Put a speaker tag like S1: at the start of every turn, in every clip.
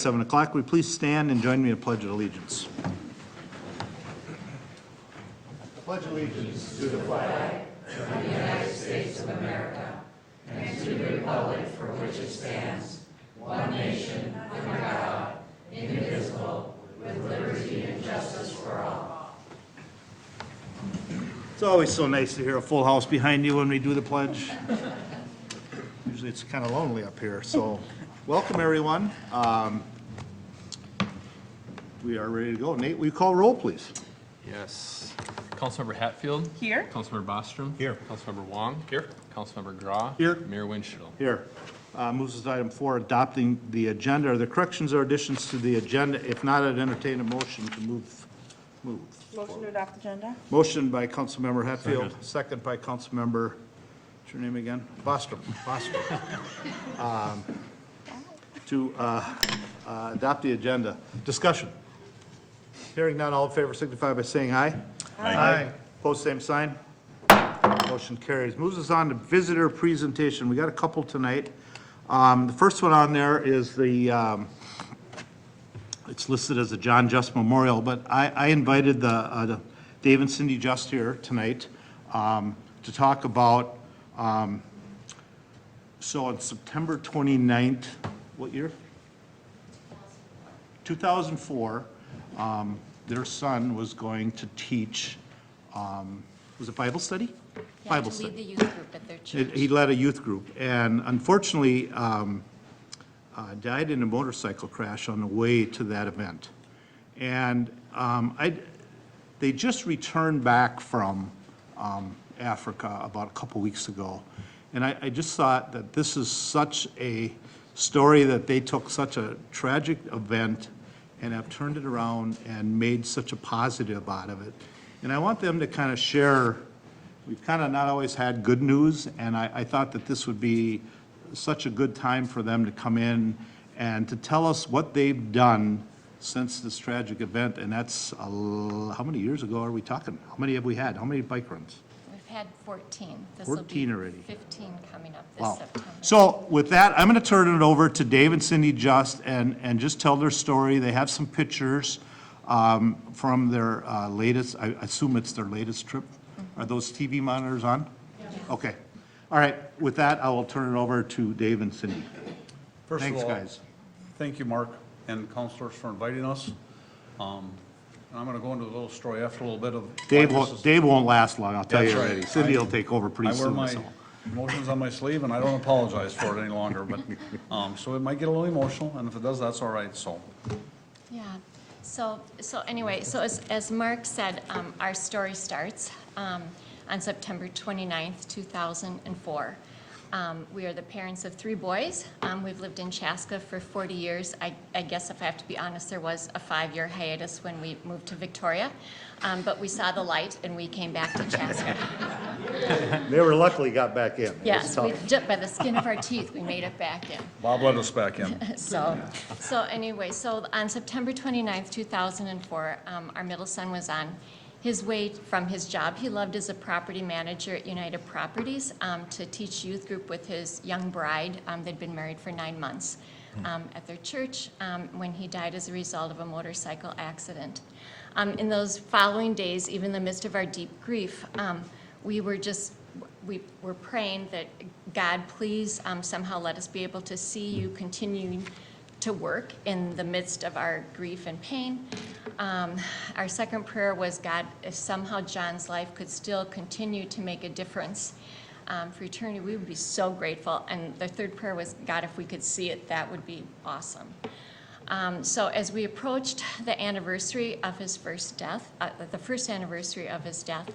S1: 7 o'clock. Will you please stand and join me in a pledge of allegiance? I pledge allegiance to the flag
S2: of the United States of America and to the republic for which it stands, one nation, under God, indivisible, with liberty and justice for all.
S1: It's always so nice to hear a full house behind you when we do the pledge. Usually it's kind of lonely up here, so welcome everyone. We are ready to go. Nate, will you call roll, please?
S3: Yes. Councilmember Hatfield.
S4: Here.
S3: Councilmember Bostrom.
S1: Here.
S3: Councilmember Wong. Here. Councilmember Grau.
S1: Here.
S3: Mayor Winchell.
S1: Here. Moves us to item 4, adopting the agenda. Are there corrections or additions to the agenda? If not, I'd entertain a motion to move.
S4: Motion to adopt agenda?
S1: Motion by Councilmember Hatfield, second by Councilmember, what's your name again? Bostrom. To adopt the agenda. Discussion. Hearing none, all in favor signify by saying aye. Aye. Opposed, same sign. Motion carries. Moves us on to visitor presentation. We got a couple tonight. The first one on there is the, it's listed as a Jon Just Memorial, but I invited the Dave and Cindy Just here tonight to talk about, so on September 29th, what year? 2004, their son was going to teach, was it Bible study?
S5: Yeah,
S1: Bible
S5: to
S1: study.
S5: lead the youth group at their church.
S1: He led a youth group, and unfortunately, died in a motorcycle crash on the way to that event. And they just returned back from Africa about a couple weeks ago. And I just thought that this is such a story that they took such a tragic event and have turned it around and made such a positive out of it. And I want them to kind of share. We've kind of not always had good news, and I thought that this would be such a good time for them to come in and to tell us what they've done since this tragic event. And that's, how many years ago are we talking? How many have we had? How many bike runs?
S5: We've had 14. This
S1: 14
S5: will be
S1: already.
S5: 15 coming up this
S1: Wow.
S5: September.
S1: So with that, I'm going to turn it over to Dave and Cindy Just and just tell their story. They have some pictures from their latest, I assume it's their latest trip. Are those TV monitors on? Yes. Okay. All right. With that, I will turn it over to Dave and Cindy.
S6: First
S1: Thanks,
S6: of all,
S1: guys.
S6: thank you, Mark, and counselors for inviting us. And I'm going to go into a little story after a little bit of.
S1: Dave won't last long, I'll tell you
S6: That's right.
S1: already. Cindy will take over pretty
S6: I wear
S1: soon.
S6: my
S1: so.
S6: emotions on my sleeve, and I don't apologize for it any longer, but, so it might get a little emotional, and if it does, that's all right, so.
S5: Yeah. So anyway, so as Mark said, our story starts on September 29th, 2004. We are the parents of 3 boys. We've lived in Chaska for 40 years. I guess if I have to be honest, there was a 5-year hiatus when we moved to Victoria, but we saw the light and we came back to Chaska.
S1: They were luckily got back in.
S5: Yes, by the skin of our teeth, we made it back in.
S6: Bob let us back in.
S5: So anyway, so on September 29th, 2004, our middle son was on his way from his job. He loved as a property manager at United Properties to teach youth group with his young bride. They'd been married for 9 months at their church when he died as a result of a motorcycle accident. In those following days, even in the midst of our deep grief, we were praying that God, please somehow let us be able to see you continuing to work in the midst of our grief and pain. Our second prayer was, God, if somehow John's life could still continue to make a difference for eternity, we would be so grateful. And the third prayer was, God, if we could see it, that would be awesome. So as we approached the anniversary of his first death, the first anniversary of his death,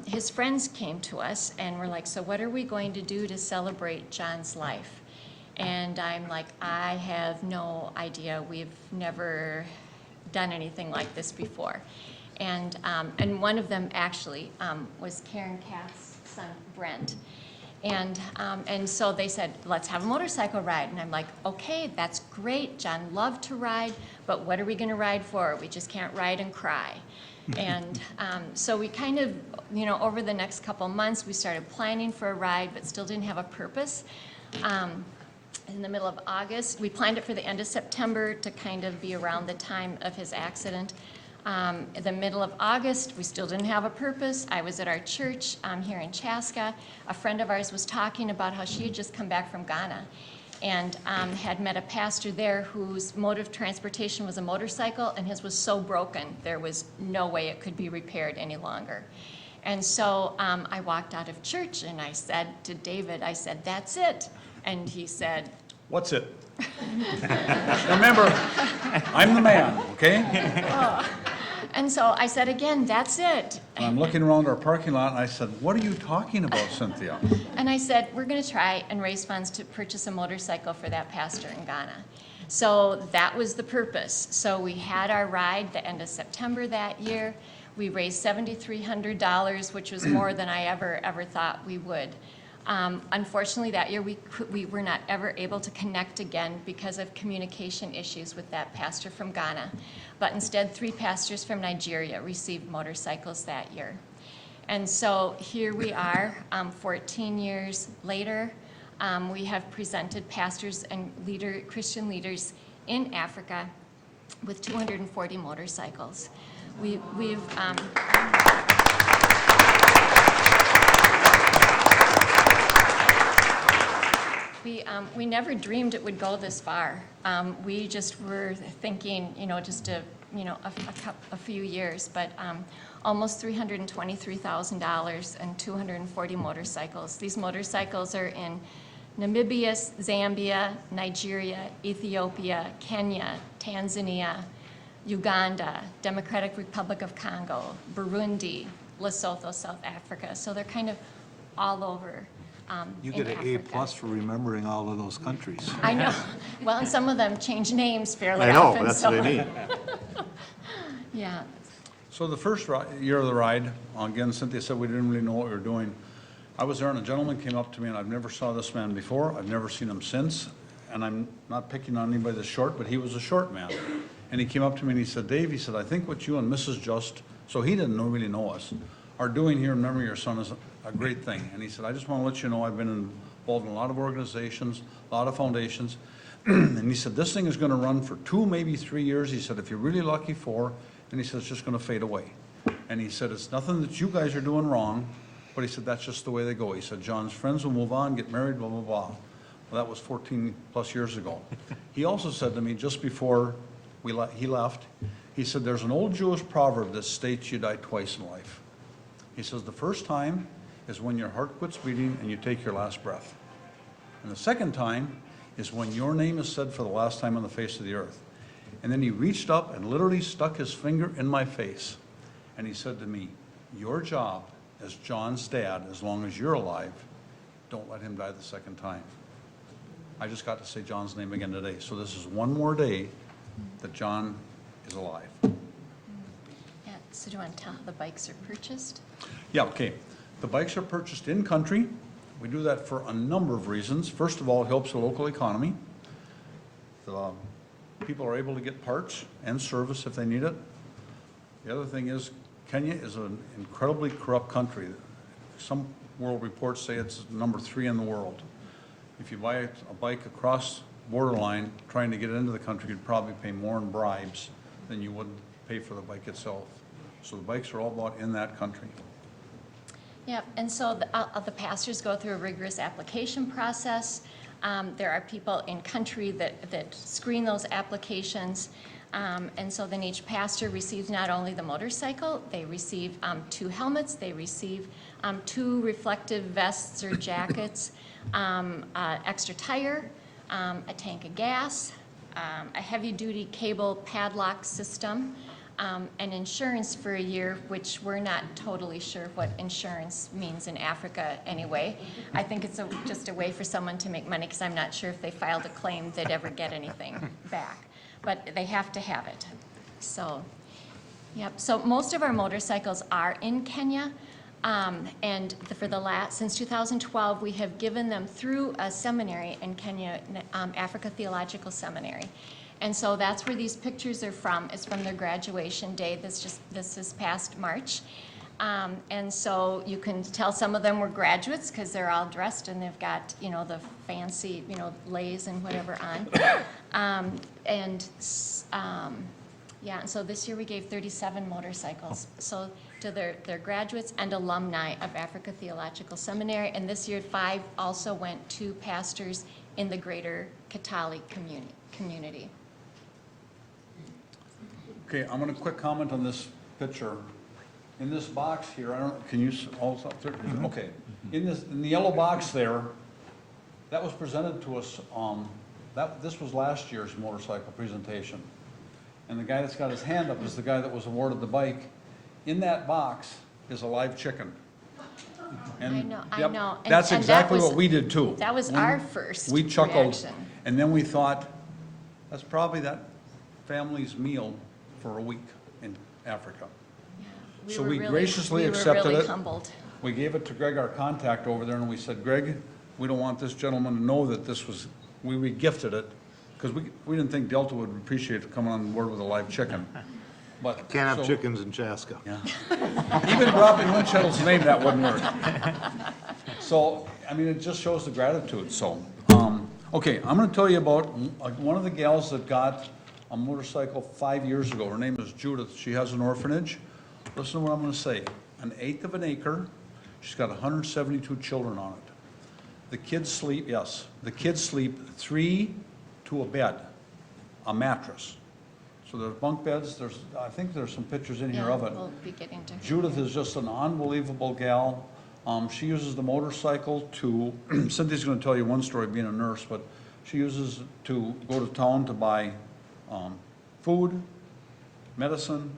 S5: his friends came to us and were like, so what are we going to do to celebrate John's life? And I'm like, I have no idea. We've never done anything like this before. And one of them actually was Karen Katz's son, Brent. And so they said, let's have a motorcycle ride. And I'm like, okay, that's great. John loved to ride, but what are we going to ride for? We just can't ride and cry. And so we kind of, over the next couple months, we started planning for a ride, but still didn't have a purpose. in the middle of August. We planned it for the end of September to kind of be around the time of his accident. In the middle of August, we still didn't have a purpose. I was at our church here in Chaska. A friend of ours was talking about how she had just come back from Ghana and had met a pastor there whose mode of transportation was a motorcycle, and his was so broken, there was no way it could be repaired any longer. And so I walked out of church and I said to David, I said, "That's it." And he said,
S6: What's it? Remember, I'm the man, okay?
S5: and so I said again, "That's it."
S6: And I'm looking around our parking lot and I said, what are you talking about, Cynthia?
S5: And I said, "We're going to try and raise funds to purchase a motorcycle for that pastor in Ghana." So that was the purpose. So we had our ride the end of September that year. We raised $7,300, which was more than I ever thought we would. Unfortunately, that year we were not ever able to connect again because of communication issues with that pastor from Ghana. But instead, 3 pastors from Nigeria received motorcycles that year. And so here we are, 14 years later. We have presented pastors and Christian leaders in Africa with 240 motorcycles. We never dreamed it would go this far. We just were thinking, just a few years, but almost $323,000 and 240 motorcycles. These motorcycles are in Namibia, Zambia, Nigeria, Ethiopia, Kenya, Tanzania, Uganda, Democratic Republic of Congo, Burundi, Lesotho, South Africa. So they're kind of all over.
S7: You
S5: in
S7: get an
S5: Africa.
S7: A+ for remembering all of those countries.
S5: I know. Well, and some of them change names fairly
S1: I know,
S5: often.
S1: that's
S5: so-
S1: what I need.
S5: Yeah.
S6: So the first year of the ride, again, Cynthia said we didn't really know what we were doing. I was there and a gentleman came up to me, and I've never saw this man before. I've never seen him since. And I'm not picking on anybody that's short, but he was a short man. And he came up to me and he said, "Dave," he said, "I think what you and Mrs. Just," so he didn't really know us, "are doing here in memory of your son is a great thing." And he said, "I just want to let you know I've been involved in a lot of organizations, a lot of foundations." And he said, "This thing is going to run for 2, maybe 3 years." He said, "If you're really lucky, 4." And he said, "It's just going to fade away." And he said, "It's nothing that you guys are doing wrong," but he said, "That's just the way they go." He said, "John's friends will move on, get married, blah, blah, blah." Well, that was 14 plus years ago. He also said to me just before he left, he said, "There's an old Jewish proverb that states you die twice in life." He says, "The first time is when your heart quits beating and you take your last breath. And the second time is when your name is said for the last time on the face of the earth." And then he reached up and literally stuck his finger in my face. And he said to me, "Your job as John's dad, as long as you're alive, don't let him die the second time." I just got to say John's name again today. So this is one more day that John is alive.
S5: Yeah. So do you want to tell how the bikes are purchased?
S6: Yeah, okay. The bikes are purchased in country. We do that for a number of reasons. First of all, it helps the local economy. The people are able to get parts and service if they need it. The other thing is Kenya is an incredibly corrupt country. Some world reports say it's number 3 in the world. If you buy a bike across borderline trying to get into the country, you'd probably pay more in bribes than you would pay for the bike itself. So the bikes are all bought in that country.
S5: Yeah, and so the pastors go through a rigorous application process. There are people in country that screen those applications. And so then each pastor receives not only the motorcycle, they receive 2 helmets, they receive 2 reflective vests or jackets, extra tire, a tank of gas, a heavy-duty cable padlock system, and insurance for a year, which we're not totally sure what insurance means in Africa anyway. I think it's just a way for someone to make money, because I'm not sure if they filed a claim they'd ever get anything back. But they have to have it. So, yep. So most of our motorcycles are in Kenya. And since 2012, we have given them through a seminary in Kenya, Africa Theological Seminary. And so that's where these pictures are from. It's from their graduation day. This is past March. And so you can tell some of them were graduates because they're all dressed and they've got, you know, the fancy, you know, leis and whatever on. Yeah, and so this year we gave 37 motorcycles. So to their graduates and alumni of Africa Theological Seminary. And this year 5 also went to pastors in the greater Katali community.
S6: Okay, I'm gonna quick comment on this picture. In this box here, I don't, can you, also, okay. In the yellow box there, that was presented to us, this was last year's motorcycle presentation. And the guy that's got his hand up is the guy that was awarded the bike. In that box is a live chicken. And,
S5: I know, I
S6: yep,
S5: know. And-
S6: that's
S5: and that
S6: exactly
S5: was-
S6: what we did too.
S5: That was our first
S6: We chuckled,
S5: reaction.
S6: and then we thought, that's probably that family's meal for a week in Africa. So
S5: were
S6: we
S5: really-
S6: graciously
S5: we were
S6: accepted
S5: really
S6: it.
S5: humbled.
S6: We gave it to Greg, our contact over there, and we said, Greg, we don't want this gentleman to know that this was, we gifted it, because we didn't think Delta would appreciate coming on board with a live chicken. But
S1: Can't have
S6: so-
S1: chickens in Chaska.
S6: Yeah. Even dropping Winchettle's name, that wouldn't work. So, I mean, it just shows the gratitude, so. Okay, I'm gonna tell you about one of the gals that got a motorcycle 5 years ago. Her name is Judith. She has an orphanage. Listen to what I'm gonna say. 1/8 of an acre. She's got 172 children on it. The kids sleep, yes, the kids sleep 3 to a bed, a mattress. So there's bunk beds, I think there's some pictures in here
S5: Yeah,
S6: of it.
S5: we'll be getting to.
S6: Judith is just an unbelievable gal. She uses the motorcycle to, Cynthia's gonna tell you one story being a nurse, but she uses it to go to town to buy food, medicine,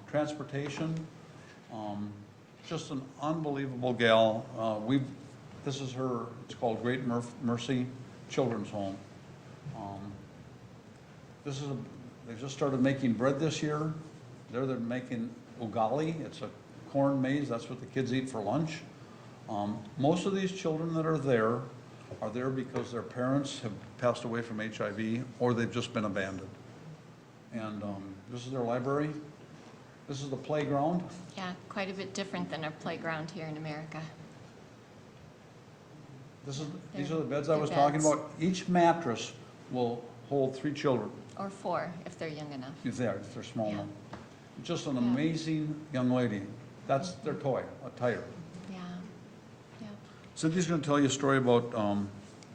S6: transportation. Just an unbelievable gal. This is her, it's called Great Mercy Children's Home. They've just started making bread this year. They're making ugali. It's a corn maze. That's what the kids eat for lunch. Most of these children that are there because their parents have passed away from HIV or they've just been abandoned. And this is their library. This is the playground.
S5: Yeah, quite a bit different than our playground here in America.
S6: These are the beds I
S5: They're
S6: was talking
S5: beds.
S6: about. Each mattress will hold 3 children,
S5: Or 4, if they're young enough.
S6: if they're small
S5: Yeah.
S6: enough. Just an
S5: Yeah.
S6: amazing young lady. That's their toy, a tire.
S5: Yeah, yeah.
S6: Cynthia's gonna tell you a story about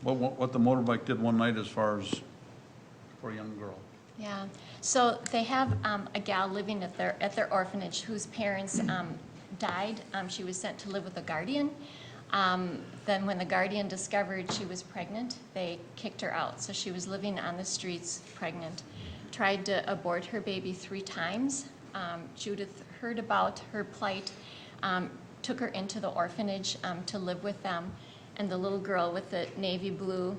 S6: what the motorbike did one night as far as for a young girl.
S5: Yeah, so they have a gal living at their orphanage whose parents died. She was sent to live with a guardian. Then when the guardian discovered she was pregnant, they kicked her out. So she was living on the streets pregnant. Tried to abort her baby 3 times. Judith heard about her plight, took her into the orphanage to live with them. And the little girl with the navy blue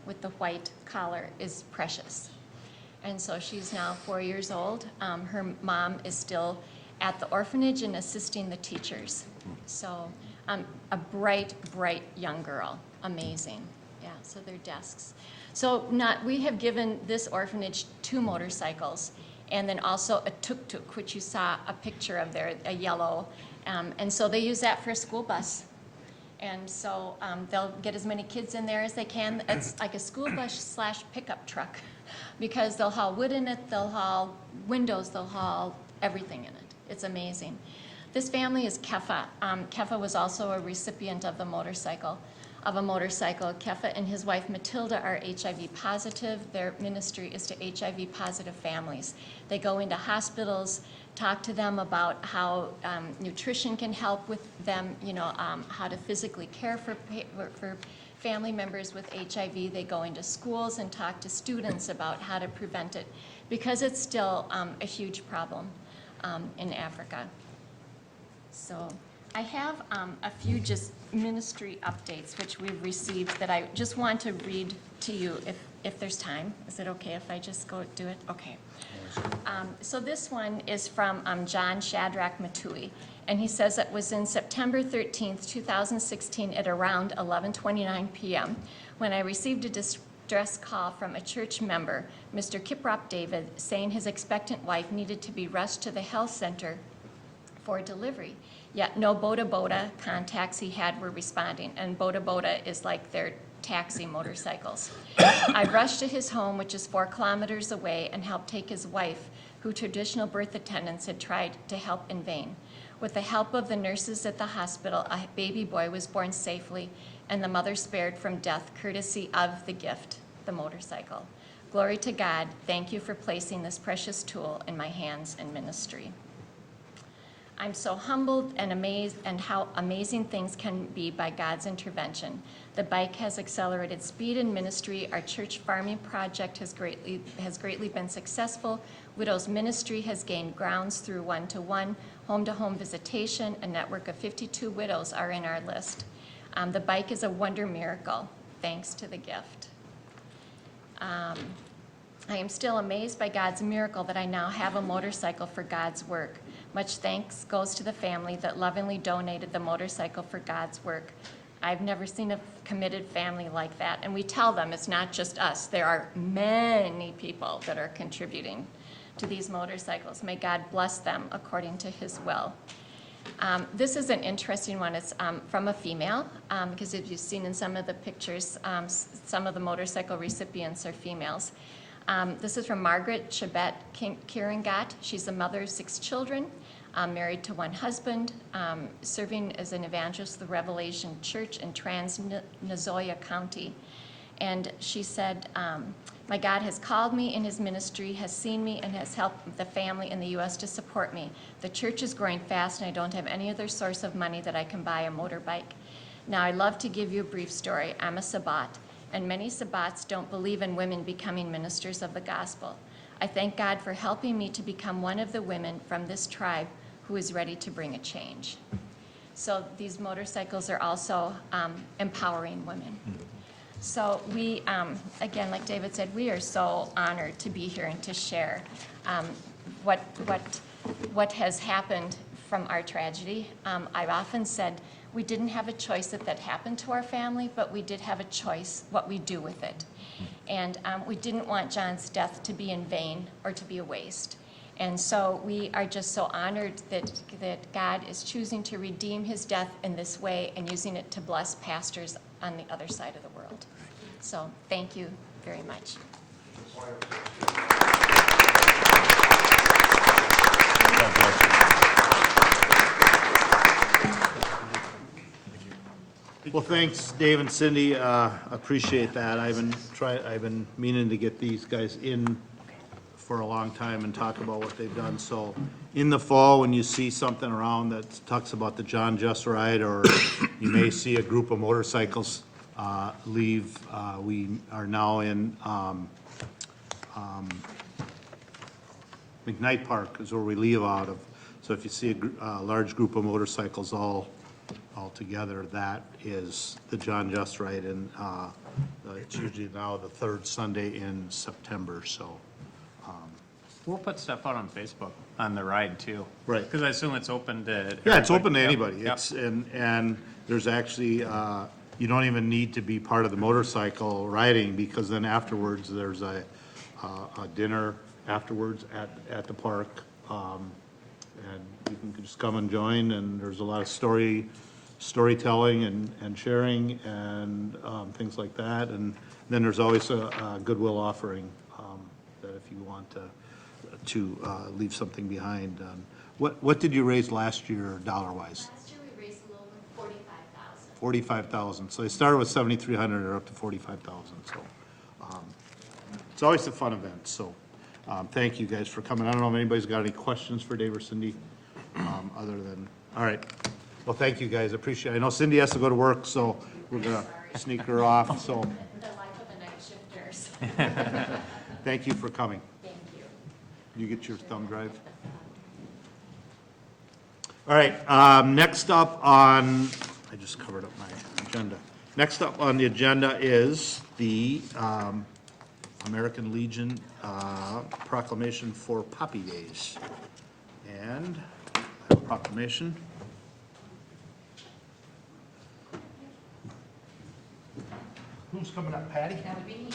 S5: with the white collar is Precious. And so she's now 4 years old. Her mom is still at the orphanage and assisting the teachers. So a bright, bright young girl, amazing. Yeah, so they're desks. So we have given this orphanage 2 motorcycles and then also a tuk-tuk, which you saw a picture of there, a yellow. And so they use that for a school bus. And so they'll get as many kids in there as they can. It's like a school bus / pickup truck because they'll haul wood in it, they'll haul windows, they'll haul everything in it. It's amazing. This family is Kefa. Kefa was also a recipient of a motorcycle. Kefa and his wife Matilda are HIV positive. Their ministry is to HIV positive families. They go into hospitals, talk to them about how nutrition can help with them, how to physically care for family members with HIV. They go into schools and talk to students about how to prevent it because it's still a huge problem in Africa. So I have a few just ministry updates which we've received that I just want to read to you if there's time. Is it okay if I just go do it? Okay. So this one is from John Shadrach Matui, and he says it was in September 13th, 2016 at around 11:29 p.m. when I received a distress call from a church member, Mr. Kiprop David, saying his expectant wife needed to be rushed to the health center for delivery. Yet no Boda contacts he had were responding, and Boda is like their taxi motorcycles. I rushed to his home, which is 4 kilometers away, and helped take his wife, who traditional birth attendants had tried to help in vain. With the help of the nurses at the hospital, a baby boy was born safely, and the mother spared from death courtesy of the gift, the motorcycle. Glory to God. Thank you for placing this precious tool in my hands in ministry. I'm so humbled and amazed and how amazing things can be by God's intervention. The bike has accelerated speed in ministry. Our church farming project has greatly been successful. Widows ministry has gained grounds through one-to-one, home-to-home visitation. A network of 52 widows are in our list. The bike is a wonder miracle, thanks to the gift. I am still amazed by God's miracle that I now have a motorcycle for God's work. Much thanks goes to the family that lovingly donated the motorcycle for God's work. I've never seen a committed family like that. And we tell them it's not just us. There are many people that are contributing to these motorcycles. May God bless them according to his will. This is an interesting one. It's from a female, because if you've seen in some of the pictures, some of the motorcycle recipients are females. This is from Margaret Chabet Kirangat. She's the mother of 6 children, married to 1 husband, serving as an evangelist of the Revelation Church in Transitional County. And she said, my God has called me in his ministry, has seen me, and has helped the family in the U.S. to support me. The church is growing fast, and I don't have any other source of money that I can buy a motorbike. Now, I'd love to give you a brief story. I'm a Sabbat, and many Sabbats don't believe in women becoming ministers of the gospel. I thank God for helping me to become one of the women from this tribe who is ready to bring a change. So these motorcycles are also empowering women. So we, again, like David said, we are so honored to be here and to share what has happened from our tragedy. I've often said we didn't have a choice that happened to our family, but we did have a choice what we do with it. And we didn't want Jon's death to be in vain or to be a waste. And so we are just so honored that God is choosing to redeem his death in this way and using it to bless pastors on the other side of the world. So thank you very much.
S1: Well, thanks, Dave and Cindy. Appreciate that. I've been meaning to get these guys in for a long time and talk about what they've done. So in the fall, when you see something around that talks about the Jon Just ride, or you may see a group of motorcycles leave, we are now in McKnight Park is where we leave out of. So if you see a large group of motorcycles all together, that is the Jon Just ride, and it's usually now the 3rd Sunday in September. So.
S8: We'll put stuff out on Facebook on the ride too.
S1: Right.
S8: Because I assume it's open to.
S1: Yeah, it's open to
S8: Yep,
S1: anybody.
S8: yep.
S1: It's, and there's actually, you don't even need to be part of the motorcycle riding, because then afterwards, there's a dinner afterwards at the park. And you can just come and join, and there's a lot of storytelling and sharing and things like that. And then there's always a goodwill offering, that if you want to leave something behind. What did you raise last year, dollar-wise?
S5: Last year we raised a little over $45,000.
S1: 45,000. So they started with 7,300, they're up to 45,000. So it's always a fun event. So thank you guys for coming. I don't know if anybody's got any questions for Dave or Cindy, other than, all right. Well, thank you guys. Appreciate it. I know Cindy has to go to work, so we're gonna sneak her off. So
S5: The life of the night shifters.
S1: thank you for coming.
S5: Thank you.
S1: You get your thumb drive. All right, next up on, I just covered up my agenda. Next up on the agenda is the American Legion proclamation for Poppy Days. And I have a proclamation. Who's coming up, Patty?
S5: Thank you,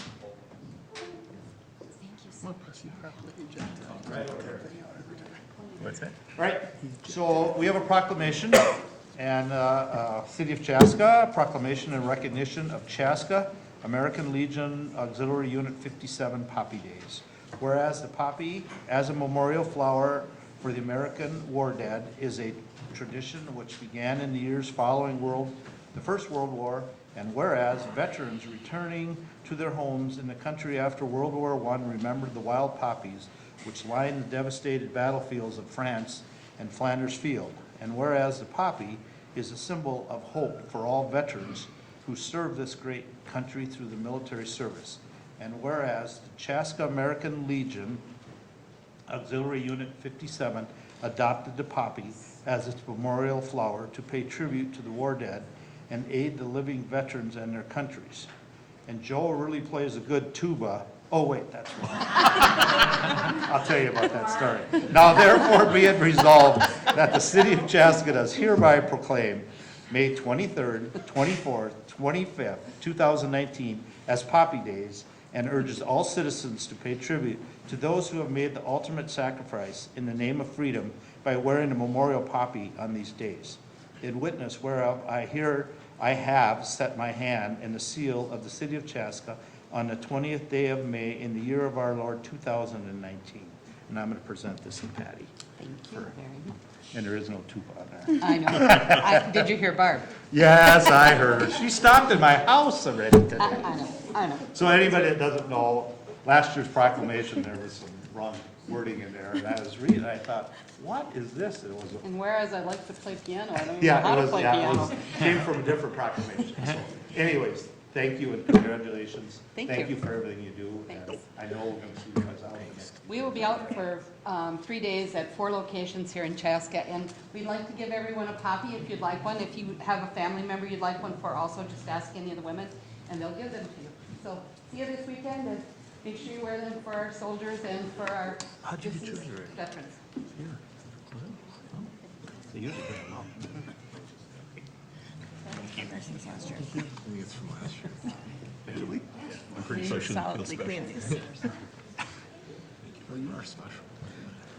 S3: What's that?
S1: Right, so we have a proclamation, and City of Chaska, proclamation in recognition of Chaska, American Legion Auxiliary Unit 57 Poppy Days. Whereas the poppy, as a memorial flower for the American war dead, is a tradition which began in the years following the First World War, and whereas veterans returning to their homes in the country after World War I remembered the wild poppies which line the devastated battlefields of France and Flanders Field. And whereas the poppy is a symbol of hope for all veterans who serve this great country through the military service. And whereas the Chaska American Legion Auxiliary Unit 57 adopted the poppy as its memorial flower to pay tribute to the war dead and aid the living veterans and their countries. And Joe really plays a good tuba. Oh, wait, that's wrong. I'll tell you about that story. Now therefore be it resolved that the City of Chaska does hereby proclaim May 23rd, 24th, 25th, 2019 as Poppy Days, and urges all citizens to pay tribute to those who have made the ultimate sacrifice in the name of freedom by wearing a memorial poppy on these days. In witness whereof I have set my hand in the seal of the City of Chaska on the 20th day of May in the year of our Lord 2019. And I'm going to present this to Patty.
S9: Thank you very much.
S1: And there is no tuba on there.
S9: I know. Did you hear Barb?
S1: Yes, I heard. She stopped at my house already today.
S9: I know.
S1: So anybody that doesn't know, last year's proclamation, there was some wrong wording in there. And I was reading, I thought, what is this? It was,
S9: And whereas I like to play piano, I don't even know
S1: yeah,
S9: how
S1: it
S9: to
S1: was,
S9: play
S1: yeah, it
S9: piano.
S1: was, came from a different proclamation. So anyways, thank you and congratulations.
S9: Thank
S1: Thank
S9: you.
S1: you for everything you do. And
S9: Thanks.
S1: I know we're going to see you guys out.
S9: We will be out for 3 days at 4 locations here in Chaska, and we'd like to give everyone a poppy if you'd like one. If you have a family member you'd like one for, also just ask any of the women, and they'll give them to you. So see you this weekend, and make sure you wear them for our soldiers and for our deceased veterans.
S1: They usually bring them out. Really?
S3: I'm pretty sure it shouldn't feel
S4: Solidly
S3: special.
S4: clean these.
S3: Well, you are special.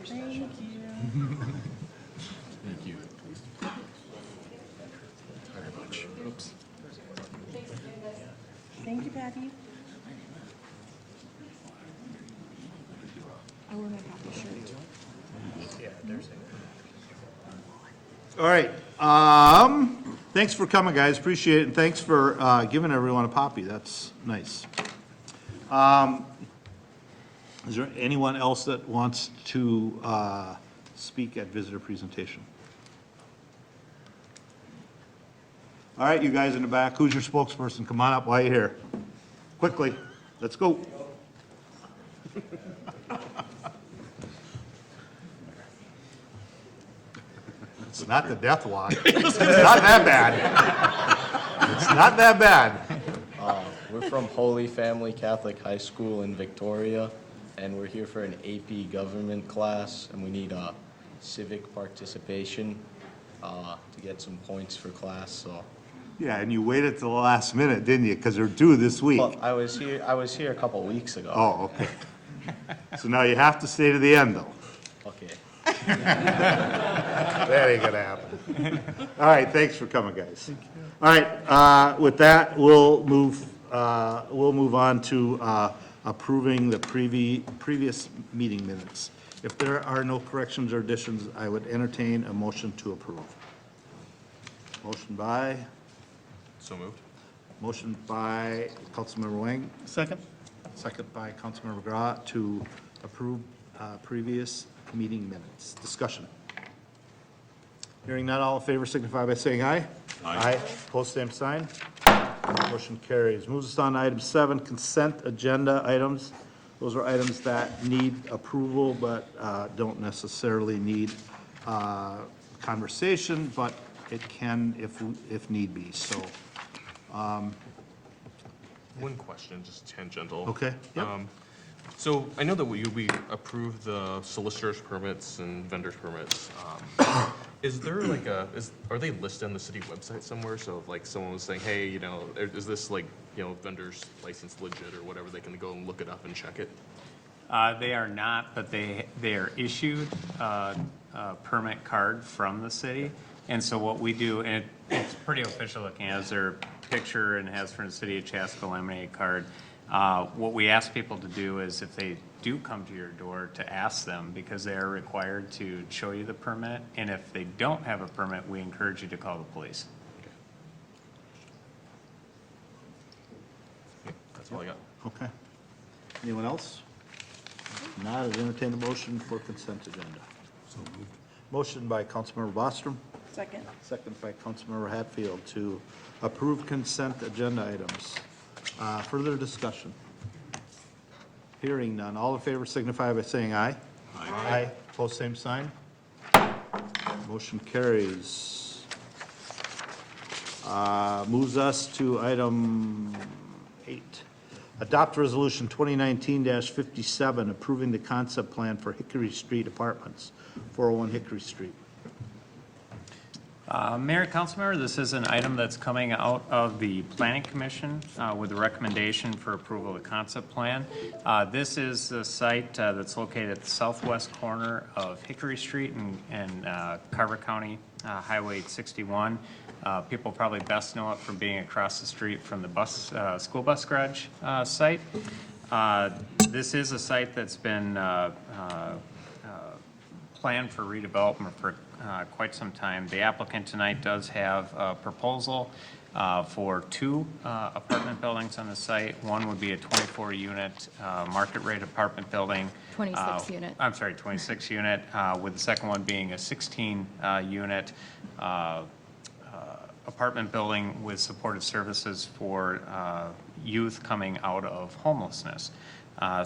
S4: Thank you.
S3: Thank you. Very much. Oops.
S4: Thank you, Patty. I wear my poppy shirt.
S1: All right. Thanks for coming, guys. Appreciate it. And thanks for giving everyone a poppy. That's nice. Is there anyone else that wants to speak at visitor presentation? All right, you guys in the back, who's your spokesperson? Come on up while you're here. Quickly, let's go. It's not the death walk. It's not that bad. It's not that bad.
S10: We're from Holy Family Catholic High School in Victoria, and we're here for an AP government class, and we need civic participation to get some points for class. So,
S1: Yeah, and you waited till the last minute, didn't you? Because they're due this week.
S10: well, I was here a couple weeks ago.
S1: Oh, okay. So now you have to stay to the end, though.
S10: Okay.
S1: That ain't gonna happen. All right, thanks for coming, guys. All right, with that, we'll move on to approving the previous meeting minutes. If there are no corrections or additions, I would entertain a motion to approve. Motion by,
S3: So moved.
S1: motion by Councilmember Wang. Second. Second by Councilmember Grau to approve previous meeting minutes. Discussion. Hearing none, all in favor signify by saying aye. Aye. Post same sign. Motion carries. Moves us on to item 7, consent agenda items. Those are items that need approval but don't necessarily need conversation, but it can if need be. So,
S11: One question, just tangential.
S1: okay. Yep.
S11: So I know that we approve the solicitor's permits and vendor's permits. Is there like are they listed on the city website somewhere? So if like someone was saying, hey, is this like, vendor's license legit or whatever, they can go and look it up and check it?
S8: They are not, but they are issued a permit card from the city. And so what we do, and it's pretty official looking, it has their picture and has from the city of Chaska laminated card. What we ask people to do is if they do come to your door, to ask them, because they are required to show you the permit. And if they don't have a permit, we encourage you to call the police.
S11: That's all I got.
S1: Okay. Anyone else? Not, I'd entertain a motion for consent agenda. So moved. Motion by Councilmember Bostrom,
S4: Second.
S1: second by Councilmember Hatfield to approve consent agenda items. Further discussion? Hearing none. All in favor signify by saying aye. Aye. Opposed, same sign. Motion carries. Moves us to item 8. Adopt Resolution 2019-57, approving the concept plan for Hickory Street Apartments, 401 Hickory Street.
S8: Mayor, Councilmember, this is an item that's coming out of the Planning Commission with a recommendation for approval of the concept plan. This is the site that's located at the southwest corner of Hickory Street in Carver County, Highway 61. People probably best know it from being across the street from the school bus garage site. This is a site that's been planned for redevelopment for quite some time. The applicant tonight does have a proposal for 2 apartment buildings on the site. One would be a 24-unit market rate apartment building.
S5: 26 unit.
S8: I'm sorry, 26 unit, with the second one being a 16 unit apartment building with supportive services for youth coming out of homelessness. Like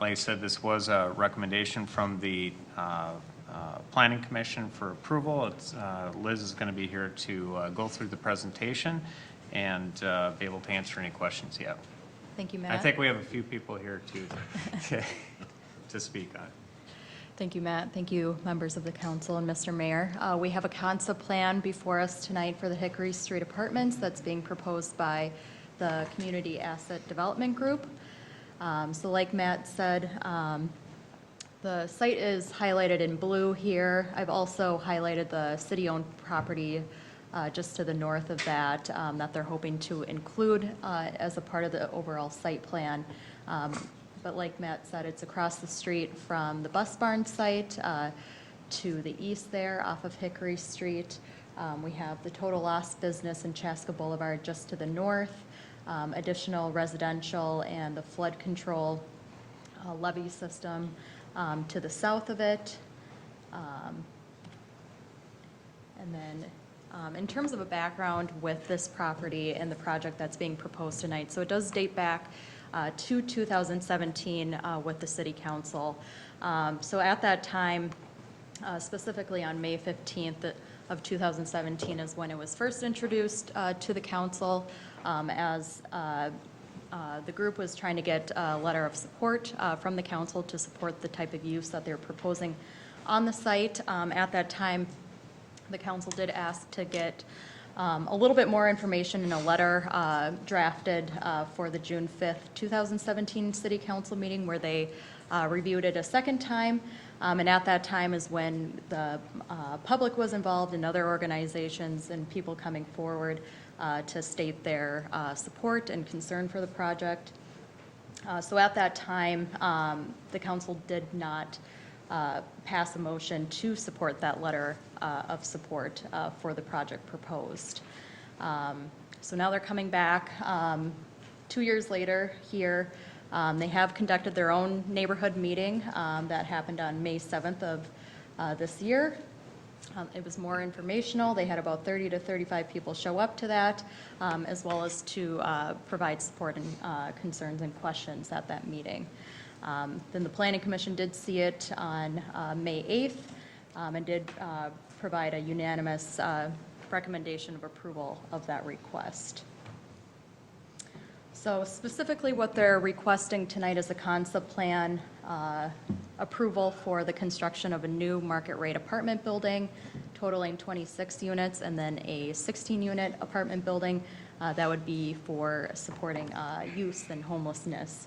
S8: I said, this was a recommendation from the Planning Commission for approval. Liz is going to be here to go through the presentation and be able to answer any questions you have.
S12: Thank you, Matt.
S8: I think we have a few people here to speak on.
S12: Thank you, Matt. Thank you, members of the council and Mr. Mayor. We have a concept plan before us tonight for the Hickory Street Apartments that's being proposed by the Community Asset Development Group. So like Matt said, the site is highlighted in blue here. I've also highlighted the city-owned property just to the north of that that they're hoping to include as a part of the overall site plan. But like Matt said, it's across the street from the bus barn site to the east there off of Hickory Street. We have the total loss business in Chaska Boulevard just to the north, additional residential and the flood control levee system to the south of it. And then in terms of a background with this property and the project that's being proposed tonight, so it does date back to 2017 with the City Council. So at that time, specifically on May 15th of 2017 is when it was first introduced to the council as the group was trying to get a letter of support from the council to support the type of use that they're proposing on the site. At that time, the council did ask to get a little bit more information in a letter drafted for the June 5th, 2017 City Council meeting where they reviewed it a second time. And at that time is when the public was involved and other organizations and people coming forward to state their support and concern for the project. So at that time, the council did not pass a motion to support that letter of support for the project proposed. So now they're coming back 2 years later here. They have conducted their own neighborhood meeting that happened on May 7th of this year. It was more informational. They had about 30 to 35 people show up to that, as well as to provide support and concerns and questions at that meeting. Then the Planning Commission did see it on May 8th and did provide a unanimous recommendation of approval of that request. So specifically what they're requesting tonight is a concept plan approval for the construction of a new market rate apartment building totaling 26 units and then a 16-unit apartment building that would be for supporting youth and homelessness.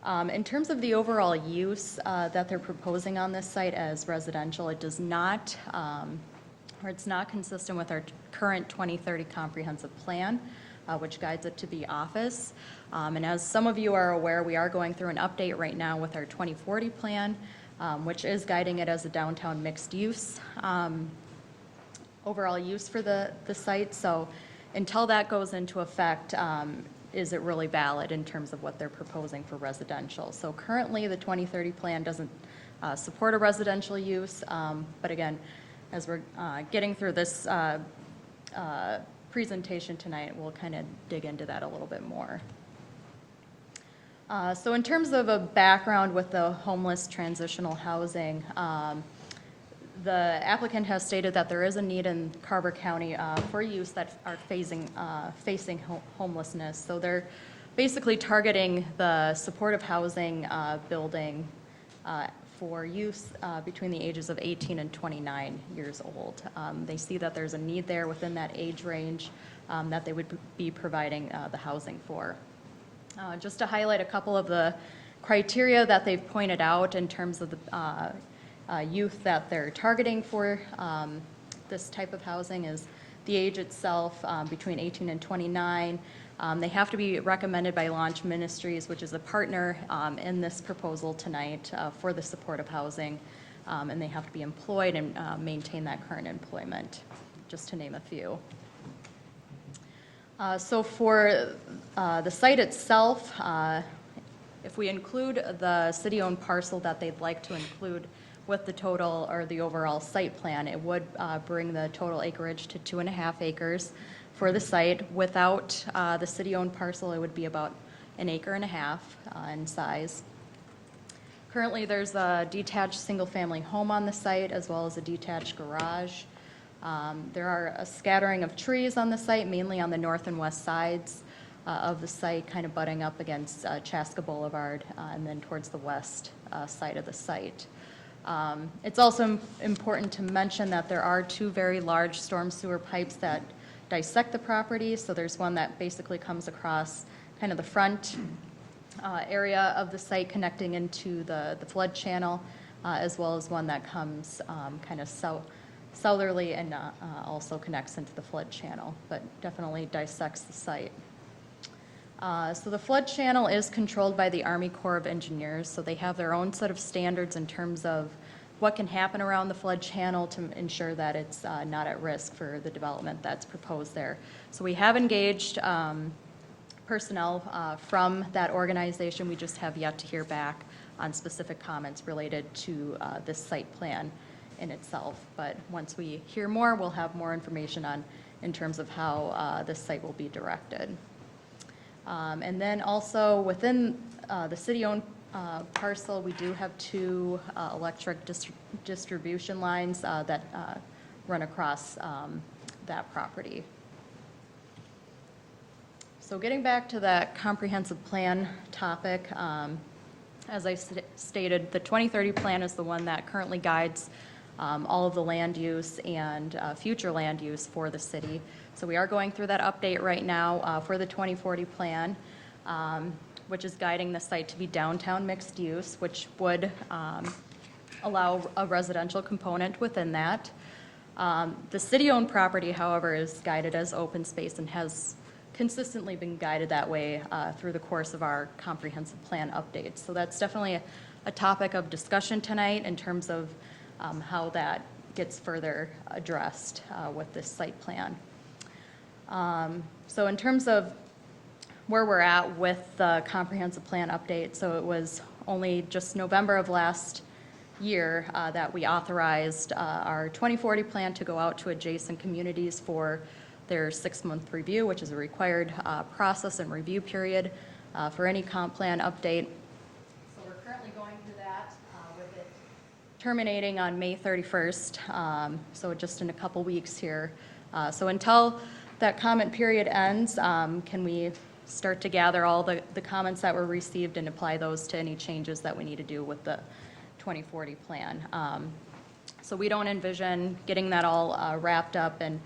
S12: In terms of the overall use that they're proposing on this site as residential, it does not, or it's not consistent with our current 2030 comprehensive plan, which guides it to be office. And as some of you are aware, we are going through an update right now with our 2040 plan, which is guiding it as a downtown mixed use overall use for the site. So until that goes into effect, is it really valid in terms of what they're proposing for residential? So currently, the 2030 plan doesn't support a residential use, but again, as we're getting through this presentation tonight, we'll kind of dig into that a little bit more. So in terms of a background with the homeless transitional housing, the applicant has stated that there is a need in Carver County for youth that are facing homelessness. So they're basically targeting the supportive housing building for youth between the ages of 18 and 29 years old. They see that there's a need there within that age range that they would be providing the housing for. Just to highlight a couple of the criteria that they've pointed out in terms of the youth that they're targeting for this type of housing is the age itself between 18 and 29. They have to be recommended by Launch Ministries, which is a partner in this proposal tonight for the supportive housing, and they have to be employed and maintain that current employment, just to name a few. So for the site itself, if we include the city-owned parcel that they'd like to include with the total or the overall site plan, it would bring the total acreage to 2.5 acres for the site. Without the city-owned parcel, it would be about 1.5 acres in size. Currently, there's a detached single-family home on the site as well as a detached garage. There are a scattering of trees on the site, mainly on the north and west sides of the site, kind of butting up against Chaska Boulevard and then towards the west side of the site. It's also important to mention that there are 2 very large storm sewer pipes that dissect the property. So there's one that basically comes across kind of the front area of the site connecting into the flood channel, as well as one that comes kind of southerly and also connects into the flood channel, but definitely dissects the site. So the flood channel is controlled by the Army Corps of Engineers, so they have their own set of standards in terms of what can happen around the flood channel to ensure that it's not at risk for the development that's proposed there. So we have engaged personnel from that organization. We just have yet to hear back on specific comments related to this site plan in itself. But once we hear more, we'll have more information on in terms of how this site will be directed. And then also within the city-owned parcel, we do have 2 electric distribution lines that run across that property. So getting back to that comprehensive plan topic, as I stated, the 2030 plan is the one that currently guides all of the land use and future land use for the city. So we are going through that update right now for the 2040 plan, which is guiding the site to be downtown mixed use, which would allow a residential component within that. The city-owned property, however, is guided as open space and has consistently been guided that way through the course of our comprehensive plan updates. So that's definitely a topic of discussion tonight in terms of how that gets further addressed with this site plan. So in terms of where we're at with the comprehensive plan update, so it was only just November of last year that we authorized our 2040 plan to go out to adjacent communities for their 6-month review, which is a required process and review period for any comp plan update. So we're currently going through that with it terminating on May 31st, so just in a couple weeks here. So until that comment period ends, can we start to gather all the comments that were received and apply those to any changes that we need to do with the 2040 plan. So we don't envision getting that all wrapped up and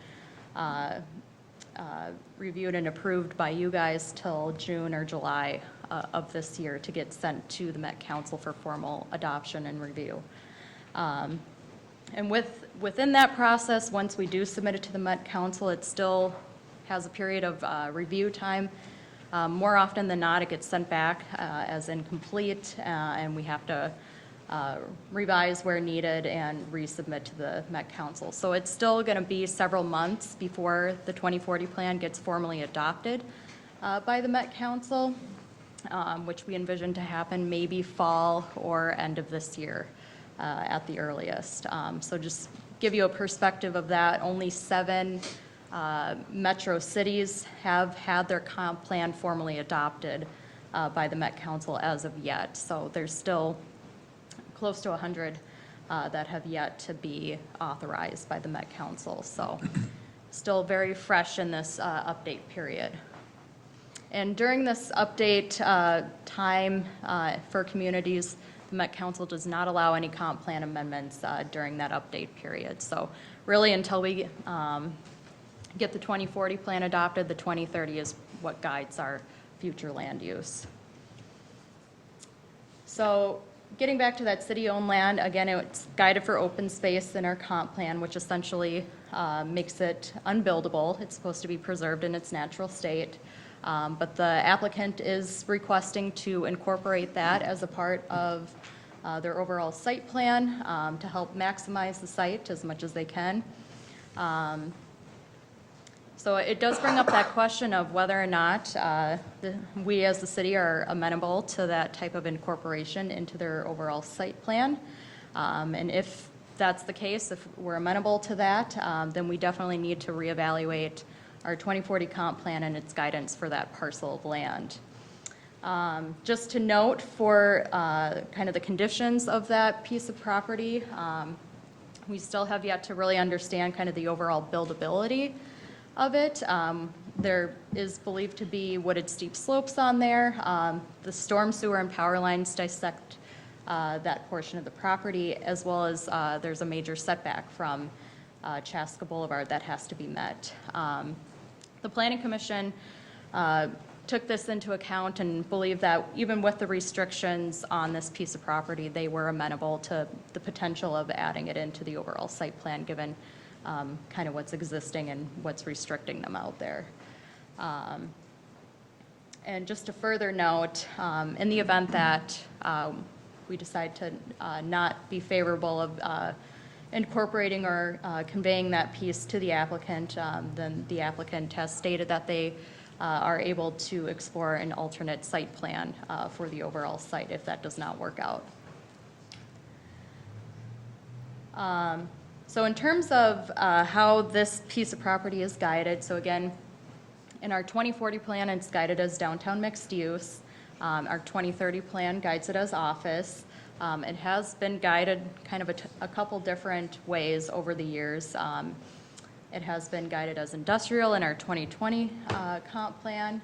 S12: reviewed and approved by you guys till June or July of this year to get sent to the Met Council for formal adoption and review. And within that process, once we do submit it to the Met Council, it still has a period of review time. More often than not, it gets sent back as incomplete, and we have to revise where needed and resubmit to the Met Council. So it's still going to be several months before the 2040 plan gets formally adopted by the Met Council, which we envision to happen maybe fall or end of this year at the earliest. So just give you a perspective of that, only 7 metro cities have had their comp plan formally adopted by the Met Council as of yet. So there's still close to 100 that have yet to be authorized by the Met Council. So still very fresh in this update period. And during this update time for communities, the Met Council does not allow any comp plan amendments during that update period. So really until we get the 2040 plan adopted, the 2030 is what guides our future land use. So getting back to that city-owned land, again, it's guided for open space in our comp plan, which essentially makes it unbuildable. It's supposed to be preserved in its natural state. But the applicant is requesting to incorporate that as a part of their overall site plan to help maximize the site as much as they can. So it does bring up that question of whether or not we as the city are amenable to that type of incorporation into their overall site plan. And if that's the case, if we're amenable to that, then we definitely need to reevaluate our 2040 comp plan and its guidance for that parcel of land. Just to note for kind of the conditions of that piece of property, we still have yet to really understand kind of the overall buildability of it. There is believed to be wooded steep slopes on there. The storm sewer and power lines dissect that portion of the property, as well as there's a major setback from Chaska Boulevard that has to be met. The Planning Commission took this into account and believed that even with the restrictions on this piece of property, they were amenable to the potential of adding it into the overall site plan, given kind of what's existing and what's restricting them out there. And just a further note, in the event that we decide to not be favorable of incorporating or conveying that piece to the applicant, then the applicant has stated that they are able to explore an alternate site plan for the overall site if that does not work out. So in terms of how this piece of property is guided, so again, in our 2040 plan, it's guided as downtown mixed use. Our 2030 plan guides it as office. It has been guided kind of a couple different ways over the years. It has been guided as industrial in our 2020 comp plan,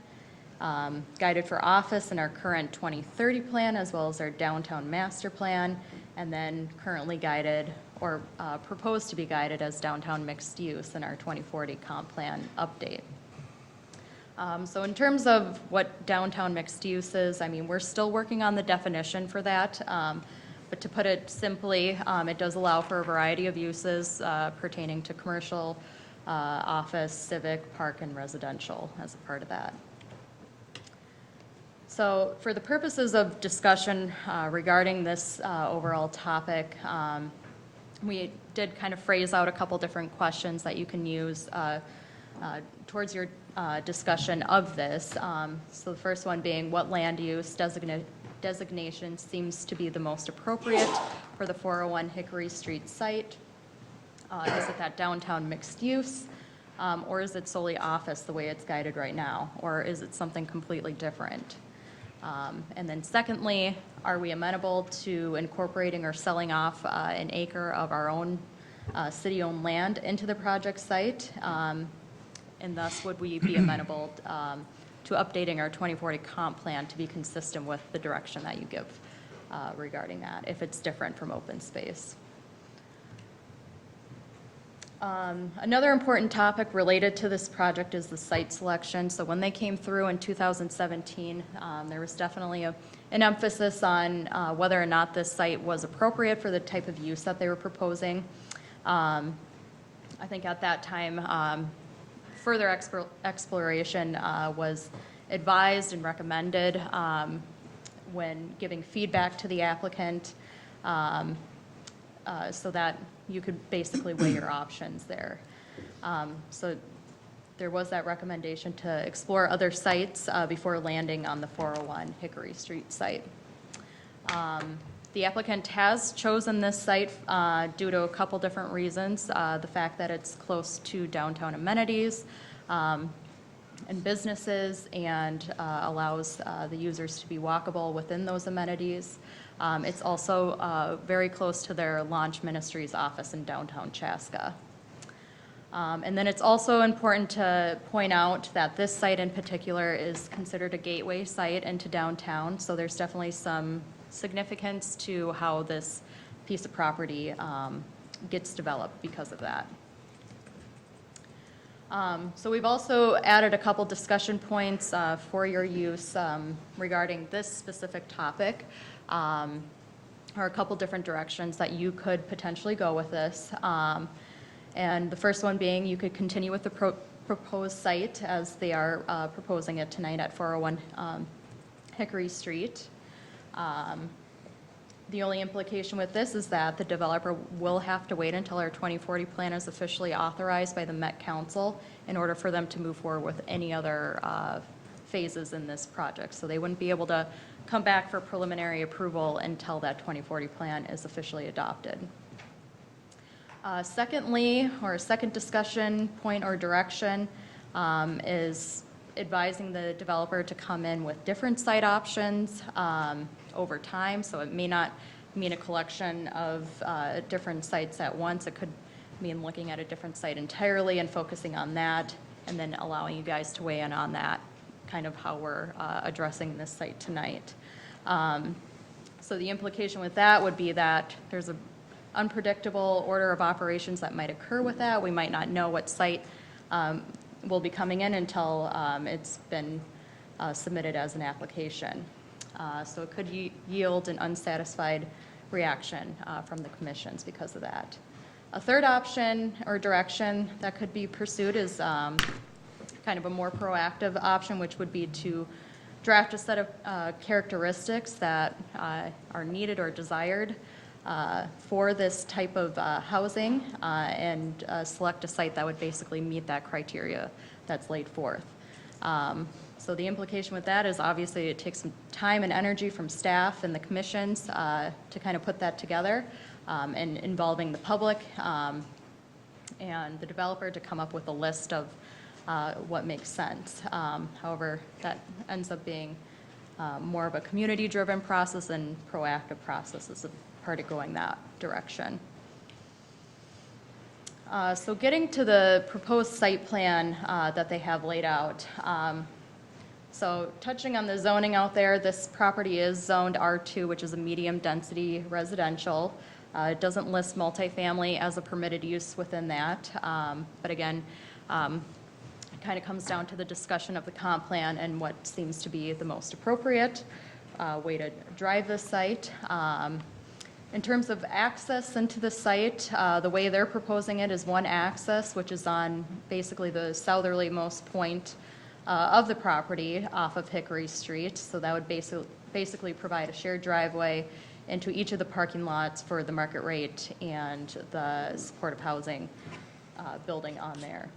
S12: guided for office in our current 2030 plan, as well as our downtown master plan, and then currently guided or proposed to be guided as downtown mixed use in our 2040 comp plan update. So in terms of what downtown mixed use is, I mean, we're still working on the definition for that, but to put it simply, it does allow for a variety of uses pertaining to commercial, office, civic, park, and residential as a part of that. So for the purposes of discussion regarding this overall topic, we did kind of phrase out a couple different questions that you can use towards your discussion of this. So the first one being, what land use designation seems to be the most appropriate for the 401 Hickory Street site? Is it that downtown mixed use? Or is it solely office the way it's guided right now? Or is it something completely different? And then secondly, are we amenable to incorporating or selling off an acre of our own city-owned land into the project site? And thus, would we be amenable to updating our 2040 comp plan to be consistent with the direction that you give regarding that, if it's different from open space? Another important topic related to this project is the site selection. So when they came through in 2017, there was definitely an emphasis on whether or not this site was appropriate for the type of use that they were proposing. I think at that time, further exploration was advised and recommended when giving feedback to the applicant, so that you could basically weigh your options there. So there was that recommendation to explore other sites before landing on the 401 Hickory Street site. The applicant has chosen this site due to a couple different reasons. The fact that it's close to downtown amenities and businesses, and allows the users to be walkable within those amenities. It's also very close to their launch ministries office in downtown Chaska. And then it's also important to point out that this site in particular is considered a gateway site into downtown, so there's definitely some significance to how this piece of property gets developed because of that. So we've also added a couple discussion points for your use regarding this specific topic, or a couple different directions that you could potentially go with this. And the first one being you could continue with the proposed site as they are proposing it tonight at 401 Hickory Street. The only implication with this is that the developer will have to wait until our 2040 plan is officially authorized by the Met Council in order for them to move forward with any other phases in this project. So they wouldn't be able to come back for preliminary approval until that 2040 plan is officially adopted. Secondly, or a second discussion point or direction, is advising the developer to come in with different site options over time. So it may not mean a collection of different sites at once. It could mean looking at a different site entirely and focusing on that, and then allowing you guys to weigh in on that, kind of how we're addressing this site tonight. So the implication with that would be that there's an unpredictable order of operations that might occur with that. We might not know what site will be coming in until it's been submitted as an application. So it could yield an unsatisfied reaction from the commissions because of that. A third option or direction that could be pursued is kind of a more proactive option, which would be to draft a set of characteristics that are needed or desired for this type of housing, and select a site that would basically meet that criteria that's laid forth. So the implication with that is obviously it takes some time and energy from staff and the commissions to kind of put that together, and involving the public and the developer to come up with a list of what makes sense. However, that ends up being more of a community-driven process and proactive process as a part of going that direction. So getting to the proposed site plan that they have laid out. So touching on the zoning out there, this property is zoned R2, which is a medium-density residential. It doesn't list multifamily as a permitted use within that. But again, it kind of comes down to the discussion of the comp plan and what seems to be the most appropriate way to drive this site. In terms of access into the site, the way they're proposing it is one access, which is on basically the southerlymost point of the property off of Hickory Street. So that would basically provide a shared driveway into each of the parking lots for the market rate and the supportive housing building on there.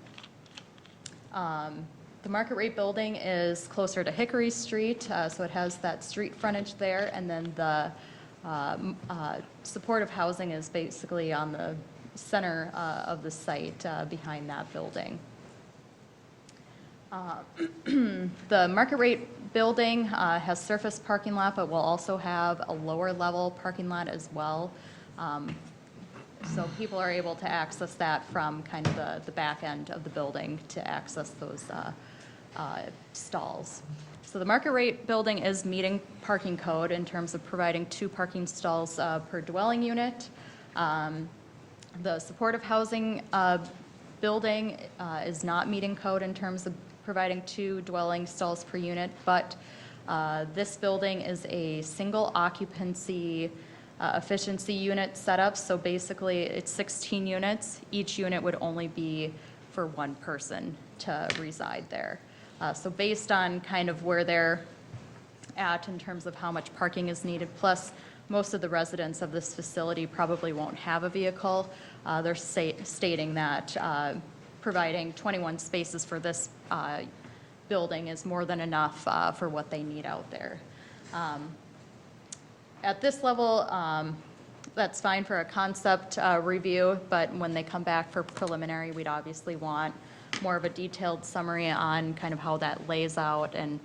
S12: The market rate building is closer to Hickory Street, so it has that street frontage there, and then the supportive housing is basically on the center of the site behind that building. The market rate building has surface parking lot, but will also have a lower level parking lot as well. So people are able to access that from kind of the back end of the building to access those stalls. So the market rate building is meeting parking code in terms of providing 2 parking stalls per dwelling unit. The supportive housing building is not meeting code in terms of providing 2 dwelling stalls per unit, but this building is a single occupancy efficiency unit setup. So basically, it's 16 units. Each unit would only be for 1 person to reside there. So based on kind of where they're at in terms of how much parking is needed, plus most of the residents of this facility probably won't have a vehicle, they're stating that providing 21 spaces for this building is more than enough for what they need out there. At this level, that's fine for a concept review, but when they come back for preliminary, we'd obviously want more of a detailed summary on kind of how that lays out and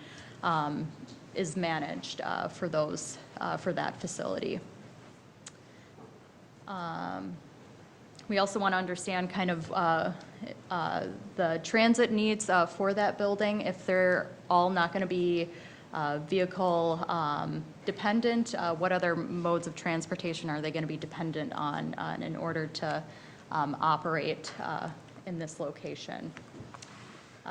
S12: is managed for those, for that facility. We also want to understand kind of the transit needs for that building. If they're all not going to be vehicle dependent, what other modes of transportation are they going to be dependent on in order to operate in this location?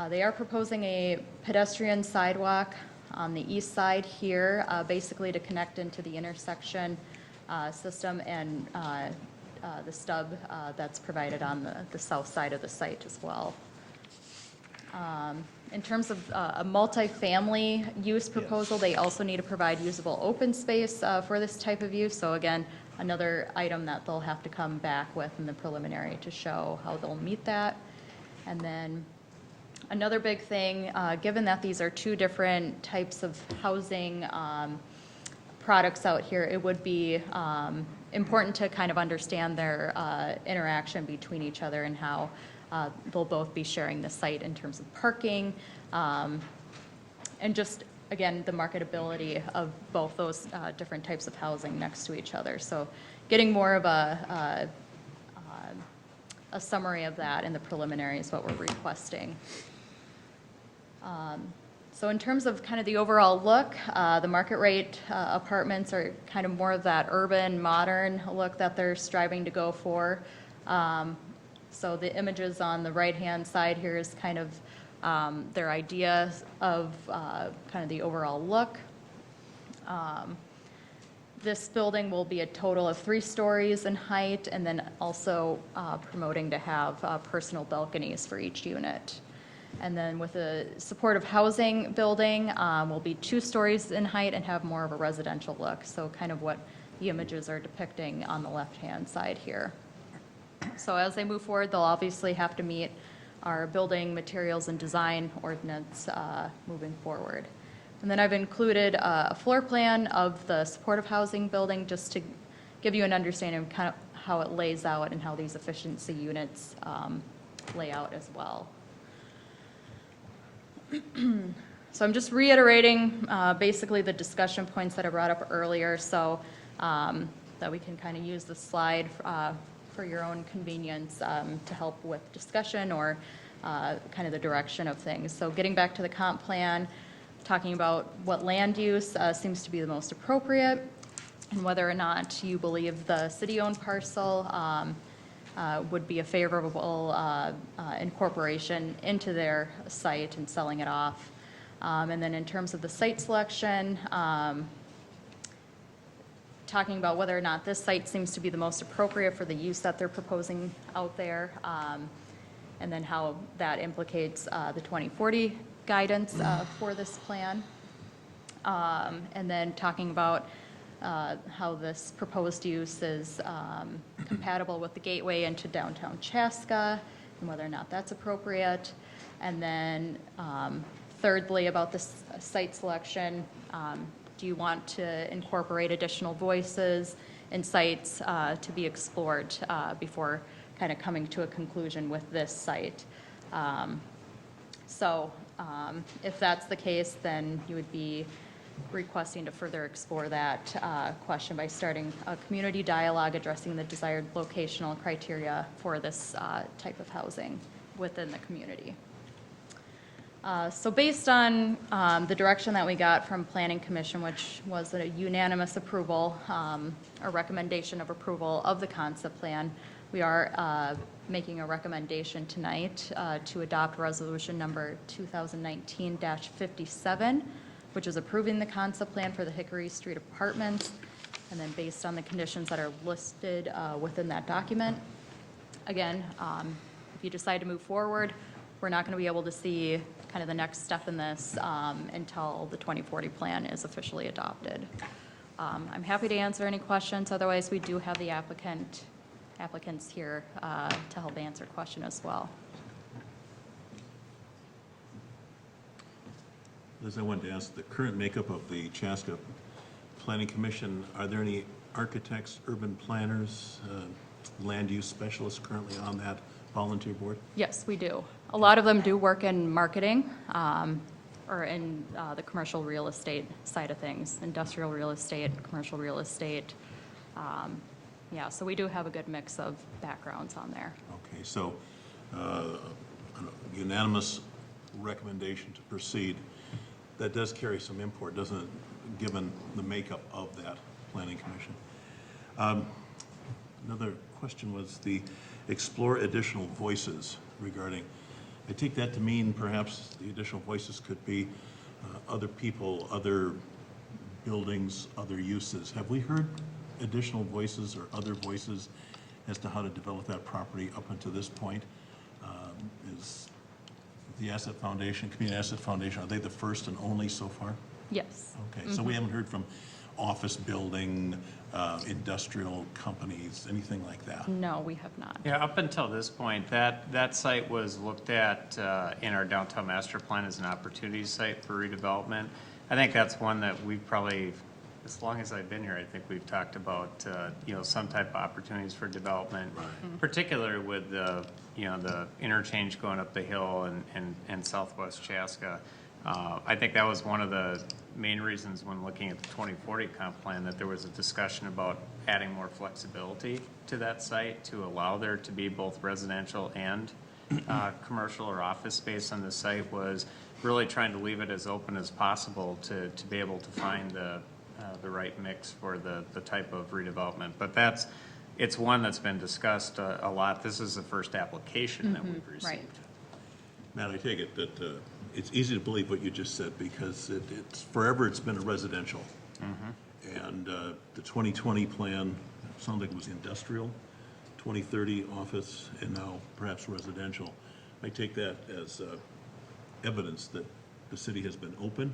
S12: They are proposing a pedestrian sidewalk on the east side here, basically to connect into the intersection system and the stub that's provided on the south side of the site as well. In terms of a multifamily use proposal, they also need to provide usable open space for this type of use. So again, another item that they'll have to come back with in the preliminary to show how they'll meet that. And then another big thing, given that these are 2 different types of housing products out here, it would be important to kind of understand their interaction between each other and how they'll both be sharing the site in terms of parking, and just, again, the marketability of both those different types of housing next to each other. So getting more of a summary of that in the preliminary is what we're requesting. So in terms of kind of the overall look, the market rate apartments are kind of more of that urban, modern look that they're striving to go for. So the images on the right-hand side here is kind of their idea of kind of the overall look. This building will be a total of 3 stories in height, and then also promoting to have personal balconies for each unit. And then with a supportive housing building, will be 2 stories in height and have more of a residential look. So kind of what the images are depicting on the left-hand side here. So as they move forward, they'll obviously have to meet our building materials and design ordinance moving forward. And then I've included a floor plan of the supportive housing building just to give you an understanding of kind of how it lays out and how these efficiency units lay out as well. So I'm just reiterating basically the discussion points that I brought up earlier, so that we can kind of use the slide for your own convenience to help with discussion or kind of the direction of things. So getting back to the comp plan, talking about what land use seems to be the most appropriate and whether or not you believe the city-owned parcel would be a favorable incorporation into their site and selling it off. And then in terms of the site selection, talking about whether or not this site seems to be the most appropriate for the use that they're proposing out there, and then how that implicates the 2040 guidance for this plan. And then talking about how this proposed use is compatible with the gateway into downtown Chaska and whether or not that's appropriate. And then thirdly, about this site selection, do you want to incorporate additional voices and sites to be explored before kind of coming to a conclusion with this site? If that's the case, then you would be requesting to further explore that question by starting a community dialogue addressing the desired locational criteria for this type of housing within the community. So based on the direction that we got from Planning Commission, which was a unanimous approval, or recommendation of approval of the concept plan, we are making a recommendation tonight to adopt resolution number 2019-57, which is approving the concept plan for the Hickory Street Apartments, and then based on the conditions that are listed within that document. Again, if you decide to move forward, we're not going to be able to see kind of the next step in this until the 2040 plan is officially adopted. I'm happy to answer any questions. Otherwise, we do have the applicants here to help answer question as well.
S13: Liz, I wanted to ask, the current makeup of the Chaska Planning Commission, are there any architects, urban planners, land use specialists currently on that volunteer board?
S12: Yes, we do. A lot of them do work in marketing or in the commercial real estate side of things, industrial real estate, commercial real estate. Yeah, so we do have a good mix of backgrounds on there.
S13: Okay, so a unanimous recommendation to proceed. That does carry some import, doesn't it, given the makeup of that planning commission? Another question was the explore additional voices regarding, I take that to mean perhaps the additional voices could be other people, other buildings, other uses. Have we heard additional voices or other voices as to how to develop that property up until this point? Is the Asset Foundation, Community Asset Foundation, are they the first and only so far?
S12: Yes.
S13: Okay, so we haven't heard from office building, industrial companies, anything like that?
S12: No, we have not.
S8: Yeah, up until this point, that site was looked at in our downtown master plan as an opportunity site for redevelopment. I think that's one that we've probably, as long as I've been here, I think we've talked about, some type of opportunities for development, particularly with the interchange going up the hill and southwest Chaska. I think that was one of the main reasons when looking at the 2040 comp plan that there was a discussion about adding more flexibility to that site to allow there to be both residential and commercial or office space on the site, was really trying to leave it as open as possible to be able to find the right mix for the type of redevelopment. But it's one that's been discussed a lot. This is the first application that we've received.
S12: Right.
S13: Matt, I take it that it's easy to believe what you just said because it's forever it's been a residential. And the 2020 plan sounded like it was industrial, 2030 office, and now perhaps residential. I take that as evidence that the city has been open,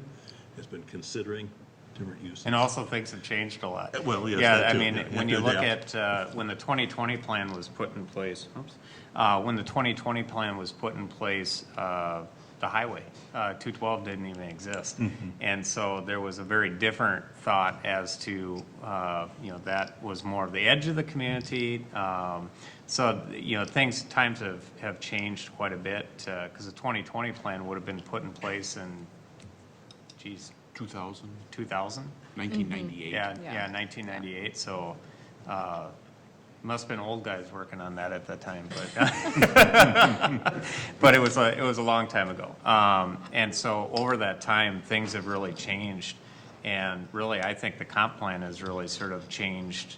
S13: has been considering different uses.
S8: And also things have changed a lot.
S13: Well, yes,
S8: Yeah,
S13: that
S8: I
S13: too.
S8: mean,
S13: Yeah,
S8: when
S13: you
S8: you
S13: have
S8: look
S13: to
S8: at, when the 2020 plan was put in place, when the 2020 plan was put in place, the highway, 212 didn't even exist. And so there was a very different thought as to, that was more of the edge of the community. So, times have changed quite a bit, because the 2020 plan would have been put in place in,
S3: 2000,
S8: 2000?
S3: 1998.
S8: Yeah, 1998, so, must have been old guys working on that at that time, but, but it was a long time ago. And so over that time, things have really changed. And really, I think the comp plan has really sort of changed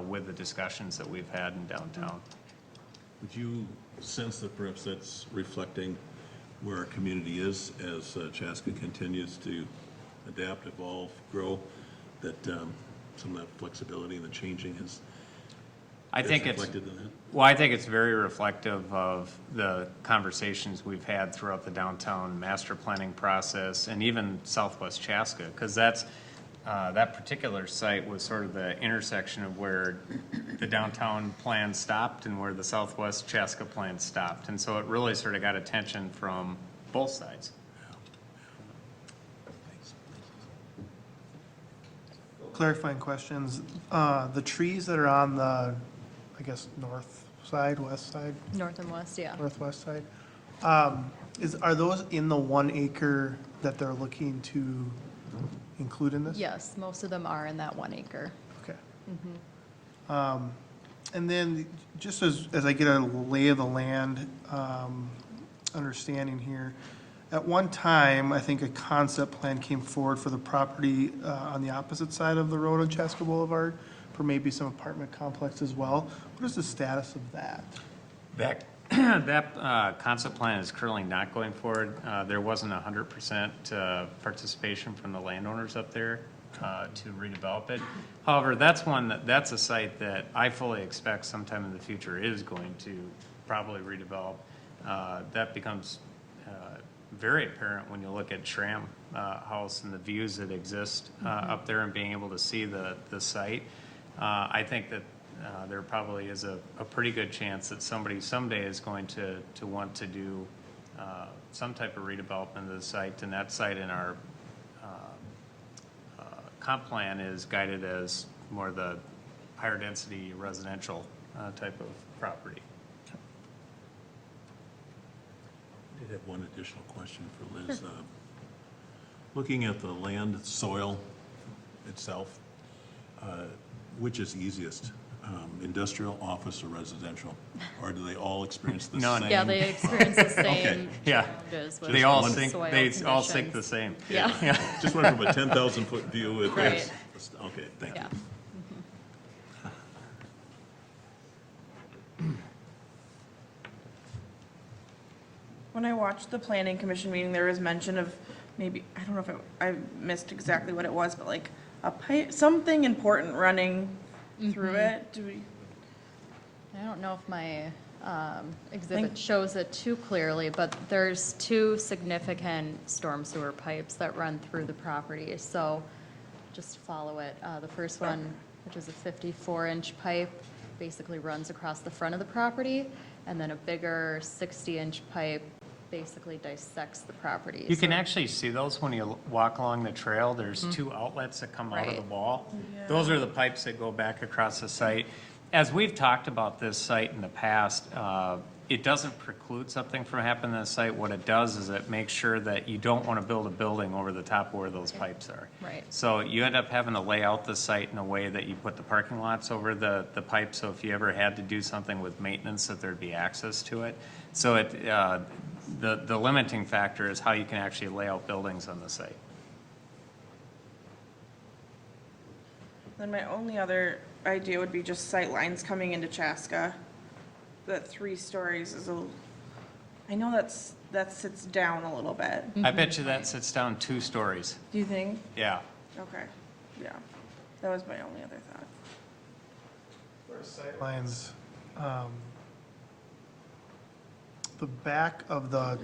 S8: with the discussions that we've had in downtown.
S13: Would you sense that perhaps that's reflecting where our community is as Chaska continues to adapt, evolve, grow, that some of that flexibility and the changing is reflected in that?
S8: Well, I think it's very reflective of the conversations we've had throughout the downtown master planning process and even Southwest Chaska, because that particular site was sort of the intersection of where the downtown plan stopped and where the Southwest Chaska plan stopped. And so it really sort of got attention from both sides.
S14: Clarifying questions. The trees that are on the, I guess, north side, west side,
S12: North and west, yeah.
S14: northwest side, are those in the 1 acre that they're looking to include in this?
S12: Yes, most of them are in that 1 acre.
S14: Okay. And then just as I get a lay of the land understanding here, At one time, I think a concept plan came forward for the property on the opposite side of the road on Chaska Boulevard for maybe some apartment complex as well. What is the status of that?
S8: That concept plan is currently not going forward. There wasn't 100% participation from the landowners up there to redevelop it. However, that's a site that I fully expect sometime in the future is going to probably redevelop. That becomes very apparent when you look at Schramm House and the views that exist up there and being able to see the site. I think that there probably is a pretty good chance that somebody someday is going to want to do some type of redevelopment of the site, and that site in our comp plan is guided as more the higher density residential type of property.
S13: I did have one additional question for Liz. Looking at the land, soil itself, which is easiest? Industrial, office, or residential? Or do they all experience the
S8: None.
S13: same?
S12: Yeah, they experience the same
S8: Yeah.
S12: challenges with
S8: They all
S12: soil
S8: think
S12: conditions.
S8: the same.
S12: Yeah.
S13: Just went from a 10,000-foot view with
S12: Right.
S13: this. Okay, thank you.
S12: Yeah.
S4: When I watched the planning commission meeting, there was mention of maybe, I don't know if I missed exactly what it was, but like a pipe, something important running through it. Do we?
S12: I don't know if my exhibit shows it too clearly, but there's two significant storm sewer pipes that run through the property. So just follow it. The first one, which is a 54-inch pipe, basically runs across the front of the property, and then a bigger 60-inch pipe basically dissects the property.
S8: You can actually see those when you walk along the trail. There's
S12: Mm-hmm.
S8: two outlets that come out of the
S12: Right.
S8: wall. Those are the pipes that go back across the site. As we've talked about this site in the past, it doesn't preclude something from happening on the site. What it does is it makes sure that you don't want to build a building over the top of where those pipes are.
S12: Right.
S8: So you end up having to lay out the site in a way that you put the parking lots over the pipe, so if you ever had to do something with maintenance, that there'd be access to it. So the limiting factor is how you can actually lay out buildings on the site.
S4: Then my only other idea would be just sight lines coming into Chaska. That 3 stories is I know that sits down a little bit.
S8: I bet you that sits down 2 stories.
S4: Do you think?
S8: Yeah.
S4: Okay, yeah. That was my only other thought.
S14: Lines, the back of the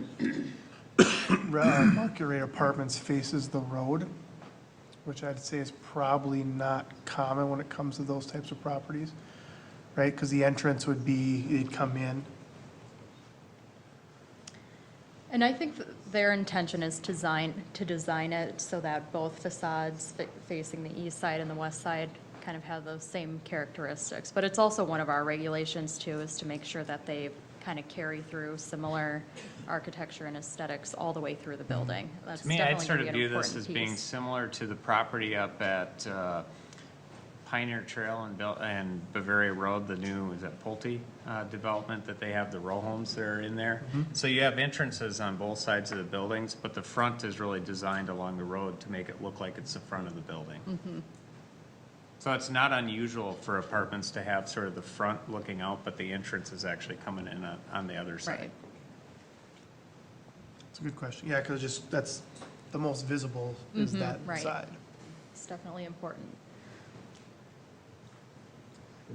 S14: market rate apartments faces the road, which I'd say is probably not common when it comes to those types of properties, right? Because the entrance would be, you'd come in.
S12: And I think their intention is to design it so that both facades facing the east side and the west side kind of have those same characteristics. But it's also one of our regulations too, is to make sure that they kind of carry through similar architecture and aesthetics all the way through the building. That's
S8: To me, I'd
S12: definitely
S8: sort
S12: gonna
S8: of
S12: be an
S8: view this
S12: important
S8: as being
S12: piece.
S8: similar to the property up at Pioneer Trail and Bavaria Road, the new, is that Pulte development that they have, the row homes that are in there. So you have entrances on both sides of the buildings, but the front is really designed along the road to make it look like it's the front of the building. So it's not unusual for apartments to have sort of the front looking out, but the entrance is actually coming in on the other side.
S12: Right.
S14: It's a good question. Yeah, because just, that's the most visible is that
S12: right.
S14: side.
S12: It's definitely important.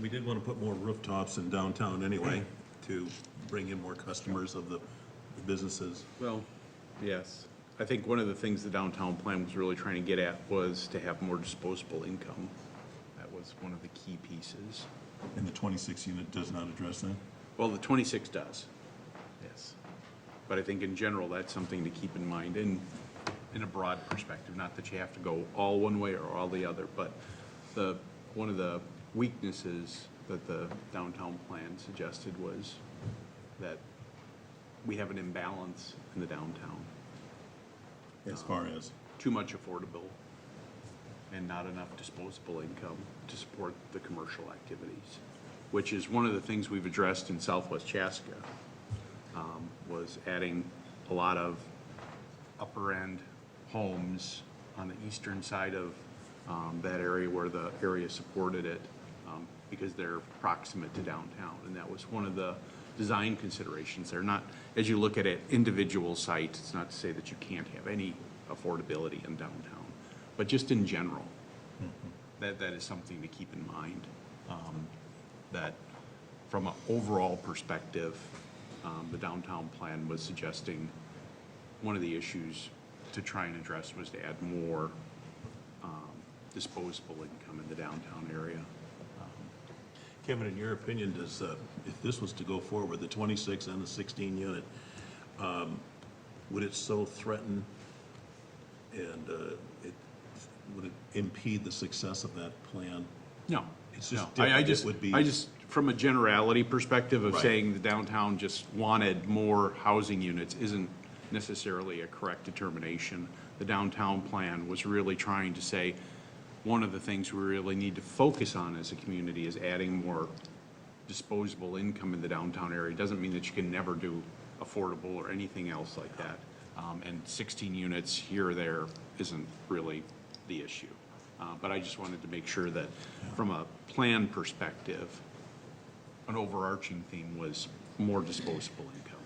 S13: We did want to put more rooftops in downtown anyway, to bring in more customers of the businesses.
S3: Well, yes. I think one of the things the downtown plan was really trying to get at was to have more disposable income. That was one of the key pieces.
S13: And the 26 unit does not address that?
S3: Well, the 26 does, yes. But I think in general, that's something to keep in mind in a broad perspective. Not that you have to go all one way or all the other, but one of the weaknesses that the downtown plan suggested was that we have an imbalance in the downtown.
S13: As far as?
S3: Too much affordable and not enough disposable income to support the commercial activities, which is one of the things we've addressed in Southwest Chaska, was adding a lot of upper-end homes on the eastern side of that area where the area supported it, because they're proximate to downtown. And that was one of the design considerations. They're not, as you look at it, individual sites, it's not to say that you can't have any affordability in downtown, but just in general, that is something to keep in mind. That from an overall perspective, the downtown plan was suggesting one of the issues to try and address was to add more disposable income in the downtown area.
S13: Kevin, in your opinion, does, if this was to go forward, the 26 and the 16 unit, would it so threaten and would it impede the success of that plan?
S3: No.
S13: It's just
S3: No. I
S13: different.
S3: just, from a generality perspective of
S13: Right.
S3: saying the downtown just wanted more housing units isn't necessarily a correct determination. The downtown plan was really trying to say, one of the things we really need to focus on as a community is adding more disposable income in the downtown area. It doesn't mean that you can never do affordable or anything else like that. And 16 units here or there isn't really the issue. But I just wanted to make sure that from a plan perspective, an overarching theme was more disposable income.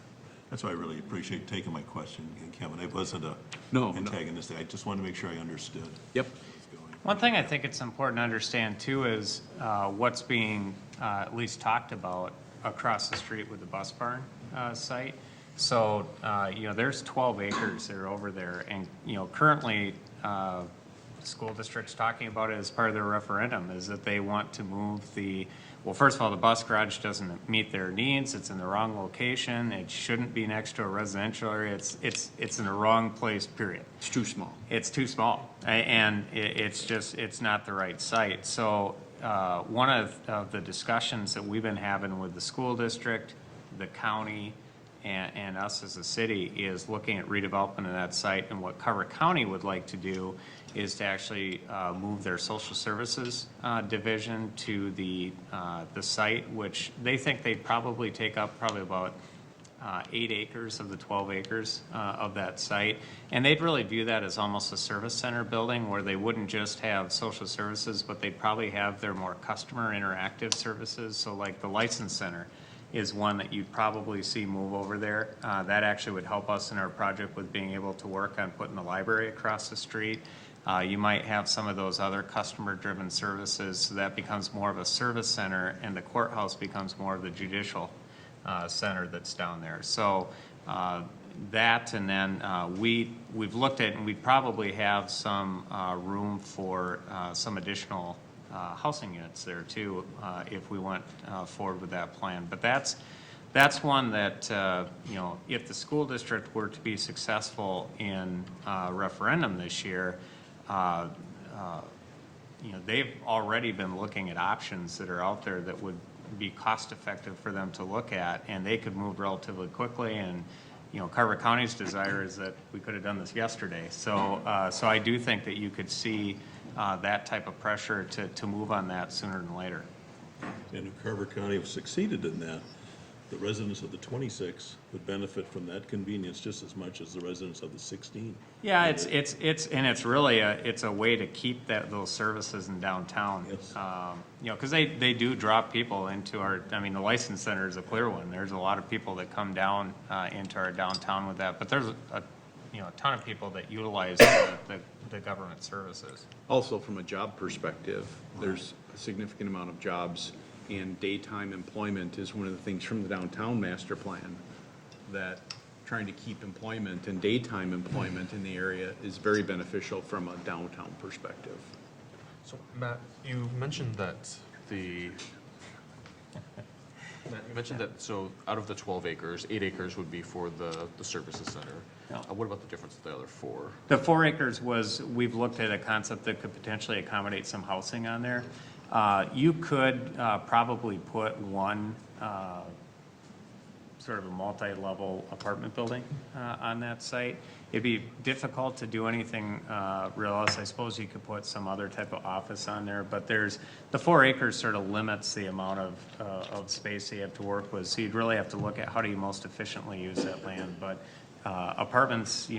S13: That's why I really appreciate taking my question, and Kevin. It wasn't a
S3: No.
S13: antagonistic. I just wanted to make sure I understood.
S3: Yep.
S8: One thing I think it's important to understand too is what's being at least talked about across the street with the bus barn site. So, there's 12 acres that are over there, and, currently, the school district's talking about it as part of their referendum, is that they want to move well, first of all, the bus garage doesn't meet their needs. It's in the wrong location. It shouldn't be next to a residential area. It's in the wrong place, period.
S3: It's too small.
S8: It's too small, and it's not the right site. So one of the discussions that we've been having with the school district, the county, and us as a city is looking at redevelopment of that site. And what Carver County would like to do is to actually move their social services division to the site, which they think they'd probably take up about 8 acres of the 12 acres of that site. And they'd really view that as almost a service center building where they wouldn't just have social services, but they'd probably have their more customer interactive services. So like the license center is one that you'd probably see move over there. That actually would help us in our project with being able to work on putting the library across the street. You might have some of those other customer-driven services, so that becomes more of a service center, and the courthouse becomes more of the judicial center that's down there. So that, and then we've looked at, and we probably have some room for some additional housing units there too, if we went forward with that plan. But that's one that, if the school district were to be successful in referendum this year, they've already been looking at options that are out there that would be cost effective for them to look at, and they could move relatively quickly. And Carver County's desire is that we could have done this yesterday. So I do think that you could see that type of pressure to move on that sooner than later.
S13: And if Carver County succeeded in that, the residents of the 26 would benefit from that convenience just as much as the residents of the 16.
S8: Yeah, it's really a way to keep those services in downtown.
S13: Yes.
S8: Because they do draw people into the license center is a clear one. There's a lot of people that come down into our downtown with that, but there's a ton of people that utilize the government services.
S3: Also, from a job perspective, there's a significant amount of jobs, and daytime employment is one of the things from the downtown master plan, that trying to keep employment and daytime employment in the area is very beneficial from a downtown perspective.
S11: So Matt, you mentioned that so out of the 12 acres, 8 acres would be for the services center.
S8: Yeah.
S11: What about the difference of the other 4?
S8: The 4 acres we've looked at a concept that could potentially accommodate some housing on there. You could probably put one sort of a multi-level apartment building on that site. It'd be difficult to do anything real else. I suppose you could put some other type of office on there, but the 4 acres sort of limits the amount of space you have to work with. So you'd really have to look at how do you most efficiently use that land. But apartments,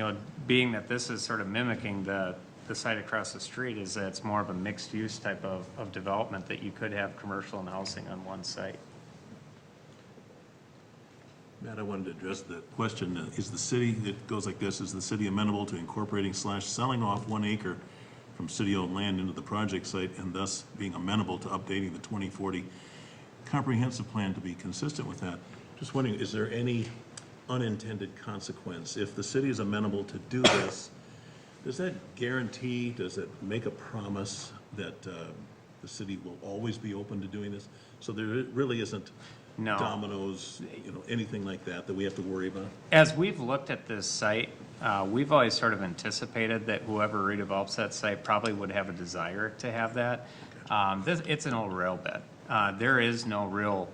S8: being that this is sort of mimicking the site across the street, is that it's more of a mixed-use type of development that you could have commercial and housing on one site.
S13: Matt, I wanted to address the question, is the city, it goes like this, is the city amenable to incorporating / selling off 1 acre from city-owned land into the project site and thus being amenable to updating the 2040 comprehensive plan to be consistent with that? Just wondering, is there any unintended consequence? If the city is amenable to do this, does that guarantee, does it make a promise that the city will always be open to doing this? So there really isn't
S8: No.
S13: dominoes, anything like that we have to worry about?
S8: As we've looked at this site, we've always sort of anticipated that whoever redevelops that site probably would have a desire to have that. It's an old rail bed. There is no real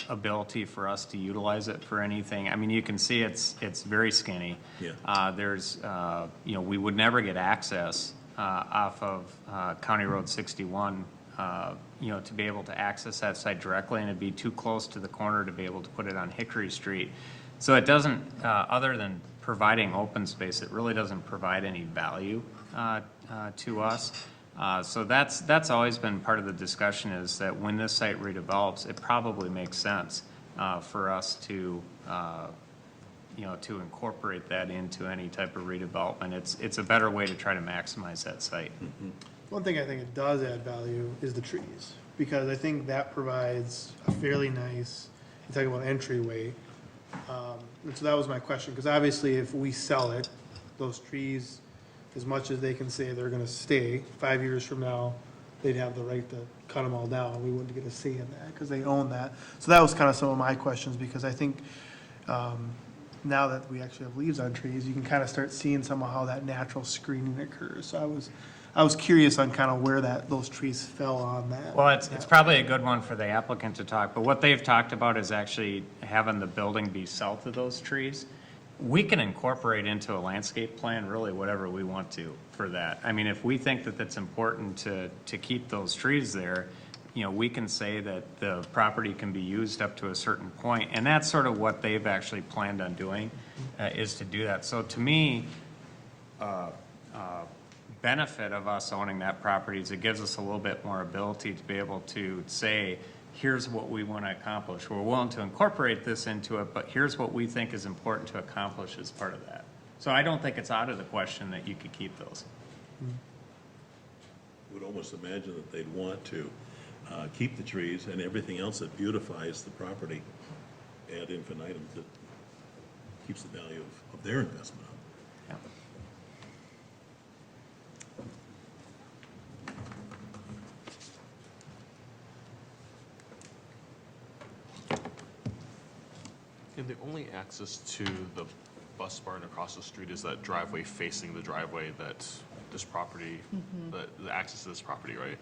S8: ability for us to utilize it for anything. I mean, you can see it's very skinny.
S13: Yeah.
S8: We would never get access off of County Road 61, to be able to access that site directly, and it'd be too close to the corner to be able to put it on Hickory Street. So it doesn't, other than providing open space, it really doesn't provide any value to us. So that's always been part of the discussion, is that when this site redevelops, it probably makes sense for us to incorporate that into any type of redevelopment. It's a better way to try to maximize that site.
S13: Mm-hmm.
S14: One thing I think it does add value is the trees, because I think that provides a fairly nice, you talk about entryway. And so that was my question, because obviously if we sell it, those trees, as much as they can say they're gonna stay, 5 years from now, they'd have the right to cut them all down. We wouldn't get a say in that, because they own that. So that was kind of some of my questions, because I think, now that we actually have leaves on trees, you can kind of start seeing some of how that natural screening occurs. So I was curious on kind of where those trees fell on that.
S8: Well, it's probably a good one for the applicant to talk, but what they've talked about is actually having the building be south of those trees. We can incorporate into a landscape plan really whatever we want to for that. I mean, if we think that that's important to keep those trees there, we can say that the property can be used up to a certain point, and that's sort of what they've actually planned on doing, is to do that. So to me, benefit of us owning that property is it gives us a little bit more ability to be able to say, here's what we want to accomplish. We're willing to incorporate this into it, but here's what we think is important to accomplish as part of that. So I don't think it's out of the question that you could keep those.
S13: I would almost imagine that they'd want to keep the trees and everything else that beautifies the property ad infinitum, that keeps the value of their investment up.
S11: And the only access to the bus barn across the street is that driveway facing the driveway that this property, the access to this property, right?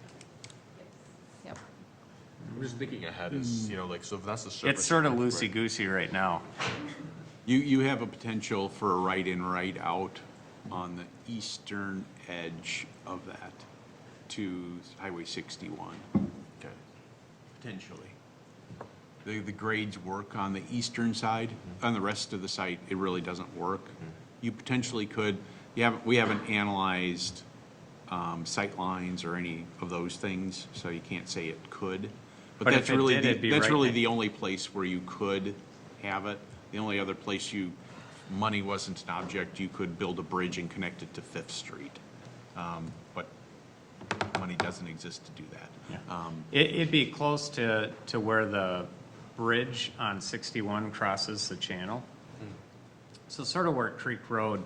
S12: Yep.
S11: I'm just thinking ahead is, so if that's the service.
S8: It's sort of loosey-goosey right now.
S3: You have a potential for a right-in, right-out on the eastern edge of that to Highway 61.
S11: Okay.
S3: Potentially. The grades work on the eastern side. On the rest of the site, it really doesn't work. You potentially could, we haven't analyzed sight lines or any of those things, so you can't say it could. But that's
S8: if it
S3: really,
S8: did, it'd be
S3: that's
S8: right
S3: really
S8: in-
S3: the only place where you could have it. The only other place money wasn't an object, you could build a bridge and connect it to Fifth Street. But money doesn't exist to do that.
S8: It'd be close to where the bridge on 61 crosses the channel. So sort of where Creek Road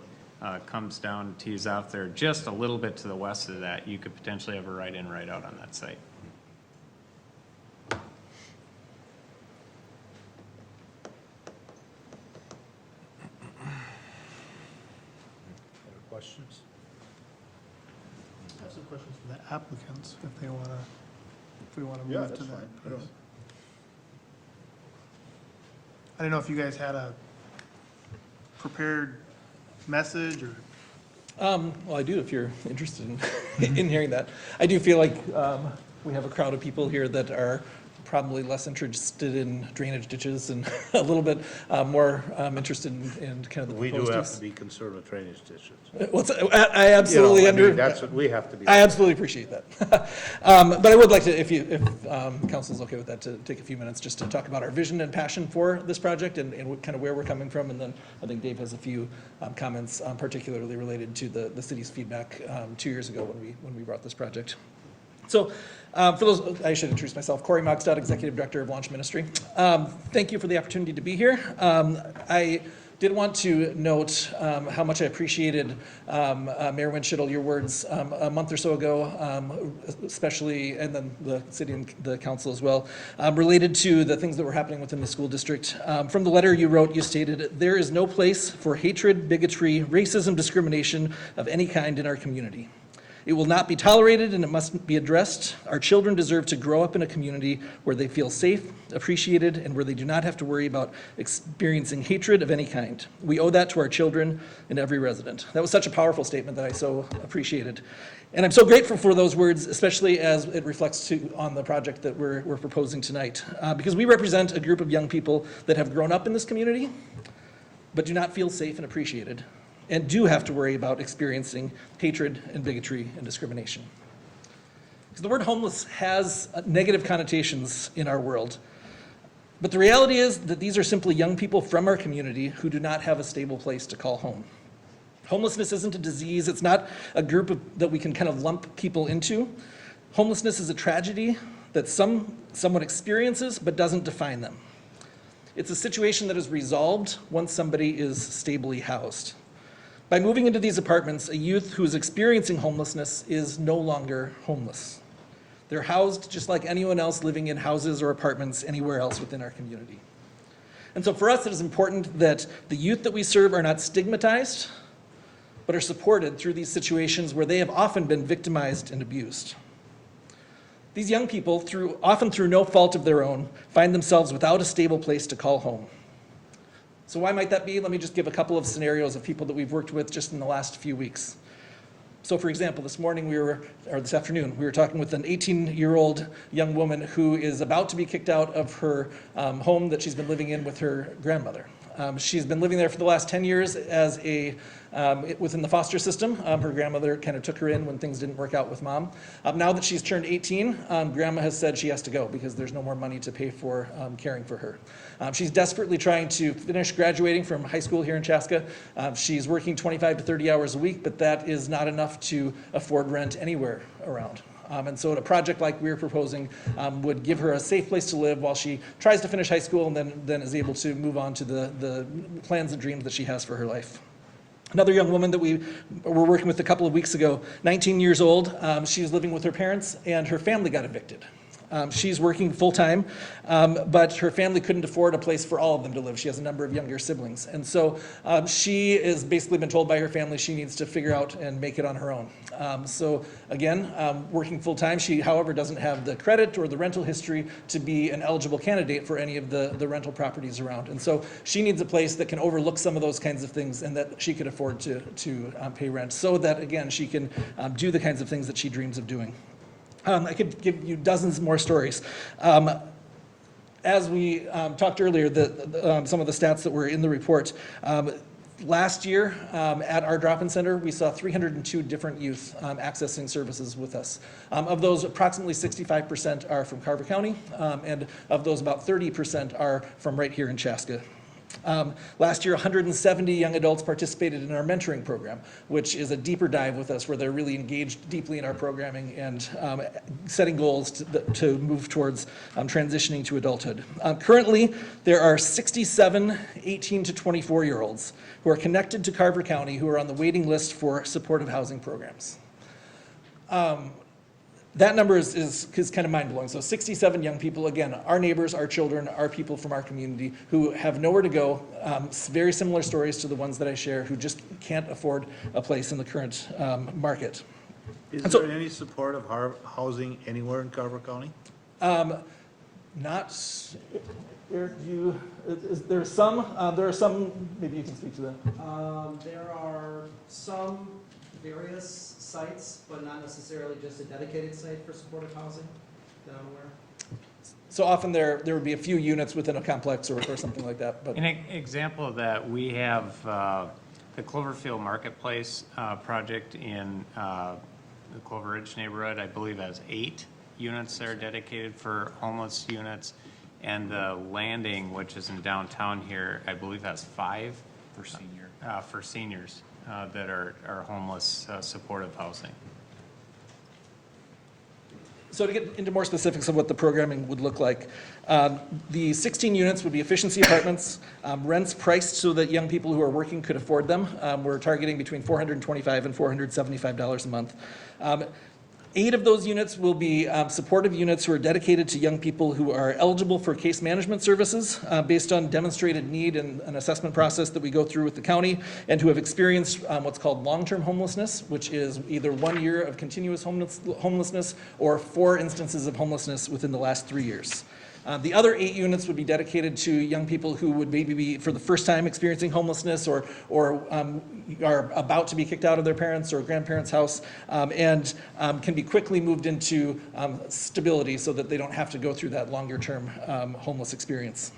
S8: comes down, tees out there, just a little bit to the west of that, you could potentially have a right-in, right-out on that site.
S7: Questions?
S14: I have some questions for the applicants, if we want to
S7: Yeah,
S14: move
S7: that's
S14: to that.
S7: fine.
S14: I don't know if you guys had a prepared message or.
S15: Well, I do, if you're interested in hearing that. I do feel like we have a crowd of people here that are probably less interested in drainage ditches and a little bit more interested in kind of the
S7: We do
S15: proposed
S7: have
S15: use.
S7: to be concerned with drainage ditches.
S15: I absolutely
S7: You know, I mean, that's what we have to be.
S15: I absolutely appreciate that. But I would like to, if council's okay with that, to take a few minutes just to talk about our vision and passion for this project and kind of where we're coming from. And then I think Dave has a few comments particularly related to the city's feedback 2 years ago when we brought this project. So for those, I should introduce myself, Corey Mogstad, Executive Director of Launch Ministry. Thank you for the opportunity to be here. I did want to note how much I appreciated, Mayor Winchittle, your words a month or so ago, especially, and then the city and the council as well, related to the things that were happening within the school district. From the letter you wrote, you stated, "There is no place for hatred, bigotry, racism, discrimination of any kind in our community. It will not be tolerated and it must be addressed. Our children deserve to grow up in a community where they feel safe, appreciated, and where they do not have to worry about experiencing hatred of any kind. We owe that to our children and every resident." That was such a powerful statement that I so appreciated. And I'm so grateful for those words, especially as it reflects on the project that we're proposing tonight. Because we represent a group of young people that have grown up in this community, but do not feel safe and appreciated, and do have to worry about experiencing hatred and bigotry and discrimination. Because the word homeless has negative connotations in our world. But the reality is that these are simply young people from our community who do not have a stable place to call home. Homelessness isn't a disease. It's not a group that we can kind of lump people into. Homelessness is a tragedy that someone experiences but doesn't define them. It's a situation that is resolved once somebody is stably housed. By moving into these apartments, a youth who is experiencing homelessness is no longer homeless. They're housed just like anyone else living in houses or apartments anywhere else within our community. And so for us, it is important that the youth that we serve are not stigmatized, but are supported through these situations where they have often been victimized and abused. These young people, often through no fault of their own, find themselves without a stable place to call home. So why might that be? Let me just give a couple of scenarios of people that we've worked with just in the last few weeks. So for example, this afternoon, we were talking with an 18-year-old young woman who is about to be kicked out of her home that she's been living in with her grandmother. She's been living there for the last 10 years as within the foster system. Her grandmother kind of took her in when things didn't work out with mom. Now that she's turned 18, grandma has said she has to go because there's no more money to pay for caring for her. She's desperately trying to finish graduating from high school here in Chaska. She's working 25 to 30 hours a week, but that is not enough to afford rent anywhere around. And so a project like we're proposing would give her a safe place to live while she tries to finish high school and then is able to move on to the plans and dreams that she has for her life. Another young woman that we were working with a couple of weeks ago, 19 years old, she was living with her parents and her family got evicted. She's working full-time, but her family couldn't afford a place for all of them to live. She has a number of younger siblings. And so she has basically been told by her family she needs to figure out and make it on her own. So again, working full-time, she, however, doesn't have the credit or the rental history to be an eligible candidate for any of the rental properties around. And so she needs a place that can overlook some of those kinds of things and that she could afford to pay rent so that, again, she can do the kinds of things that she dreams of doing. I could give you dozens more stories. As we talked earlier, some of the stats that were in the report, last year at our drop-in center, we saw 302 different youth accessing services with us. Of those, approximately 65% are from Carver County, and of those, about 30% are from right here in Chaska. Last year, 170 young adults participated in our mentoring program, which is a deeper dive with us where they're really engaged deeply in our programming and setting goals to move towards transitioning to adulthood. Currently, there are 67 18 to 24-year-olds who are connected to Carver County who are on the waiting list for supportive housing programs. That number is kind of mind-blowing. So 67 young people, again, our neighbors, our children, our people from our community who have nowhere to go, very similar stories to the ones that I share, who just can't afford a place in the current market.
S7: Is there any supportive housing anywhere in Carver County?
S15: Not, Eric, there are some, maybe you can speak to that.
S16: There are some various sites, but not necessarily just a dedicated site for supportive housing that I'm aware of.
S15: So often there would be a few units within a complex or something like that, but.
S8: An example of that, we have the Cloverfield Marketplace project in the Clover Ridge neighborhood, I believe has 8 units that are dedicated for homeless units. And the Landing, which is in downtown here, I believe has 5 for seniors that are homeless supportive housing.
S15: So to get into more specifics of what the programming would look like, the 16 units would be efficiency apartments, rents priced so that young people who are working could afford them. We're targeting between $425 and $475 a month. 8 of those units will be supportive units who are dedicated to young people who are eligible for case management services based on demonstrated need and an assessment process that we go through with the county, and who have experienced what's called long-term homelessness, which is either 1 year of continuous homelessness or 4 instances of homelessness within the last 3 years. The other 8 units would be dedicated to young people who would maybe be for the first time experiencing homelessness or are about to be kicked out of their parents' or grandparents' house and can be quickly moved into stability so that they don't have to go through that longer-term homeless experience.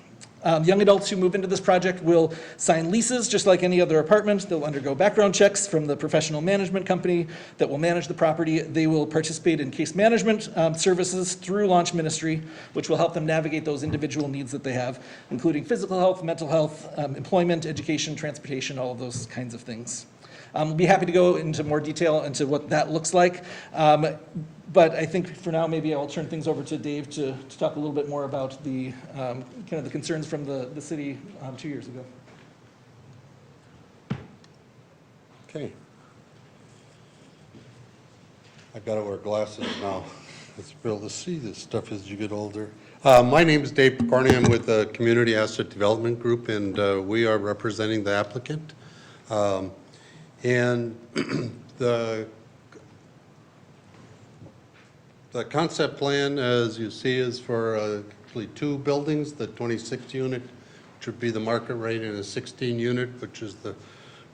S15: Young adults who move into this project will sign leases just like any other apartment. They'll undergo background checks from the professional management company that will manage the property. They will participate in case management services through Launch Ministry, which will help them navigate those individual needs that they have, including physical health, mental health, employment, education, transportation, all of those kinds of things. We'll be happy to go into more detail into what that looks like. But I think for now, maybe I'll turn things over to Dave to talk a little bit more about the kind of the concerns from the city 2 years ago.
S17: Okay. I gotta wear glasses now. It's be able to see this stuff as you get older. My name is Dave Picorni. I'm with the Community Asset Development Group, and we are representing the applicant. And the concept plan, as you see, is for actually 2 buildings, the 26 unit, which would be the market rate, and a 16 unit, which is the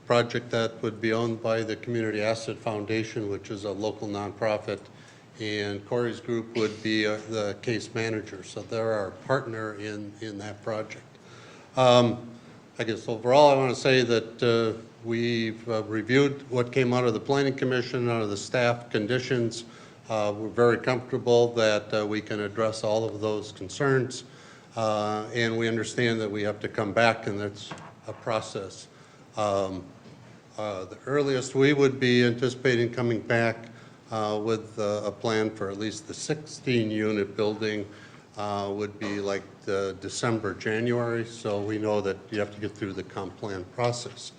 S17: project that would be owned by the Community Asset Foundation, which is a local nonprofit, and Corey's group would be the case manager. So they're our partner in that project. I guess overall I want to say that we've reviewed what came out of the Planning Commission, out of the staff conditions. We're very comfortable that we can address all of those concerns, and we understand that we have to come back, and that's a process. The earliest we would be anticipating coming back with a plan for at least the 16-unit building would be like December, January, so we know that you have to get through the comp plan process.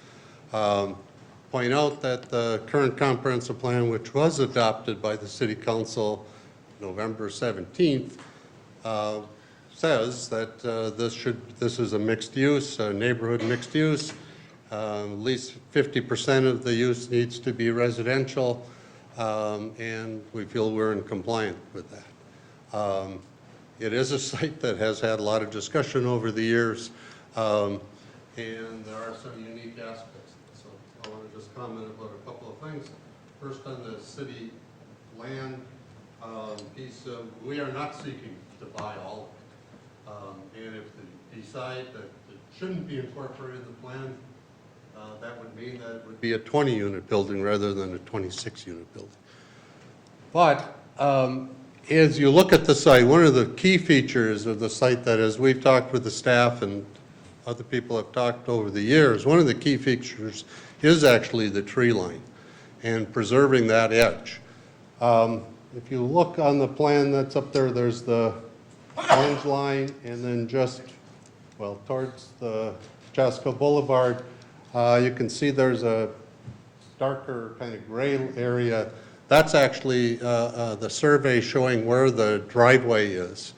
S17: Point out that the current comprehensive plan, which was adopted by the City Council November 17th, says that this is a mixed use, a neighborhood mixed use. At least 50% of the use needs to be residential, and we feel we're in compliance with that. It is a site that has had a lot of discussion over the years, and there are some unique aspects. So I want to just comment about a couple of things. First, on the city land piece, we are not seeking to buy all of it. And if they decide that it shouldn't be incorporated in the plan, that would mean that it would be a 20-unit building rather than a 26-unit building. But as you look at the site, one of the key features of the site that, as we've talked with the staff and other people have talked over the years, one of the key features is actually the tree line and preserving that edge. If you look on the plan that's up there, there's the orange line, and then just, well, towards the Chaska Boulevard, you can see there's a darker kind of gray area. That's actually the survey showing where the driveway is.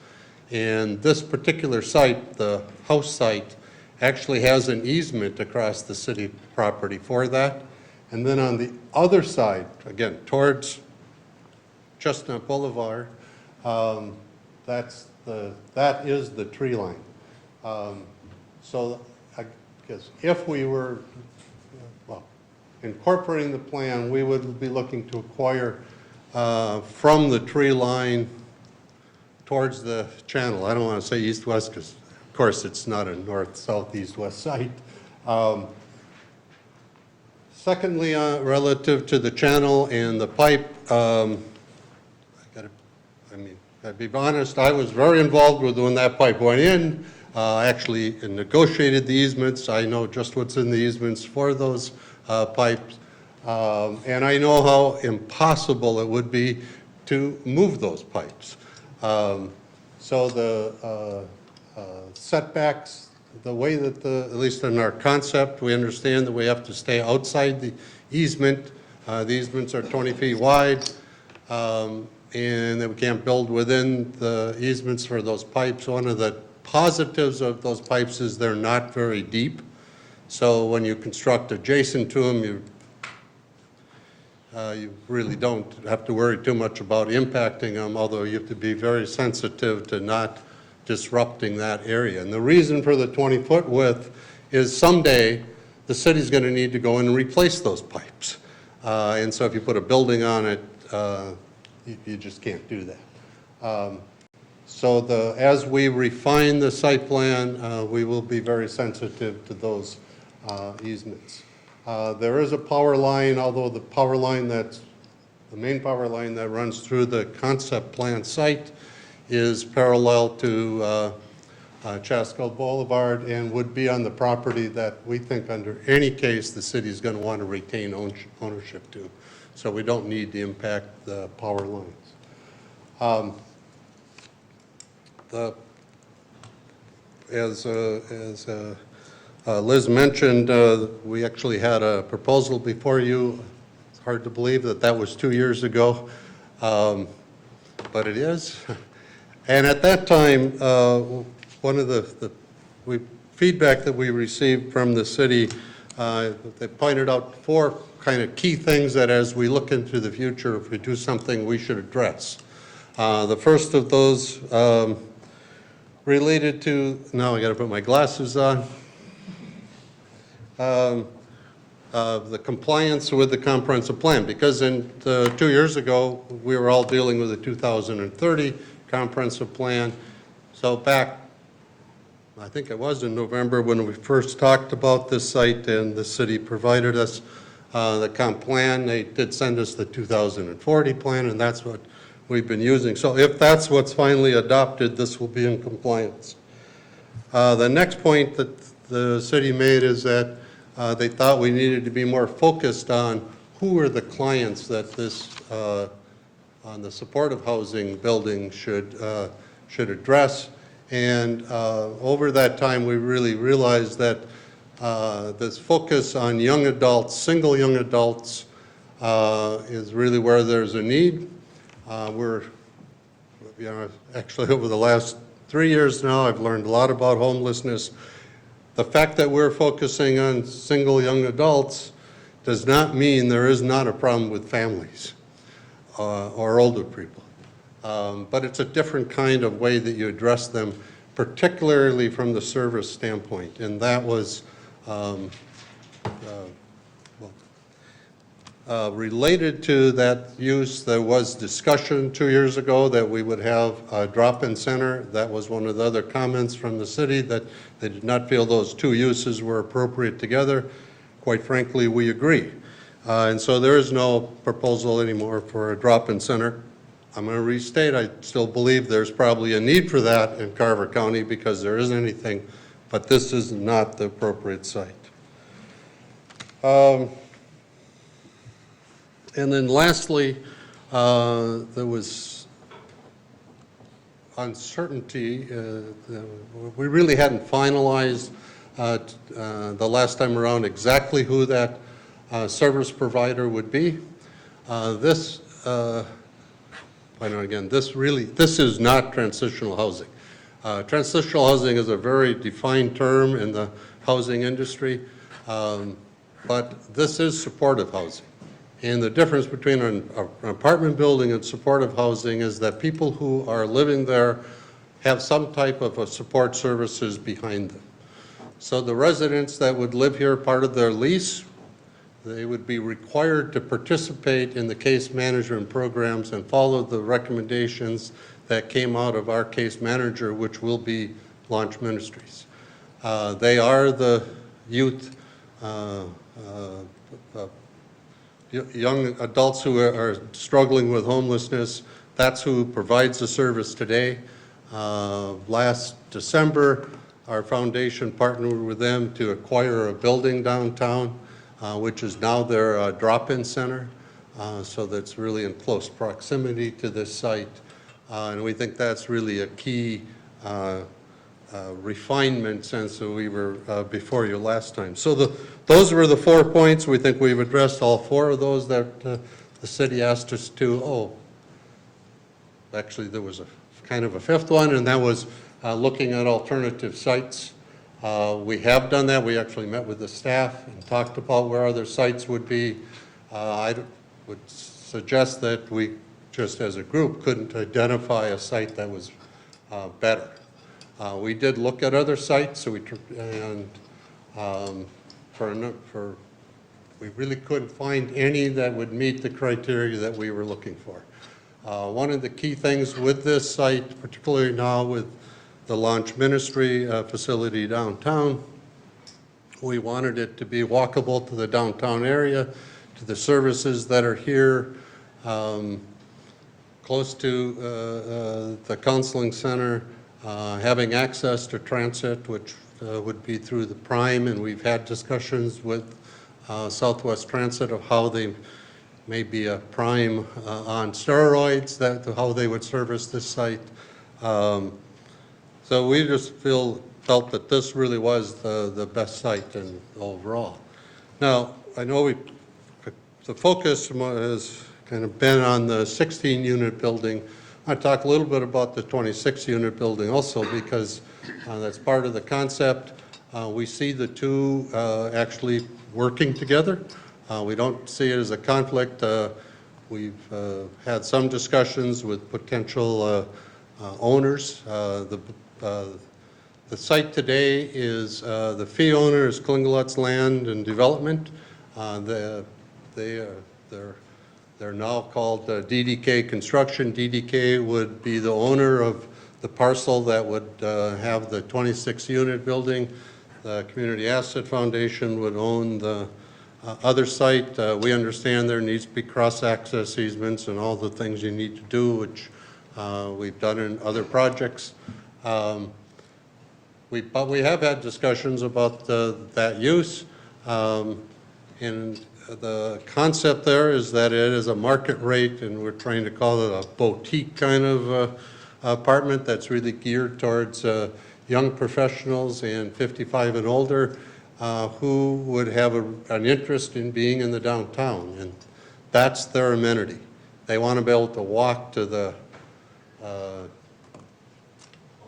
S17: And this particular site, the house site, actually has an easement across the city property for that. And then on the other side, again, towards Chestnut Boulevard, that is the tree line. So I guess if we were, well, incorporating the plan, we would be looking to acquire from the tree line towards the channel. I don't want to say east-west because, of course, it's not a north, south, east, west site. Secondly, relative to the channel and the pipe, I'd be honest, I was very involved with when that pipe went in. Actually negotiated the easements. I know just what's in the easements for those pipes. And I know how impossible it would be to move those pipes. So the setbacks, the way that at least in our concept, we understand that we have to stay outside the easement. The easements are 20 feet wide, and that we can't build within the easements for those pipes. One of the positives of those pipes is they're not very deep. So when you construct adjacent to them, you really don't have to worry too much about impacting them, although you have to be very sensitive to not disrupting that area. And the reason for the 20-foot width is someday the city's going to need to go in and replace those pipes. And so if you put a building on it, you just can't do that. So as we refine the site plan, we will be very sensitive to those easements. There is a power line, although the main power line that runs through the concept plan site is parallel to Chaska Boulevard and would be on the property that we think under any case the city is going to want to retain ownership to. So we don't need to impact the power lines. As Liz mentioned, we actually had a proposal before you. It's hard to believe that was 2 years ago, but it is. And at that time, one of the feedback that we received from the city, they pointed out 4 kind of key things that as we look into the future, if we do something, we should address. The first of those related to, now I got to put my glasses on, the compliance with the comprehensive plan, because 2 years ago, we were all dealing with the 2030 comprehensive plan. So back, I think it was in November when we first talked about this site and the city provided us the comp plan. They did send us the 2040 plan, and that's what we've been using. So if that's what's finally adopted, this will be in compliance. The next point that the city made is that they thought we needed to be more focused on who are the clients that this, on the supportive housing building should address. And over that time, we really realized that this focus on young adults, single young adults, is really where there's a need. Actually over the last 3 years now, I've learned a lot about homelessness. The fact that we're focusing on single young adults does not mean there is not a problem with families or older people. But it's a different kind of way that you address them, particularly from the service standpoint. And that was related to that use. There was discussion 2 years ago that we would have a drop-in center. That was one of the other comments from the city, that they did not feel those 2 uses were appropriate together. Quite frankly, we agree. And so there is no proposal anymore for a drop-in center. I'm going to restate, I still believe there's probably a need for that in Carver County because there isn't anything, but this is not the appropriate site. And then lastly, there was uncertainty. We really hadn't finalized the last time around exactly who that service provider would be. This is not transitional housing. Transitional housing is a very defined term in the housing industry, but this is supportive housing. And the difference between an apartment building and supportive housing is that people who are living there have some type of a support services behind them. So the residents that would live here, part of their lease, they would be required to participate in the case management programs and follow the recommendations that came out of our case manager, which will be Launch Ministries. They are the youth, young adults who are struggling with homelessness. That's who provides the service today. Last December, our foundation partnered with them to acquire a building downtown, which is now their drop-in center. So that's really in close proximity to this site. And we think that's really a key refinement since we were before you last time. So those were the 4 points. We think we've addressed all 4 of those that the city asked us to. Oh, actually, there was a kind of a 5th one, and that was looking at alternative sites. We have done that. We actually met with the staff and talked about where other sites would be. I would suggest that we, just as a group, couldn't identify a site that was better. We did look at other sites, so we really couldn't find any that would meet the criteria that we were looking for. One of the key things with this site, particularly now with the Launch Ministry facility downtown, we wanted it to be walkable to the downtown area, to the services that are here, close to the counseling center, having access to transit, which would be through the Prime, and we've had discussions with Southwest Transit of how they may be a Prime on steroids, how they would service this site. So we just felt that this really was the best site overall. Now, I know the focus has kind of been on the 16-unit building. I talk a little bit about the 26-unit building also because that's part of the concept. We see the two actually working together. We don't see it as a conflict. We've had some discussions with potential owners. The site today is, the fee owner is Klingelutz Land and Development. They're now called DDK Construction. DDK would be the owner of the parcel that would have the 26-unit building. The Community Asset Foundation would own the other site. We understand there needs to be cross-access easements and all the things you need to do, which we've done in other projects. But we have had discussions about that use. And the concept there is that it is a market rate, and we're trying to call it a boutique kind of apartment that's really geared towards young professionals and 55 and older who would have an interest in being in the downtown, and that's their amenity. They want to be able to walk to the,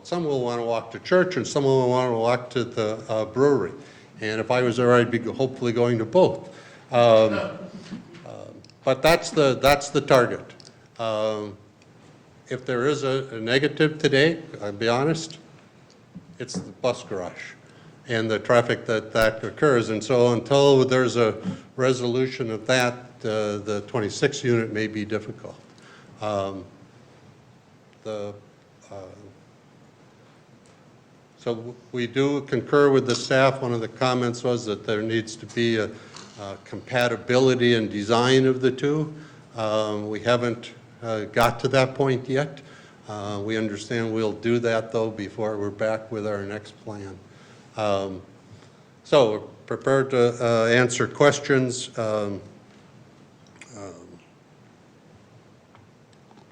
S17: some will want to walk to church and some will want to walk to the brewery. And if I was there, I'd be hopefully going to both. But that's the target. If there is a negative today, I'll be honest, it's the bus garage and the traffic that occurs. And so until there's a resolution of that, the 26 unit may be difficult. So we do concur with the staff. One of the comments was that there needs to be a compatibility and design of the two. We haven't got to that point yet. We understand we'll do that, though, before we're back with our next plan. So we're prepared to answer questions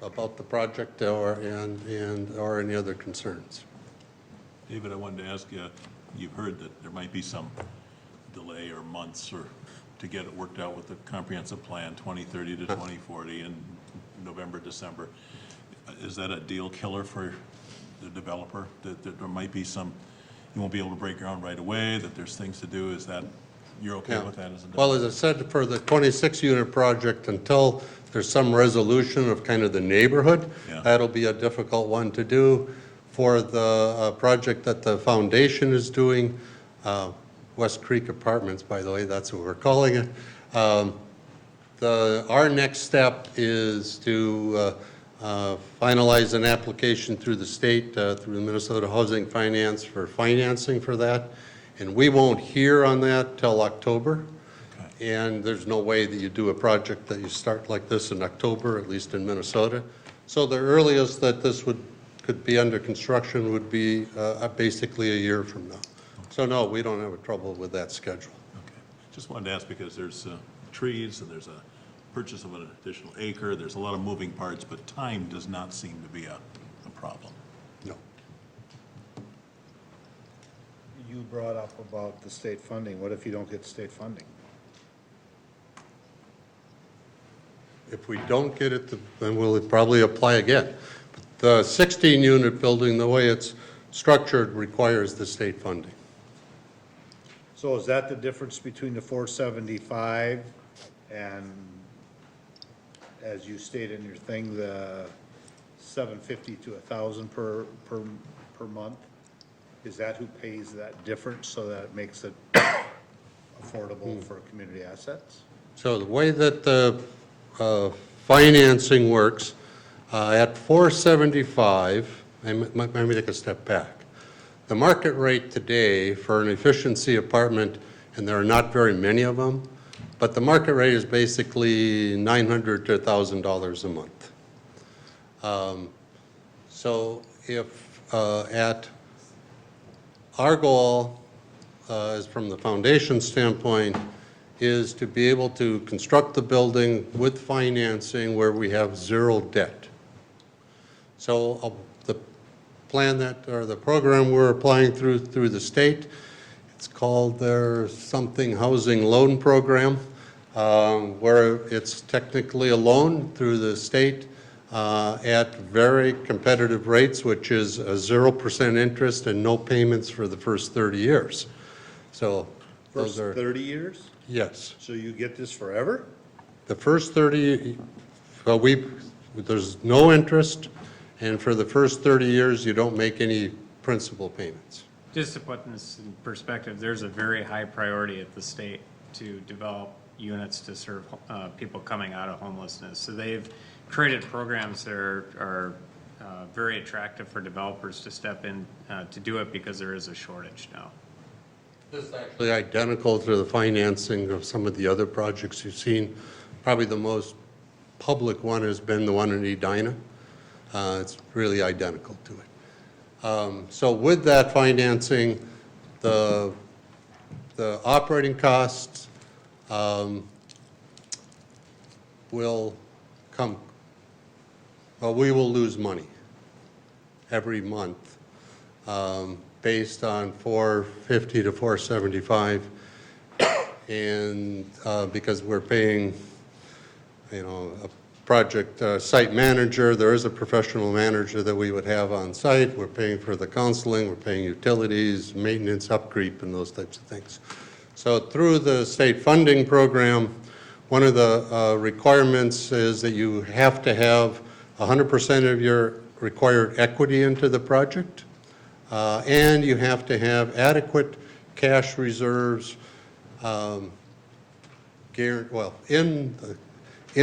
S17: about the project or any other concerns.
S13: David, I wanted to ask you, you've heard that there might be some delay or months or to get it worked out with the comprehensive plan, 2030 to 2040 in November, December. Is that a deal killer for the developer? That there might be some, you won't be able to break ground right away, that there's things to do? Is that, you're okay with that as a developer?
S17: Well, as I said, for the 26-unit project, until there's some resolution of kind of the neighborhood, that'll be a difficult one to do. For the project that the foundation is doing, West Creek Apartments, by the way, that's what we're calling it. Our next step is to finalize an application through the state, through the Minnesota Housing Finance for financing for that. And we won't hear on that till October. And there's no way that you do a project that you start like this in October, at least in Minnesota. So the earliest that this could be under construction would be basically a year from now. So no, we don't have a trouble with that schedule.
S13: Okay. Just wanted to ask because there's trees and there's a purchase of an additional acre. There's a lot of moving parts, but time does not seem to be a problem.
S17: No.
S7: You brought up about the state funding. What if you don't get state funding?
S17: If we don't get it, then we'll probably apply again. The 16-unit building, the way it's structured, requires the state funding.
S7: So is that the difference between the 475 and, as you state in your thing, the 750 to 1,000 per month? Is that who pays that difference so that it makes it affordable for community assets?
S17: So the way that the financing works, at 475, let me take a step back. The market rate today for an efficiency apartment, and there are not very many of them, but the market rate is basically $900 to $1,000 a month. So if at our goal is from the foundation standpoint is to be able to construct the building with financing where we have zero debt. So the plan that, or the program we're applying through the state, it's called their something housing loan program, where it's technically a loan through the state at very competitive rates, which is a 0% interest and no payments for the first 30 years. So
S7: First 30 years?
S17: Yes.
S7: So you get this forever?
S17: The first 30, well, there's no interest, and for the first 30 years, you don't make any principal payments.
S8: Just to put this in perspective, there's a very high priority at the state to develop units to serve people coming out of homelessness. So they've created programs that are very attractive for developers to step in to do it because there is a shortage now.
S17: This is actually identical to the financing of some of the other projects you've seen. Probably the most public one has been the one in Edina. It's really identical to it. So with that financing, the operating costs will come, well, we will lose money every month based on 450 to 475, and because we're paying, you know, a project site manager, there is a professional manager that we would have on site. We're paying for the counseling, we're paying utilities, maintenance, upkeep, and those types of things. So through the state funding program, one of the requirements is that you have to have 100% of your required equity into the project, and you have to have adequate cash reserves in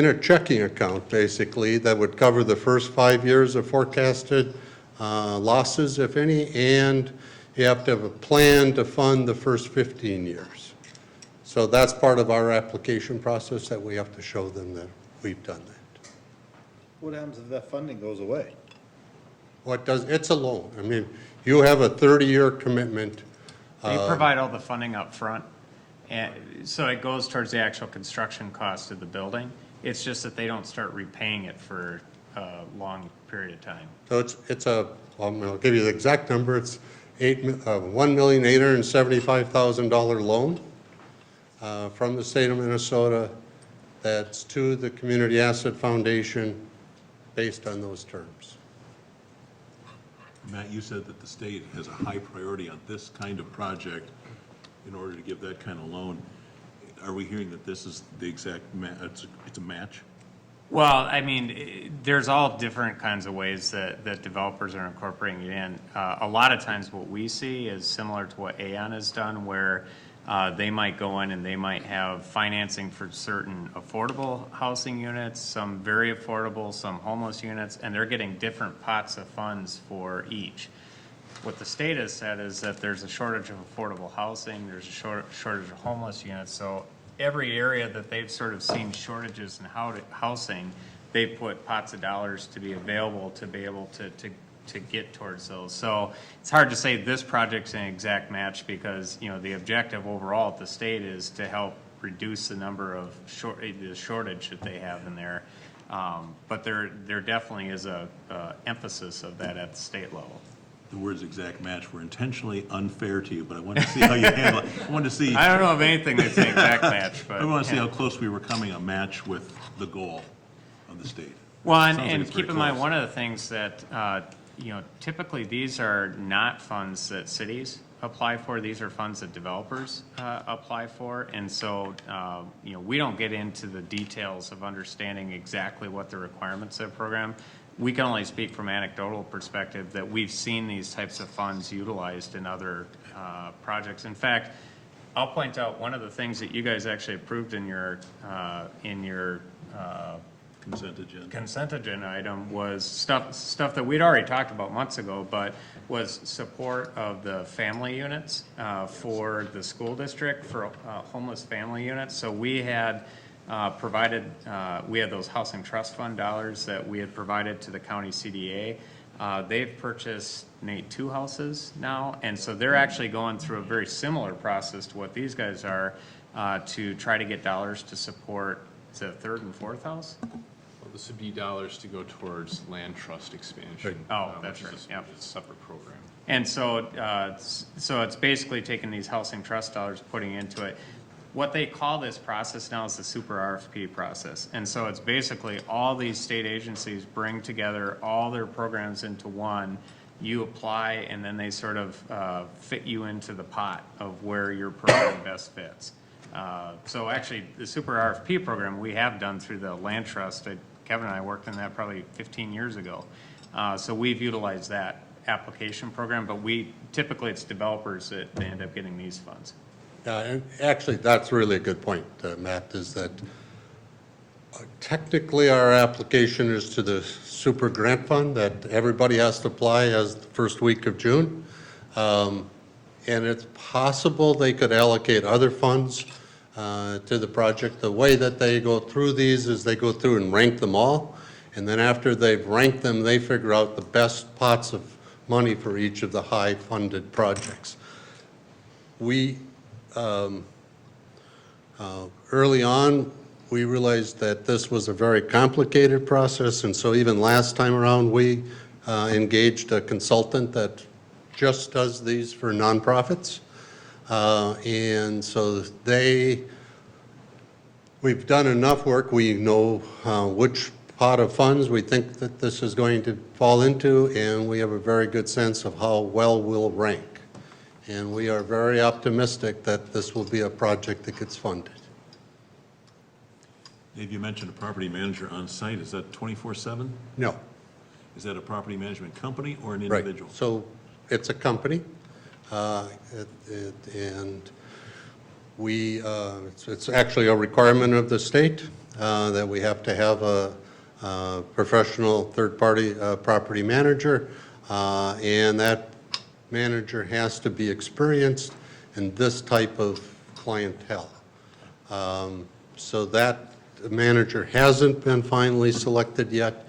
S17: a checking account, basically, that would cover the first 5 years of forecasted losses, if any, and you have to have a plan to fund the first 15 years. So that's part of our application process, that we have to show them that we've done that.
S7: What happens if that funding goes away?
S17: It's a loan. I mean, you have a 30-year commitment.
S8: They provide all the funding up front, and so it goes towards the actual construction cost of the building. It's just that they don't start repaying it for a long period of time.
S17: So I'll give you the exact number. It's $1,875,000 loan from the state of Minnesota that's to the Community Asset Foundation based on those terms.
S13: Matt, you said that the state has a high priority on this kind of project in order to give that kind of loan. Are we hearing that this is the exact it's a match?
S8: Well, I mean, there's all different kinds of ways that developers are incorporating it in. A lot of times what we see is similar to what Aon has done, where They might go in and they might have financing for certain affordable housing units, some very affordable, some homeless units, and they're getting different pots of funds for each. What the state has said is that there's a shortage of affordable housing, there's a shortage of homeless units, so every area that they've sort of seen shortages in housing, they put pots of dollars to be available to be able to get towards those. So it's hard to say this project's an exact match because, you know, the objective overall at the state is to help reduce the number of the shortage that they have in there. But there definitely is a emphasis of that at the state level.
S13: The words exact match were intentionally unfair to you, but I wanted to see how you handle it. I wanted to see.
S8: I don't know of anything that's an exact match, but.
S13: I want to see how close we were coming a match with the goal of the state.
S8: Well,
S13: Sounds like
S8: and
S13: it's
S8: keep
S13: very
S8: in mind,
S13: close.
S8: one of the things that, you know, typically these are not funds that cities apply for. These are funds that developers apply for. And so, you know, we don't get into the details of understanding exactly what the requirements of the program. We can only speak from anecdotal perspective that we've seen these types of funds utilized in other projects. In fact, I'll point out one of the things that you guys actually approved in your consent agenda item was stuff that we'd already talked about months ago, but was support of the family units for the school district for homeless family units. So we had provided, we had those housing trust fund dollars that we had provided to the county CDA. They've purchased, Nate, 2 houses now, and so they're actually going through a very similar process to what these guys are to try to get dollars to support the 3rd and 4th house.
S3: Well, this would be dollars to go towards land trust expansion.
S8: Oh, that's right, yep.
S3: Which is a separate program.
S8: And so, so it's basically taking these housing trust dollars, putting into it. What they call this process now is the super RFP process. And so it's basically all these state agencies bring together all their programs into one. You apply, and then they sort of fit you into the pot of where your program best fits. So actually, the super RFP program we have done through the land trust. Kevin and I worked on that probably 15 years ago. So we've utilized that application program, but typically it's developers that they end up getting these funds.
S17: And actually, that's really a good point, Matt, is that technically our application is to the super grant fund that everybody has to apply as the first week of June. And it's possible they could allocate other funds to the project. The way that they go through these is they go through and rank them all. And then after they've ranked them, they figure out the best pots of money for each of the high-funded projects. We early on, we realized that this was a very complicated process, and so even last time around, we engaged a consultant that just does these for nonprofits. And so we've done enough work. We know which pot of funds we think that this is going to fall into, and we have a very good sense of how well we'll rank. And we are very optimistic that this will be a project that gets funded.
S13: Dave, you mentioned a property manager on site. Is that 24/7?
S17: No.
S13: Is that a property management company or an
S17: Right.
S13: individual?
S17: So it's a company, and it's actually a requirement of the state that we have to have a professional third-party property manager, and that manager has to be experienced in this type of clientele. So that manager hasn't been finally selected yet,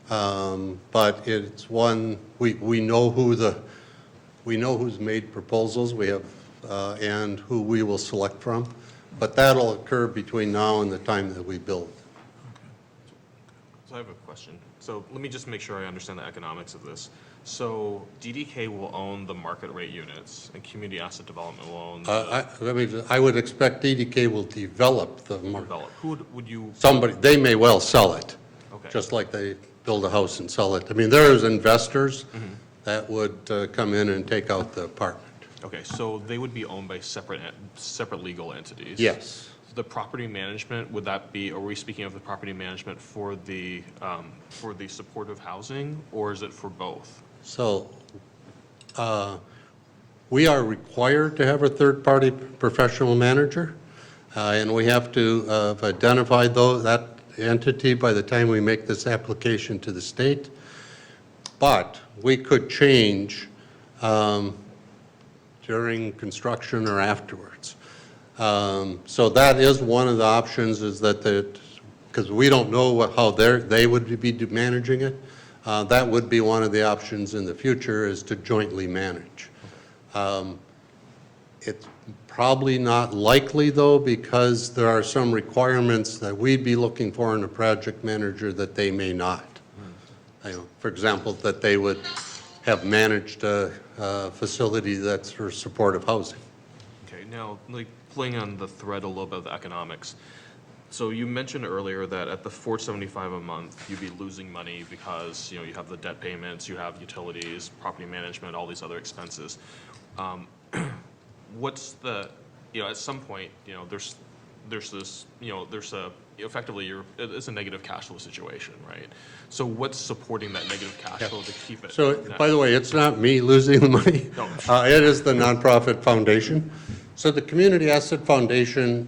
S17: but it's one, we know who's made proposals, we have, and who we will select from, but that'll occur between now and the time that we build.
S11: So I have a question. So let me just make sure I understand the economics of this. So DDK will own the market rate units, and Community Asset Development will own the...
S17: I would expect DDK will develop the market.
S11: Develop. Who would you...
S17: Somebody, they may well sell it,
S11: Okay.
S17: just like they build a house and sell it. I mean, there's investors that would come in and take out the apartment.
S11: Okay, so they would be owned by separate legal entities?
S17: Yes.
S11: The property management, would that be, are we speaking of the property management for the supportive housing, or is it for both?
S17: So we are required to have a third-party professional manager, and we have to identify that entity by the time we make this application to the state. But we could change during construction or afterwards. So that is one of the options, is that because we don't know how they would be managing it. That would be one of the options in the future, is to jointly manage. It's probably not likely, though, because there are some requirements that we'd be looking for in a project manager that they may not. For example, that they would have managed a facility that's for supportive housing.
S11: Okay, now, like, playing on the thread a little bit of the economics. So you mentioned earlier that at the $475 a month, you'd be losing money because, you have the debt payments, you have utilities, property management, all these other expenses. What's the, at some point, there's this, effectively it's a negative cash flow situation, right? So what's supporting that negative cash flow to keep it?
S17: So, by the way, it's not me losing the money.
S11: No.
S17: It is the nonprofit foundation. So the Community Asset Foundation,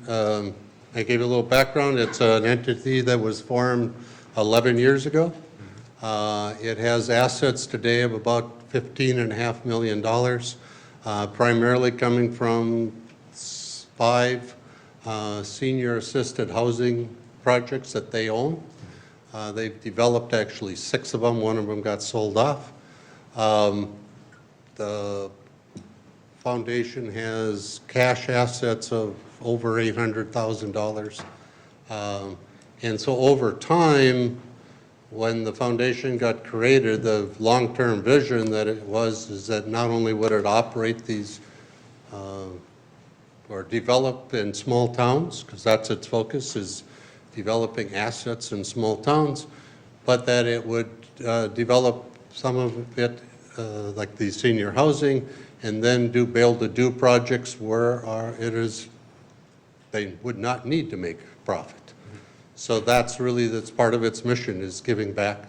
S17: I gave you a little background. It's an entity that was formed 11 years ago. It has assets today of about $15.5 million, primarily coming from 5 senior assisted housing projects that they own. They've developed actually 6 of them. One of them got sold off. The foundation has cash assets of over $800,000. And so over time, when the foundation got created, the long-term vision that it was is that not only would it operate these or develop in small towns, because that's its focus, is developing assets in small towns, but that it would develop some of it, like the senior housing, and then do build-to-do projects where they would not need to make profit. So that's part of its mission, is giving back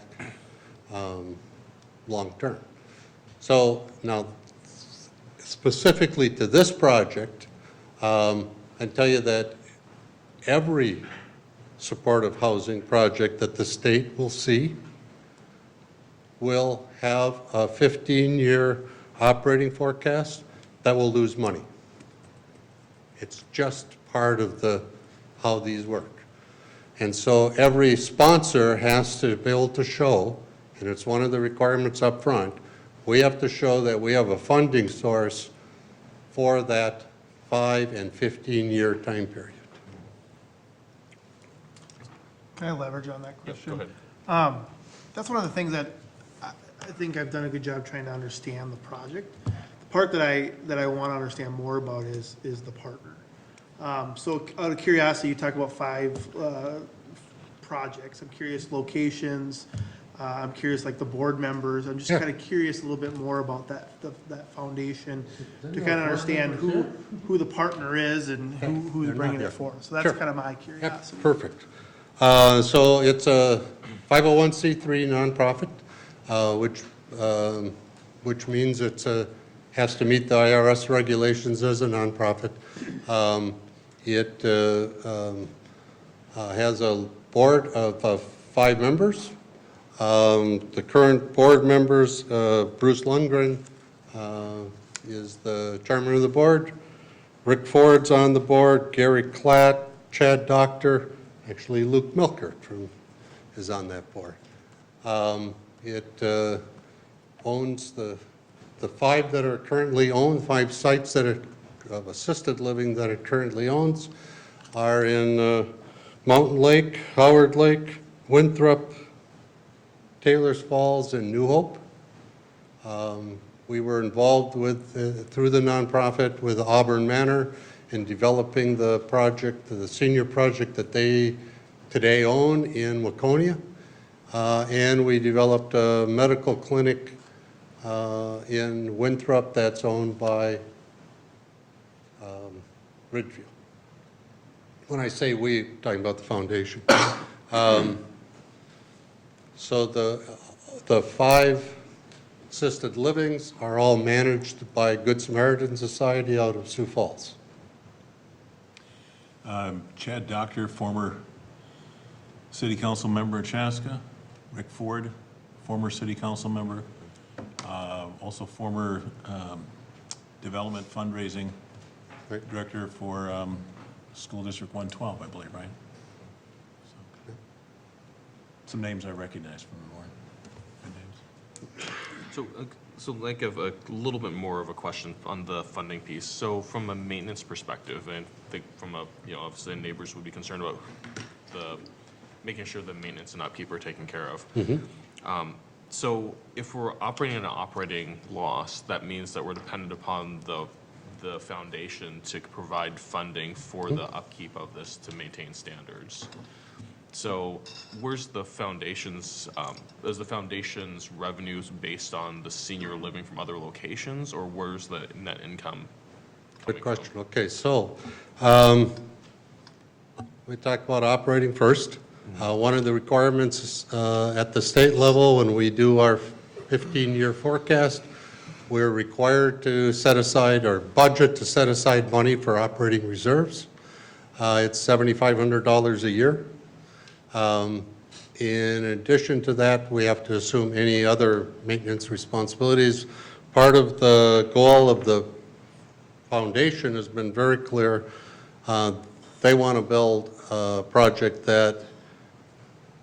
S17: long-term. So now, specifically to this project, I tell you that every supportive housing project that the state will see will have a 15-year operating forecast that will lose money. It's just part of how these work. And so every sponsor has to be able to show, and it's one of the requirements up front, we have to show that we have a funding source for that 5 and 15-year time period.
S14: Can I leverage on that question?
S11: Go ahead.
S14: That's one of the things that I think I've done a good job trying to understand the project. The part that I want to understand more about is the partner. So out of curiosity, you talk about 5 projects. I'm curious locations. I'm curious, like, the board members. I'm just kind of curious a little bit more about that foundation to kind of understand who the partner is and who's bringing it for. So that's kind of my curiosity.
S17: Perfect. So it's a 501c3 nonprofit, which means it has to meet the IRS regulations as a nonprofit. It has a board of 5 members. The current board members, Bruce Lundgren is the chairman of the board. Rick Ford's on the board. Gary Klatt, Chad Doctor, actually Luke Milkert is on that board. It owns the 5 that are currently owned, 5 sites that are of assisted living that it currently owns are in Mountain Lake, Howard Lake, Winthrop, Taylor's Falls, and New Hope. We were involved with, through the nonprofit, with Auburn Manor in developing the project, the senior project that they today own in Waconia. And we developed a medical clinic in Winthrop that's owned by Ridgeview. When I say we, I'm talking about the foundation. So the 5 assisted livings are all managed by Good Samaritan Society out of Sioux Falls.
S13: Chad Doctor, former city council member of Chaska. Rick Ford, former city council member, also former development fundraising director for School District 112, I believe, right? Some names I recognize from the board. Good names.
S11: So like a little bit more of a question on the funding piece. So from a maintenance perspective, and I think from a, obviously neighbors would be concerned about making sure the maintenance and upkeep are taken care of. So if we're operating at an operating loss, that means that we're dependent upon the foundation to provide funding for the upkeep of this to maintain standards. So where's the foundation's, is the foundation's revenues based on the senior living from other locations, or where's the net income?
S17: Good question. Okay, so we talk about operating first. One of the requirements at the state level, when we do our 15-year forecast, we're required to set aside or budget to set aside money for operating reserves. It's $7,500 a year. In addition to that, we have to assume any other maintenance responsibilities. Part of the goal of the foundation has been very clear. They want to build a project that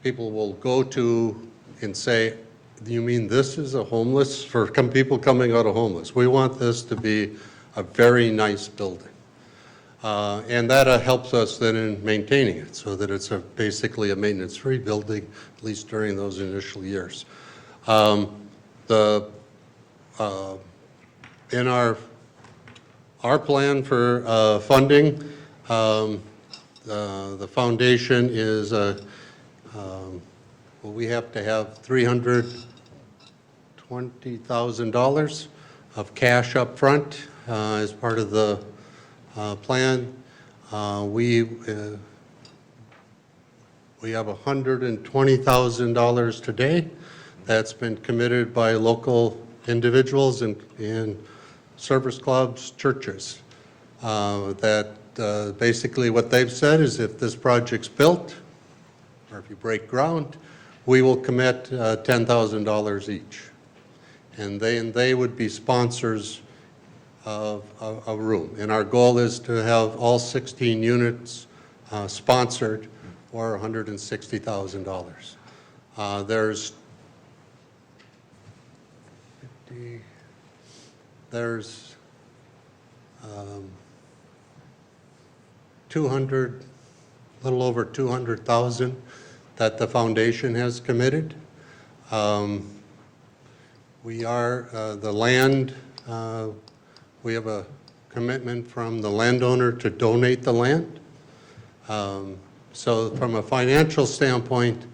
S17: people will go to and say, you mean this is a homeless, for people coming out of homeless? We want this to be a very nice building. And that helps us then in maintaining it so that it's basically a maintenance-free building, at least during those initial years. In our plan for funding, the foundation is, we have to have $320,000 of cash up front as part of the plan. We have $120,000 today that's been committed by local individuals and service clubs, churches. That basically what they've said is if this project's built, or if you break ground, we will commit $10,000 each. And they would be sponsors of a room. And our goal is to have all 16 units sponsored for $160,000. There's 200, a little over 200,000 that the foundation has committed. We are, the land, we have a commitment from the landowner to donate the land. So from a financial standpoint,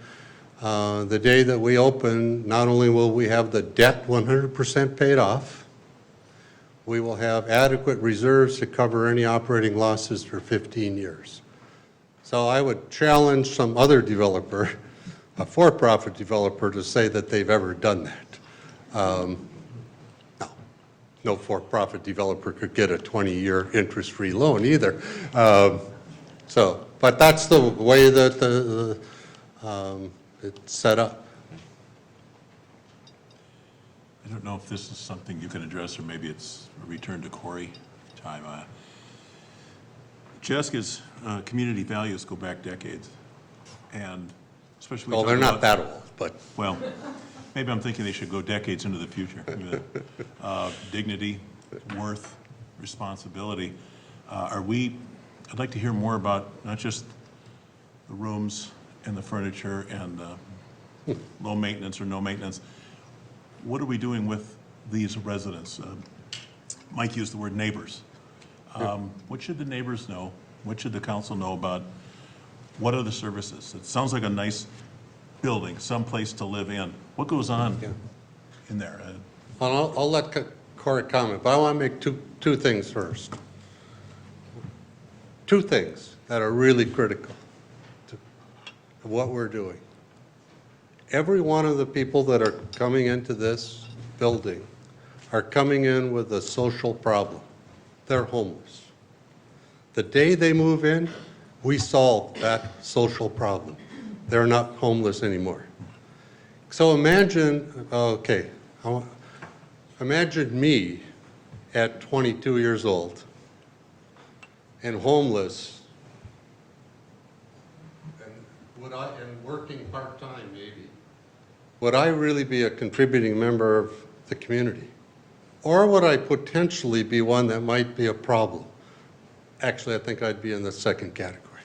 S17: the day that we open, not only will we have the debt 100% paid off, we will have adequate reserves to cover any operating losses for 15 years. So I would challenge some other developer, a for-profit developer, to say that they've ever done that. No for-profit developer could get a 20-year interest-free loan either. But that's the way that it's set up.
S13: I don't know if this is something you can address, or maybe it's a return to Corey time. Chaska's community values go back decades, and especially.
S17: Well, they're not that old, but.
S13: Well, maybe I'm thinking they should go decades into the future. Dignity, worth, responsibility. I'd like to hear more about not just the rooms and the furniture and low maintenance or no maintenance. What are we doing with these residents? Mike used the word neighbors. What should the neighbors know? What should the council know about what are the services? It sounds like a nice building, some place to live in. What goes on in there?
S17: Well, I'll let Corey comment, but I want to make two things first. Two things that are really critical to what we're doing. Every one of the people that are coming into this building are coming in with a social problem. They're homeless. The day they move in, we solve that social problem. They're not homeless anymore. So imagine, imagine me at 22 years old and homeless and working part-time maybe. Would I really be a contributing member of the community? Or would I potentially be one that might be a problem? Actually, I think I'd be in the second category.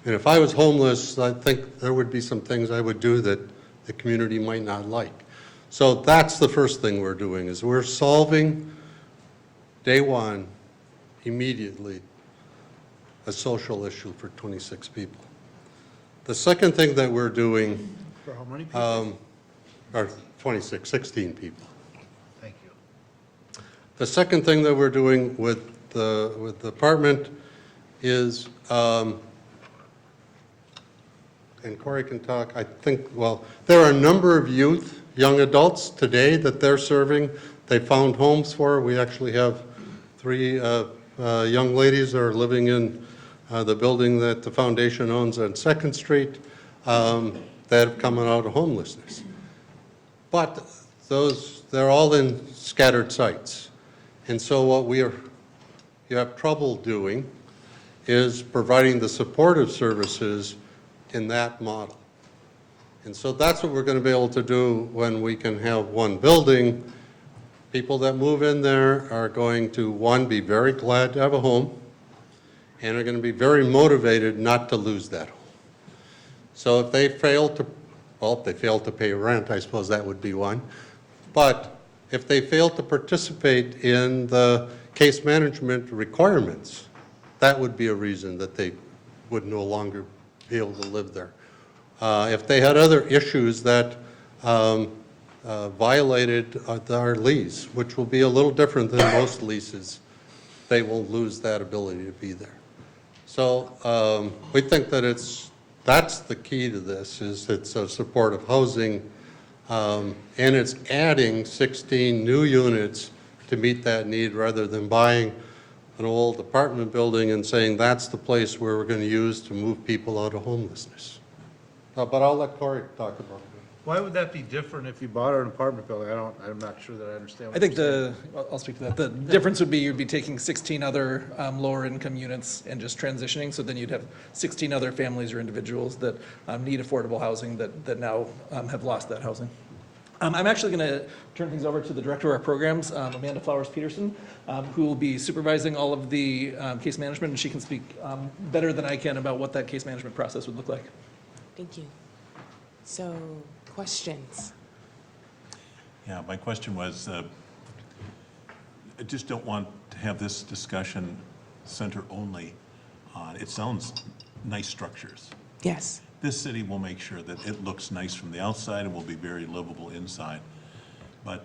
S17: And if I was homeless, I think there would be some things I would do that the community might not like. So that's the first thing we're doing, is we're solving day one, immediately, a social issue for 26 people. The second thing that we're doing,
S14: For how many people?
S17: are 16 people.
S7: Thank you.
S17: The second thing that we're doing with the department is, and Corey can talk, I think, well, there are a number of youth, young adults today that they're serving. They found homes for. We actually have 3 young ladies that are living in the building that the foundation owns on 2nd Street that have come out of homelessness. But they're all in scattered sites. And so what you have trouble doing is providing the supportive services in that model. And so that's what we're going to be able to do when we can have one building. People that move in there are going to, one, be very glad to have a home, and are going to be very motivated not to lose that home. So if they fail to pay rent, I suppose that would be one. But if they fail to participate in the case management requirements, that would be a reason that they would no longer be able to live there. If they had other issues that violated our lease, which will be a little different than most leases, they will lose that ability to be there. So we think that that's the key to this, is it's a supportive housing, and it's adding 16 new units to meet that need rather than buying an old apartment building and saying that's the place where we're going to use to move people out of homelessness. But I'll let Corey talk about it.
S7: Why would that be different if you bought an apartment building? I'm not sure that I understand what
S15: I think
S7: you're saying.
S15: I'll speak to that. The difference would be you'd be taking 16 other lower income units and just transitioning, so then you'd have 16 other families or individuals that need affordable housing that now have lost that housing. I'm actually going to turn things over to the director of our programs, Amanda Flowers-Peterson, who will be supervising all of the case management, and she can speak better than I can about what that case management process would look like.
S18: Thank you. So, questions?
S13: Yeah, my question was, I just don't want to have this discussion center only on, it sounds nice structures.
S18: Yes.
S13: This city will make sure that it looks nice from the outside and will be very livable inside. But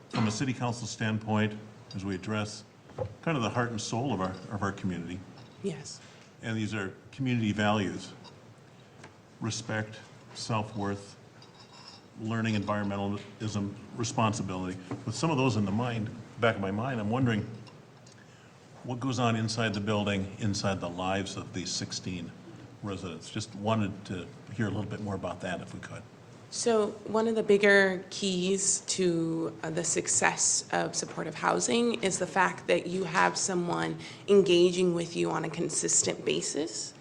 S13: from a city council standpoint, as we address kind of the heart and soul of our community,
S18: Yes.
S13: and these are community values, respect, self-worth, learning, environmentalism, responsibility. With some of those in the back of my mind, I'm wondering what goes on inside the building, inside the lives of these 16 residents. Just wanted to hear a little bit more about that if we could.
S18: So one of the bigger keys to the success of supportive housing is the fact that you have someone engaging with you on a consistent basis.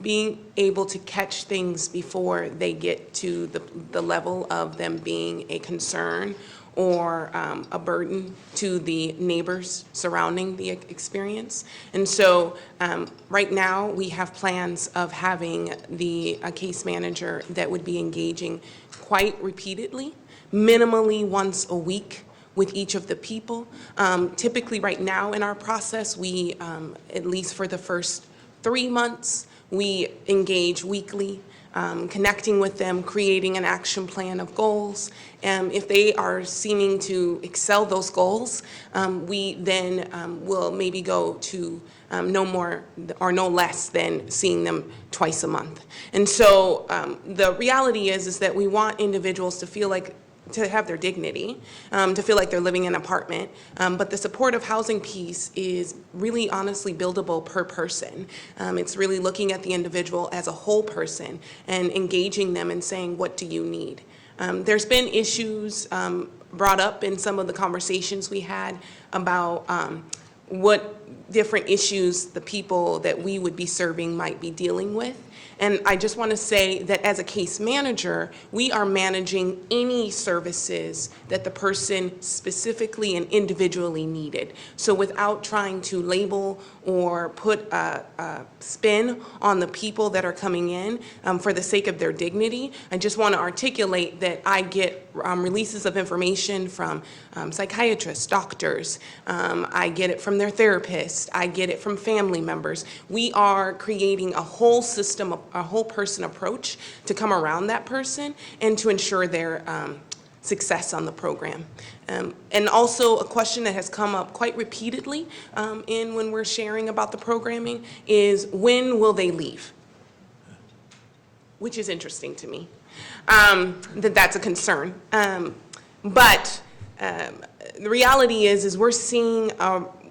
S18: Being able to catch things before they get to the level of them being a concern or a burden to the neighbors surrounding the experience. And so right now we have plans of having a case manager that would be engaging quite repeatedly, minimally once a week with each of the people. Typically right now in our process, we, at least for the first 3 months, we engage weekly, connecting with them, creating an action plan of goals. And if they are seeming to excel those goals, we then will maybe go to no more or no less than seeing them twice a month. And so the reality is that we want individuals to feel like to have their dignity, to feel like they're living in an apartment. But the supportive housing piece is really honestly buildable per person. It's really looking at the individual as a whole person and engaging them and saying, what do you need? There's been issues brought up in some of the conversations we had about what different issues the people that we would be serving might be dealing with. And I just want to say that as a case manager, we are managing any services that the person specifically and individually needed. So without trying to label or put a spin on the people that are coming in for the sake of their dignity, I just want to articulate that I get releases of information from psychiatrists, doctors, I get it from their therapists, I get it from family members. We are creating a whole system, a whole person approach to come around that person and to ensure their success on the program. And also a question that has come up quite repeatedly when we're sharing about the programming is, when will they leave? Which is interesting to me, that's a concern. But the reality is we're seeing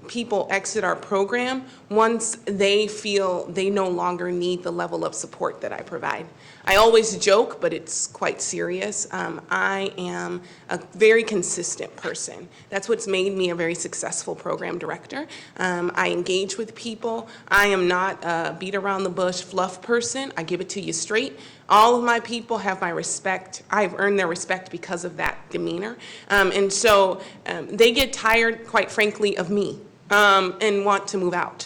S18: people exit our program once they feel they no longer need the level of support that I provide. I always joke, but it's quite serious. I am a very consistent person. That's what's made me a very successful program director. I engage with people. I am not a beat around the bush fluff person. I give it to you straight. All of my people have my respect. I've earned their respect because of that demeanor. And so they get tired, quite frankly, of me. And want to move out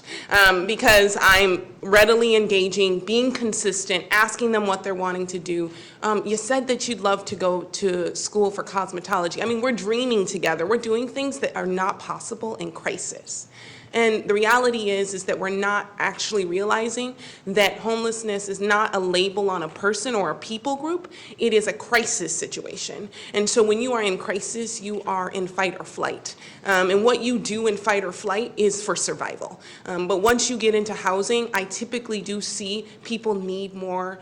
S18: because I'm readily engaging, being consistent, asking them what they're wanting to do. You said that you'd love to go to school for cosmetology. I mean, we're dreaming together. We're doing things that are not possible in crisis. And the reality is that we're not actually realizing that homelessness is not a label on a person or a people group. It is a crisis situation. And so when you are in crisis, you are in fight or flight. And what you do in fight or flight is for survival. But once you get into housing, I typically do see people need more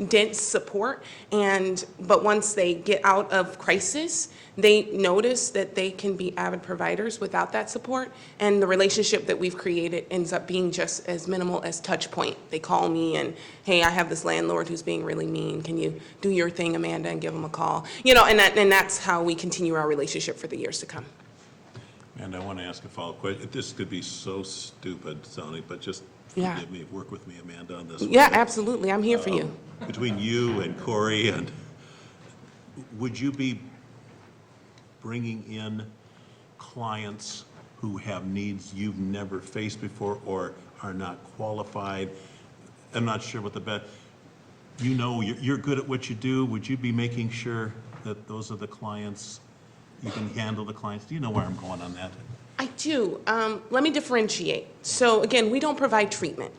S18: dense support. But once they get out of crisis, they notice that they can be avid providers without that support, and the relationship that we've created ends up being just as minimal as touch point. They call me and, hey, I have this landlord who's being really mean. Can you do your thing, Amanda, and give him a call? You know, and that's how we continue our relationship for the years to come.
S13: And I want to ask a follow-up question. This could be so stupid, Sony, but just forgive me. Work with me, Amanda, on this one.
S18: Yeah, absolutely. I'm here for you.
S13: Between you and Corey, and would you be bringing in clients who have needs you've never faced before or are not qualified? I'm not sure what the best, you know, you're good at what you do. Would you be making sure that those are the clients, you can handle the clients? Do you know where I'm going on that?
S18: I do. Let me differentiate. So again, we don't provide treatment.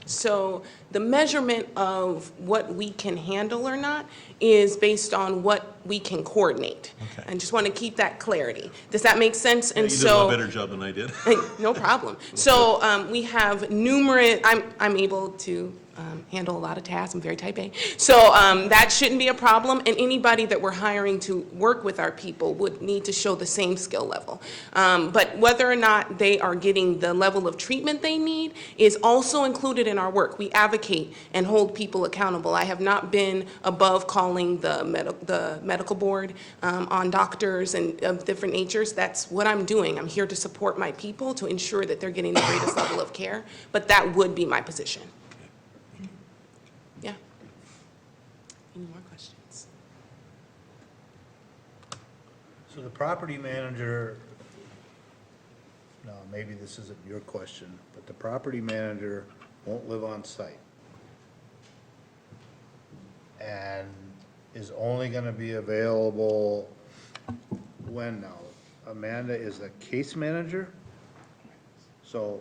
S18: So the measurement of what we can handle or not is based on what we can coordinate.
S13: Okay.
S18: I just want to keep that clarity. Does that make sense?
S13: Yeah,
S18: And
S13: you did a lot better job than I did.
S18: No problem. So we have numerous, I'm able to handle a lot of tasks. I'm very type A. So that shouldn't be a problem. And anybody that we're hiring to work with our people would need to show the same skill level. But whether or not they are getting the level of treatment they need is also included in our work. We advocate and hold people accountable. I have not been above calling the medical board on doctors and of different natures. That's what I'm doing. I'm here to support my people to ensure that they're getting the greatest level of care. But that would be my position. Yeah. Any more questions?
S7: So the property manager, no, maybe this isn't your question, but the property manager won't live on site and is only going to be available when now? Amanda is the case manager? So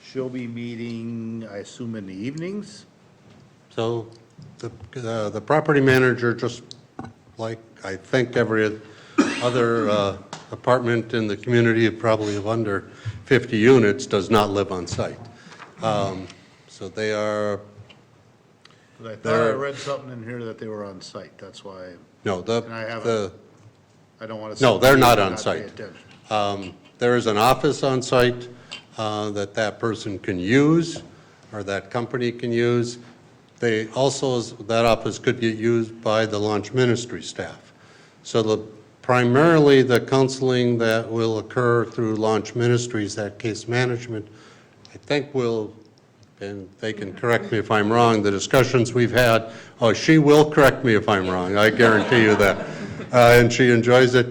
S7: she'll be meeting, I assume, in the evenings?
S17: So the property manager, just like I think every other apartment in the community, probably of under 50 units, does not live on site. So they are
S7: But I thought I read something in here that they were on site, that's why,
S17: No,
S7: and I haven't, I don't want to.
S17: no, they're not on
S7: pay
S17: site.
S7: attention.
S17: There is an office on site that person can use, or that company can use. They also, that office could get used by the launch ministry staff. So primarily, the counseling that will occur through launch ministries, that case management, I think will, and they can correct me if I'm wrong, the discussions we've had, she will correct me if I'm wrong, I guarantee you that. And she enjoys it.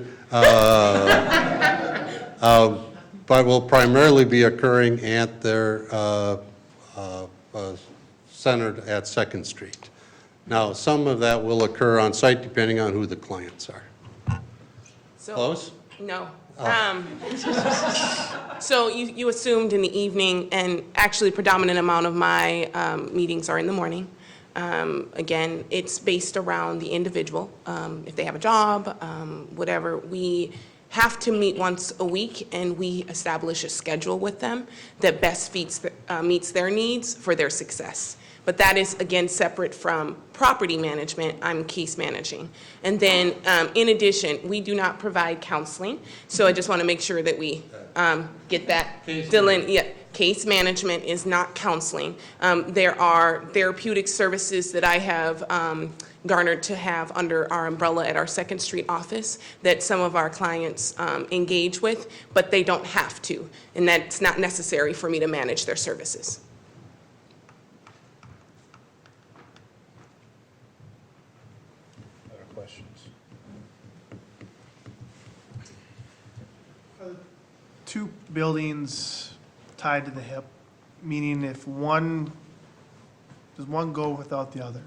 S17: But will primarily be occurring at their, centered at Second Street. Now, some of that will occur on site depending on who the clients are.
S18: So-
S17: Close?
S18: No. So you assumed in the evening, and actually predominant amount of my meetings are in the morning. Again, it's based around the individual. If they have a job, whatever, we have to meet once a week, and we establish a schedule with them that best meets their needs for their success. But that is, again, separate from property management. I'm case managing. And then, in addition, we do not provide counseling. So I just want to make sure that we get that. Dylan, yeah, case management is not counseling. There are therapeutic services that I have garnered to have under our umbrella at our Second Street office that some of our clients engage with, but they don't have to. And that's not necessary for me to manage their services.
S7: Other questions?
S14: Two buildings tied to the hip, meaning if one, does one go without the other?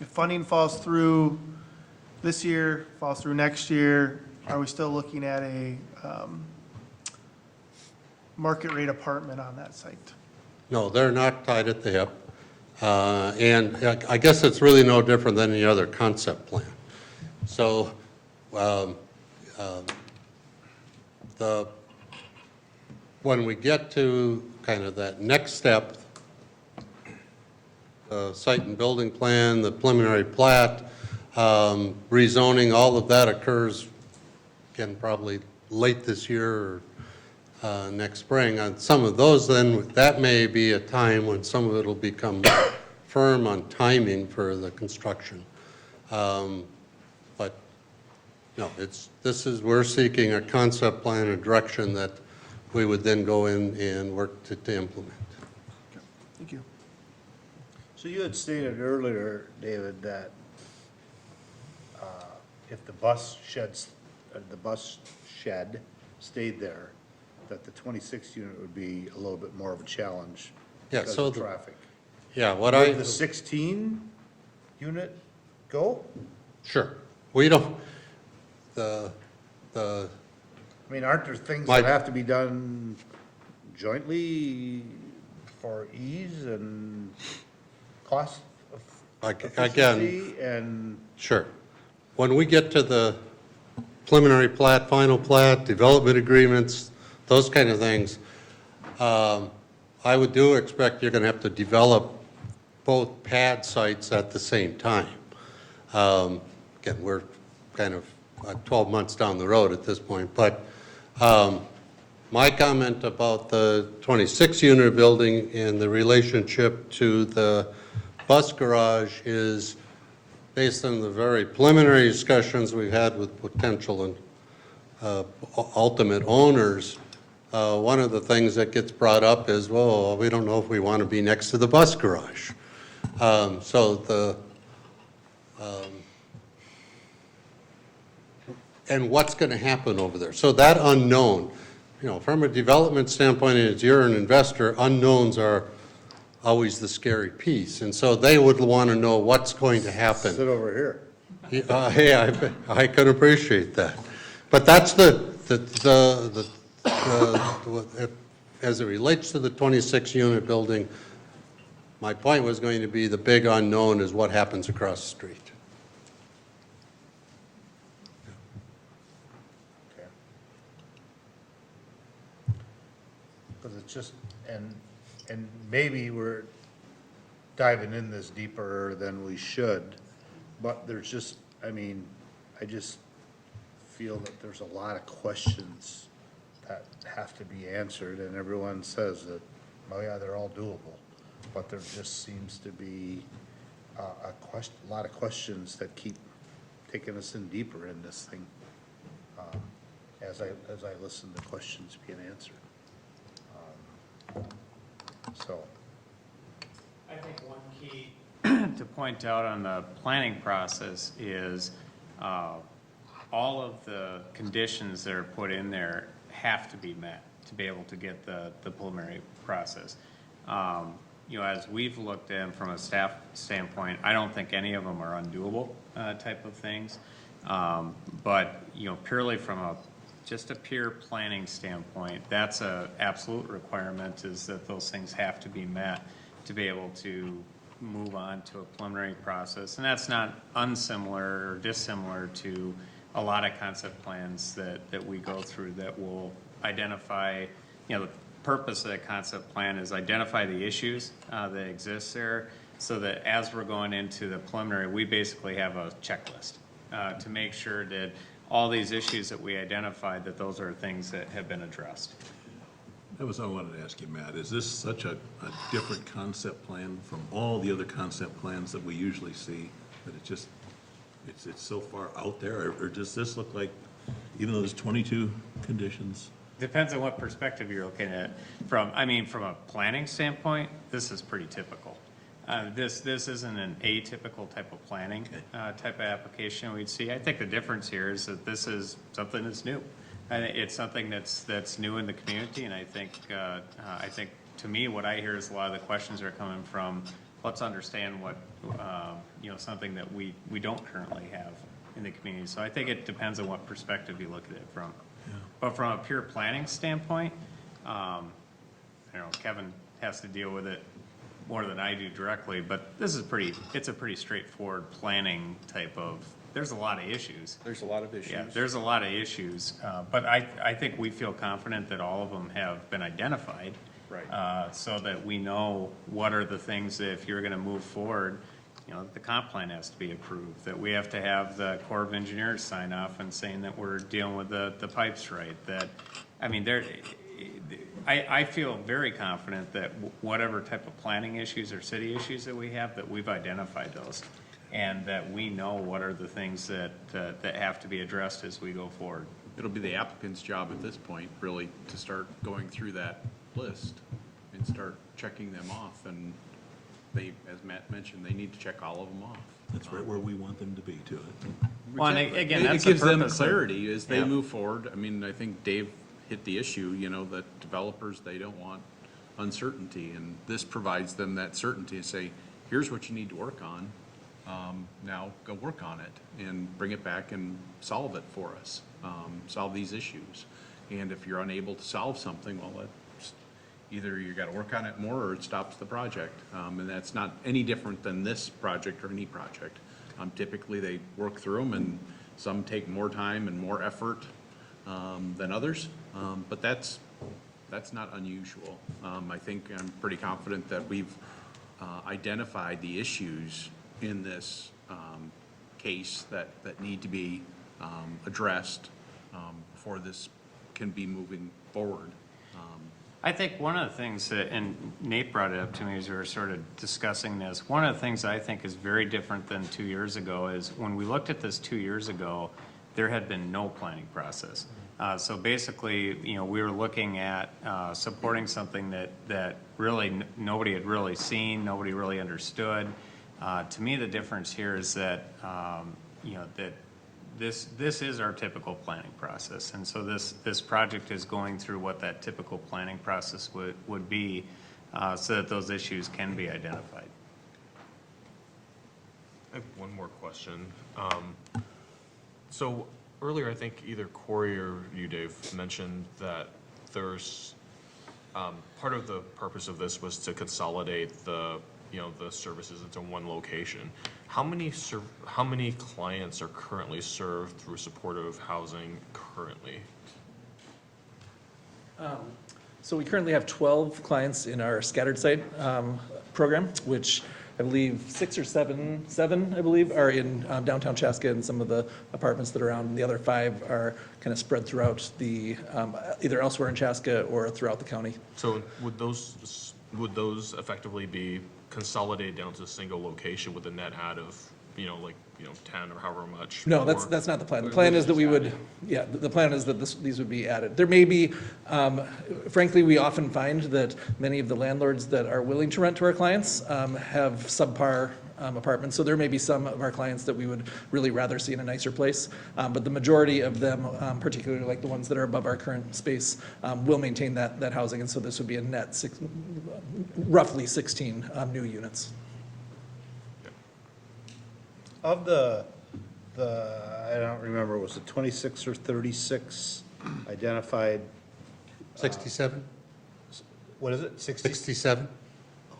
S14: If funding falls through this year, falls through next year, are we still looking at a market rate apartment on that site?
S17: No, they're not tied at the hip. And I guess it's really no different than any other concept plan. So when we get to kind of that next step, site and building plan, the preliminary plat, rezoning, all of that occurs, again, probably late this year or next spring. On some of those, then, that may be a time when some of it will become firm on timing for the construction. But, no, we're seeking a concept plan, a direction that we would then go in and work to implement.
S14: Thank you.
S7: So you had stated earlier, David, that if the bus shed stayed there, that the 26 unit would be a little bit more of a challenge because of traffic.
S17: Yeah,
S7: Would the 16 unit go?
S17: Sure. We don't,
S7: I mean, aren't there things that have to be done jointly for ease and cost efficiency and?
S17: Sure. When we get to the preliminary plat, final plat, development agreements, those kind of things, I would expect you're going to have to develop both pad sites at the same time. Again, we're kind of 12 months down the road at this point, but my comment about the 26-unit building and the relationship to the bus garage is based on the very preliminary discussions we've had with potential and ultimate owners. One of the things that gets brought up is, well, we don't know if we want to be next to the bus garage. And what's going to happen over there? So that unknown, from a development standpoint, as you're an investor, unknowns are always the scary piece. And so they would want to know what's going to happen.
S7: Sit over here.
S17: Hey, I can appreciate that. But that's as it relates to the 26-unit building, my point was going to be the big unknown is what happens across the street.
S7: Because it's just, and maybe diving in this deeper than we should, but there's just, I mean, I just feel that there's a lot of questions that have to be answered, and everyone says that, oh yeah, they're all doable, but there just seems to be a lot of questions that keep taking us in deeper in this thing, as I listen to questions being answered. So.
S8: I think one key to point out on the planning process is all of the conditions that are put in there have to be met to be able to get the preliminary process. You know, as we've looked at them from a staff standpoint, I don't think any of them are undoable type of things. But, you know, purely from just a pure planning standpoint, that's a absolute requirement, is that those things have to be met to be able to move on to a preliminary process. And that's not unsimilar or dissimilar to a lot of concept plans that we go through that will identify, you know, the purpose of that concept plan is identify the issues that exist there, so that as we're going into the preliminary, we basically have a checklist to make sure that all these issues that we identified, that those are things that have been addressed.
S13: That was all I wanted to ask you, Matt. Is this such a different concept plan from all the other concept plans that we usually see, that it just, it's so far out there? Or does this look like, even though there's 22 conditions?
S8: Depends on what perspective you're looking at. From a planning standpoint, this is pretty typical. This isn't an atypical type of planning type of application we'd see. I think the difference here is that this is something that's new. It's something that's new in the community, and I think to me, what I hear is a lot of the questions are coming from, let's understand what, you know, something that we don't currently have in the community. So I think it depends on what perspective you look at it from. Yeah. But from a pure planning standpoint, I don't know, Kevin has to deal with it more than I do directly, but this is it's a pretty straightforward planning type of, there's a lot of issues.
S3: There's a lot of issues.
S8: Yeah, there's a lot of issues, but I think we feel confident that all of them have been identified.
S3: Right.
S8: So that we know what are the things that if you're gonna move forward, you know, the comp plan has to be approved, that we have to have the Corps of Engineers sign off and saying that we're dealing with the pipes right, that, I mean, I feel very confident that whatever type of planning issues or city issues that we have, that we've identified those, and that we know what are the things that have to be addressed as we go forward.
S3: It'll be the applicant's job at this point, really, to start going through that list and start checking them off. And they, as Matt mentioned, they need to check all of them off.
S13: That's right where we want them to be, too.
S8: Well, and again, that's
S3: it gives
S8: the
S3: them
S8: purpose
S3: clarity as they
S8: yeah.
S3: move forward. I mean, I think Dave hit the issue, you know, that developers, they don't want uncertainty, and this provides them that certainty to say, here's what you need to work on. Now go work on it and bring it back and solve it for us. Solve these issues. And if you're unable to solve something, well, that's either you got to work on it more or it stops the project. And that's not any different than this project or any project. Typically they work through them, and some take more time and more effort than others, but that's not unusual. I think I'm pretty confident that we've identified the issues in this case that need to be addressed before this can be moving forward.
S8: I think one of the things that, and Nate brought it up to me as we were sort of discussing this, one of the things I think is very different than 2 years ago is when we looked at this 2 years ago, there had been no planning process. So basically, you know, we were looking at supporting something that really nobody had really seen, nobody really understood. To me, the difference here is that, you know, that this is our typical planning process. And so this project is going through what that typical planning process would be, so that those issues can be identified.
S11: I have one more question. So earlier, I think either Corey or you, Dave, mentioned that there's part of the purpose of this was to consolidate the services into one location. How many clients are currently served through supportive housing currently?
S15: So we currently have 12 clients in our scattered site program, which I believe 6 or 7, I believe, are in downtown Chaska, and some of the apartments that are around, and the other 5 are kind of spread throughout the, either elsewhere in Chaska or throughout the county.
S11: So would those effectively be consolidated down to a single location with a net add of, 10 or however much?
S15: No,
S11: or-
S15: that's not the plan. The plan is that we would, yeah, the plan is that these would be added. There may be, frankly, we often find that many of the landlords that are willing to rent to our clients have subpar apartments, so there may be some of our clients that we would really rather see in a nicer place, but the majority of them, particularly like the ones that are above our current space, will maintain that housing, and so this would be a net roughly 16 new units.
S7: Of the, I don't remember, was it 26 or 36 identified?
S17: 67?
S7: What is it, 60?
S17: 67?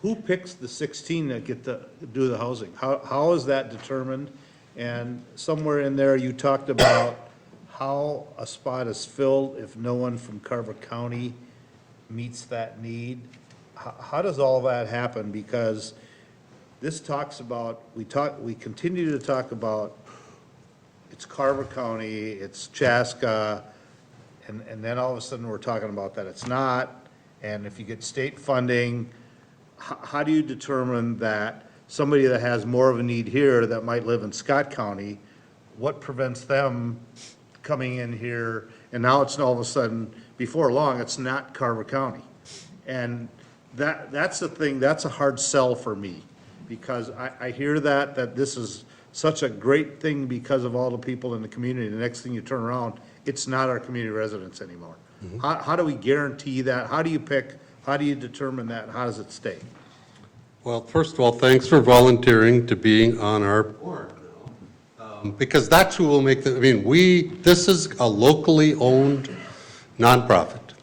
S7: Who picks the 16 that get to do the housing? How is that determined? And somewhere in there, you talked about how a spot is filled if no one from Carver County meets that need. How does all that happen? Because this talks about, we continue to talk about it's Carver County, it's Chaska, and then all of a sudden we're talking about that it's not. And if you get state funding, how do you determine that somebody that has more of a need here that might live in Scott County, what prevents them coming in here? And now it's all of a sudden, before long, it's not Carver County. And that's the thing, that's a hard sell for me. Because I hear that this is such a great thing because of all the people in the community. The next thing you turn around, it's not our community residents anymore. How do we guarantee that? How do you pick? How do you determine that? How does it stay?
S17: Well, first of all, thanks for volunteering to being on our board now. Because that's who will make this is a locally owned nonprofit.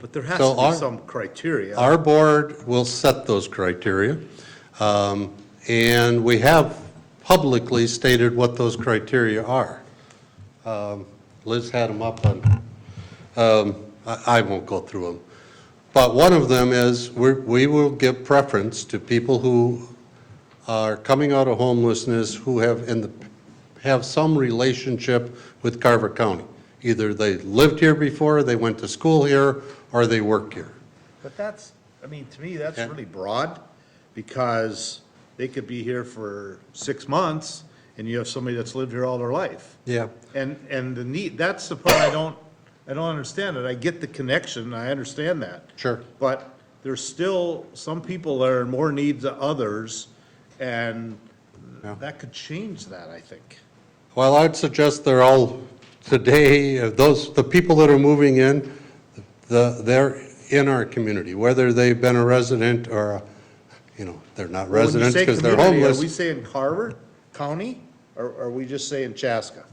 S7: But there has to be some criteria.
S17: Our board will set those criteria, and we have publicly stated what those criteria are. Liz had them up on, I won't go through them. But one of them is we will give preference to people who are coming out of homelessness who have some relationship with Carver County. Either they lived here before, they went to school here, or they work here.
S7: But that's, to me, that's really broad, because they could be here for 6 months, and you have somebody that's lived here all their life.
S17: Yeah.
S7: And the need, that's the part I don't understand it. I get the connection, I understand that.
S17: Sure.
S7: But there's still some people that are in more needs than others, and that could change that, I think.
S17: Well, I'd suggest they're all, today, the people that are moving in, they're in our community, whether they've been a resident or, they're not residents because they're homeless.
S7: Are we saying Carver County, or are we just saying Chaska?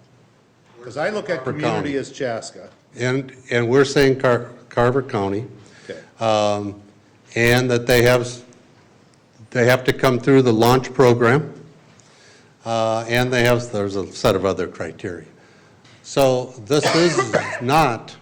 S7: Because I look at community as Chaska.
S17: And we're saying Carver County.
S7: Okay.
S17: And that they have to come through the launch program, and there's a set of other criteria. So this is not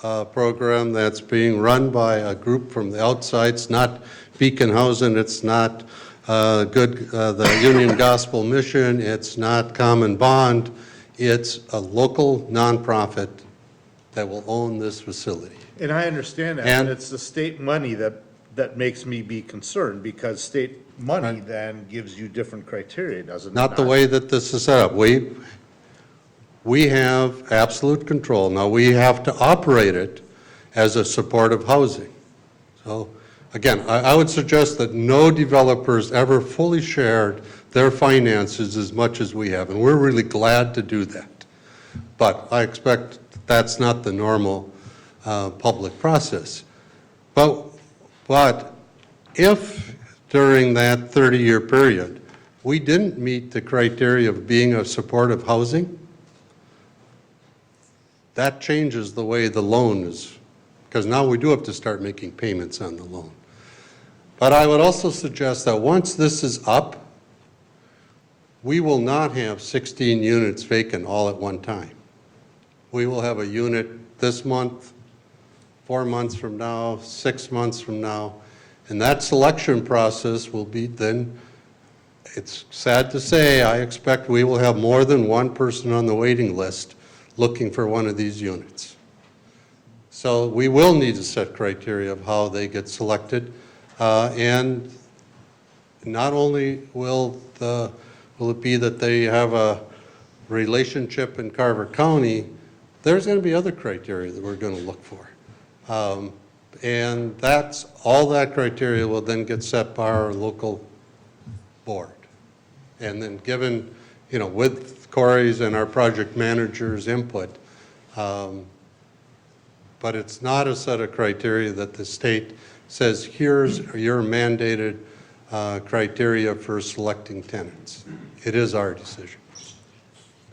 S17: a program that's being run by a group from the outside. It's not Beaconhausen, it's not the Union Gospel Mission, it's not Common Bond. It's a local nonprofit that will own this facility.
S7: And I understand that,
S17: And-
S7: but it's the state money that makes me be concerned, because state money then gives you different criteria, doesn't it?
S17: Not the way that this is set up. We have absolute control. Now, we have to operate it as a supportive housing. So, again, I would suggest that no developers ever fully shared their finances as much as we have, and we're really glad to do that. But I expect that's not the normal public process. But if during that 30-year period, we didn't meet the criteria of being a supportive housing, that changes the way the loan is, because now we do have to start making payments on the loan. But I would also suggest that once this is up, we will not have 16 units vacant all at one time. We will have a unit this month, 4 months from now, 6 months from now, And that selection process will be then, it's sad to say, I expect we will have more than one person on the waiting list looking for one of these units. So we will need to set criteria of how they get selected. And not only will it be that they have a relationship in Carver County, there's going to be other criteria that we're going to look for. And all that criteria will then get set by our local board. And then given, with Corey's and our project manager's input, but it's not a set of criteria that the state says, here's your mandated criteria for selecting tenants. It is our decision.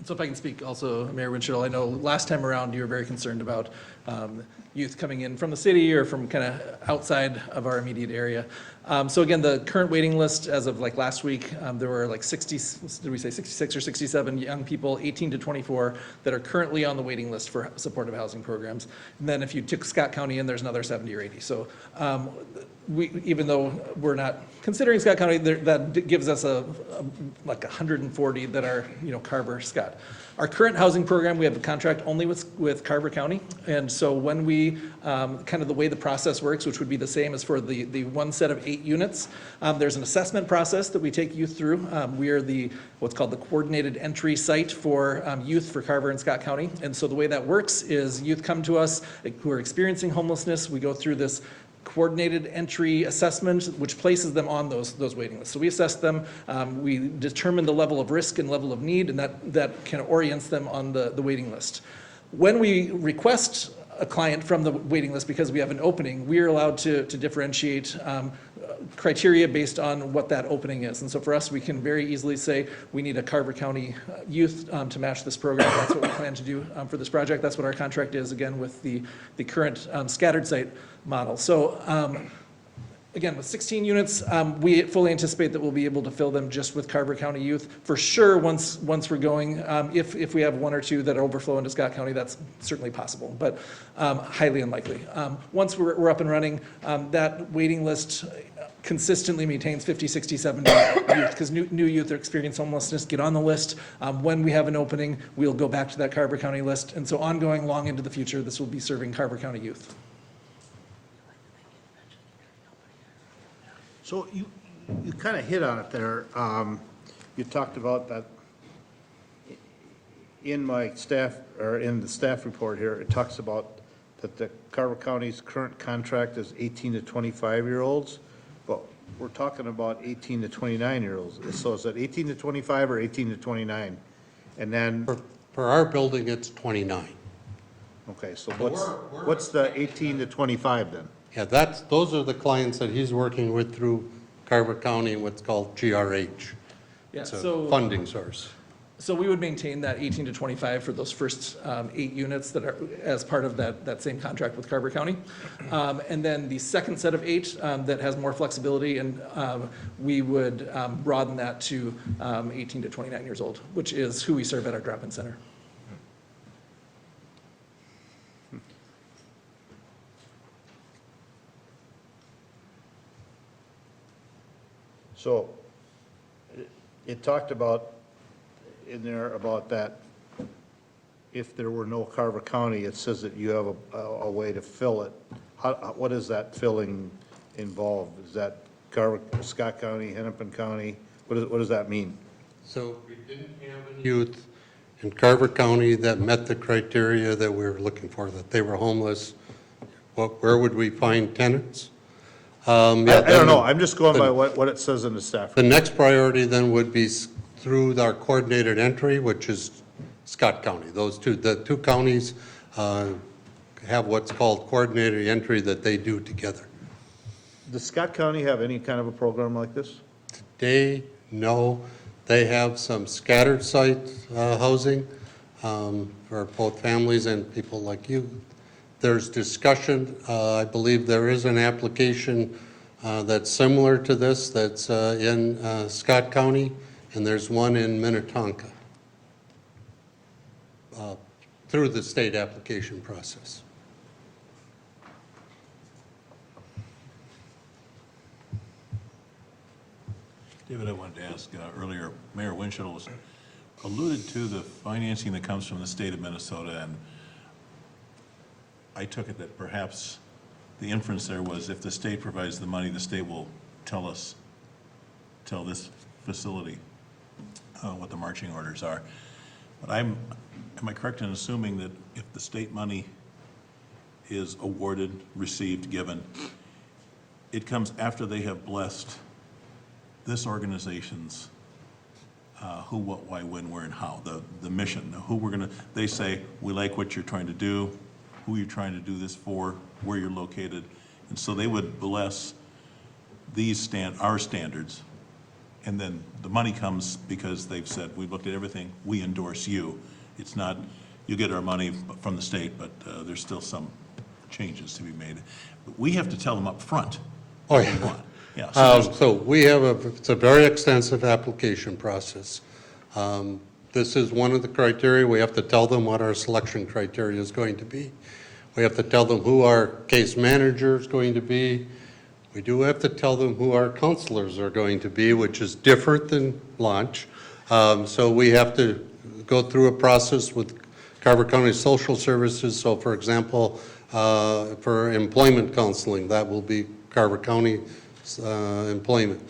S15: So if I can speak also, Mayor Winchell, I know last time around you were very concerned about youth coming in from the city or from kind of outside of our immediate area. So again, the current waiting list as of like last week, there were like 66 or 67 young people, 18 to 24, that are currently on the waiting list for supportive housing programs. And then if you took Scott County in, there's another 70 or 80. So even though we're not considering Scott County, that gives us like 140 that are, Carver, Scott. Our current housing program, we have a contract only with Carver County. And so when we, kind of the way the process works, which would be the same as for the one set of 8 units, there's an assessment process that we take youth through. We are what's called the coordinated entry site for youth for Carver and Scott County. And so the way that works is youth come to us who are experiencing homelessness. We go through this coordinated entry assessment, which places them on those waiting lists. So we assess them, we determine the level of risk and level of need, and that kind of orients them on the waiting list. When we request a client from the waiting list because we have an opening, we are allowed to differentiate criteria based on what that opening is. And so for us, we can very easily say we need a Carver County youth to match this program. That's what we plan to do for this project. That's what our contract is, again, with the current scattered site model. So again, with 16 units, we fully anticipate that we'll be able to fill them just with Carver County youth. For sure, once we're going, if we have 1 or 2 that overflow into Scott County, that's certainly possible, but highly unlikely. Once we're up and running, that waiting list consistently maintains 50, 60, 70 youth, because new youth that experience homelessness get on the list. When we have an opening, we'll go back to that Carver County list. And so ongoing long into the future, this will be serving Carver County youth.
S1: So you kind of hit on it there. You talked about that in my staff, or in the staff report here, it talks about that the Carver County's current contract is 18 to 25-year-olds, but we're talking about 18 to 29-year-olds. So is that 18 to 25 or 18 to 29? And then
S17: For our building, it's 29.
S1: Okay, so what's the 18 to 25 then?
S17: Yeah, those are the clients that he's working with through Carver County, what's called GRH.
S15: Yeah,
S17: It's a
S15: so
S17: funding source.
S15: So we would maintain that 18 to 25 for those first 8 units that are as part of that same contract with Carver County. And then the second set of 8 that has more flexibility, and we would broaden that to 18 to 29 years old, which is who we serve at our drop-in center.
S1: So it talked about in there about that if there were no Carver County, it says that you have a way to fill it. What is that filling involved? Is that Scott County, Hennepin County? What does that mean?
S17: So we didn't have any youth in Carver County that met the criteria that we were looking for, that they were homeless. Where would we find tenants?
S1: I don't know. I'm just going by what it says in the staff.
S17: The next priority then would be through our coordinated entry, which is Scott County. The two counties have what's called coordinated entry that they do together.
S1: Does Scott County have any kind of a program like this?
S17: Today, no. They have some scattered site housing for both families and people like you. There's discussion. I believe there is an application that's similar to this that's in Scott County, and there's one in Minnetonka through the state application process.
S13: David, I wanted to ask earlier, Mayor Winchell was alluded to the financing that comes from the state of Minnesota, and I took it that perhaps the inference there was if the state provides the money, the state will tell this facility what the marching orders are. But am I correct in assuming that if the state money is awarded, received, given, it comes after they have blessed this organization's who, what, why, when, where, and how, the mission, who we're gonna, they say, we like what you're trying to do, who you're trying to do this for, where you're located, and so they would bless our standards, and then the money comes because they've said, we've looked at everything, we endorse you. It's not, you get our money from the state, but there's still some changes to be made. But we have to tell them up front what we want. Yeah,
S17: So we have it's a very extensive application process. This is one of the criteria. We have to tell them what our selection criteria is going to be. We have to tell them who our case manager is going to be. We do have to tell them who our counselors are going to be, which is different than launch. So we have to go through a process with Carver County Social Services. So for example, for employment counseling, that will be Carver County employment.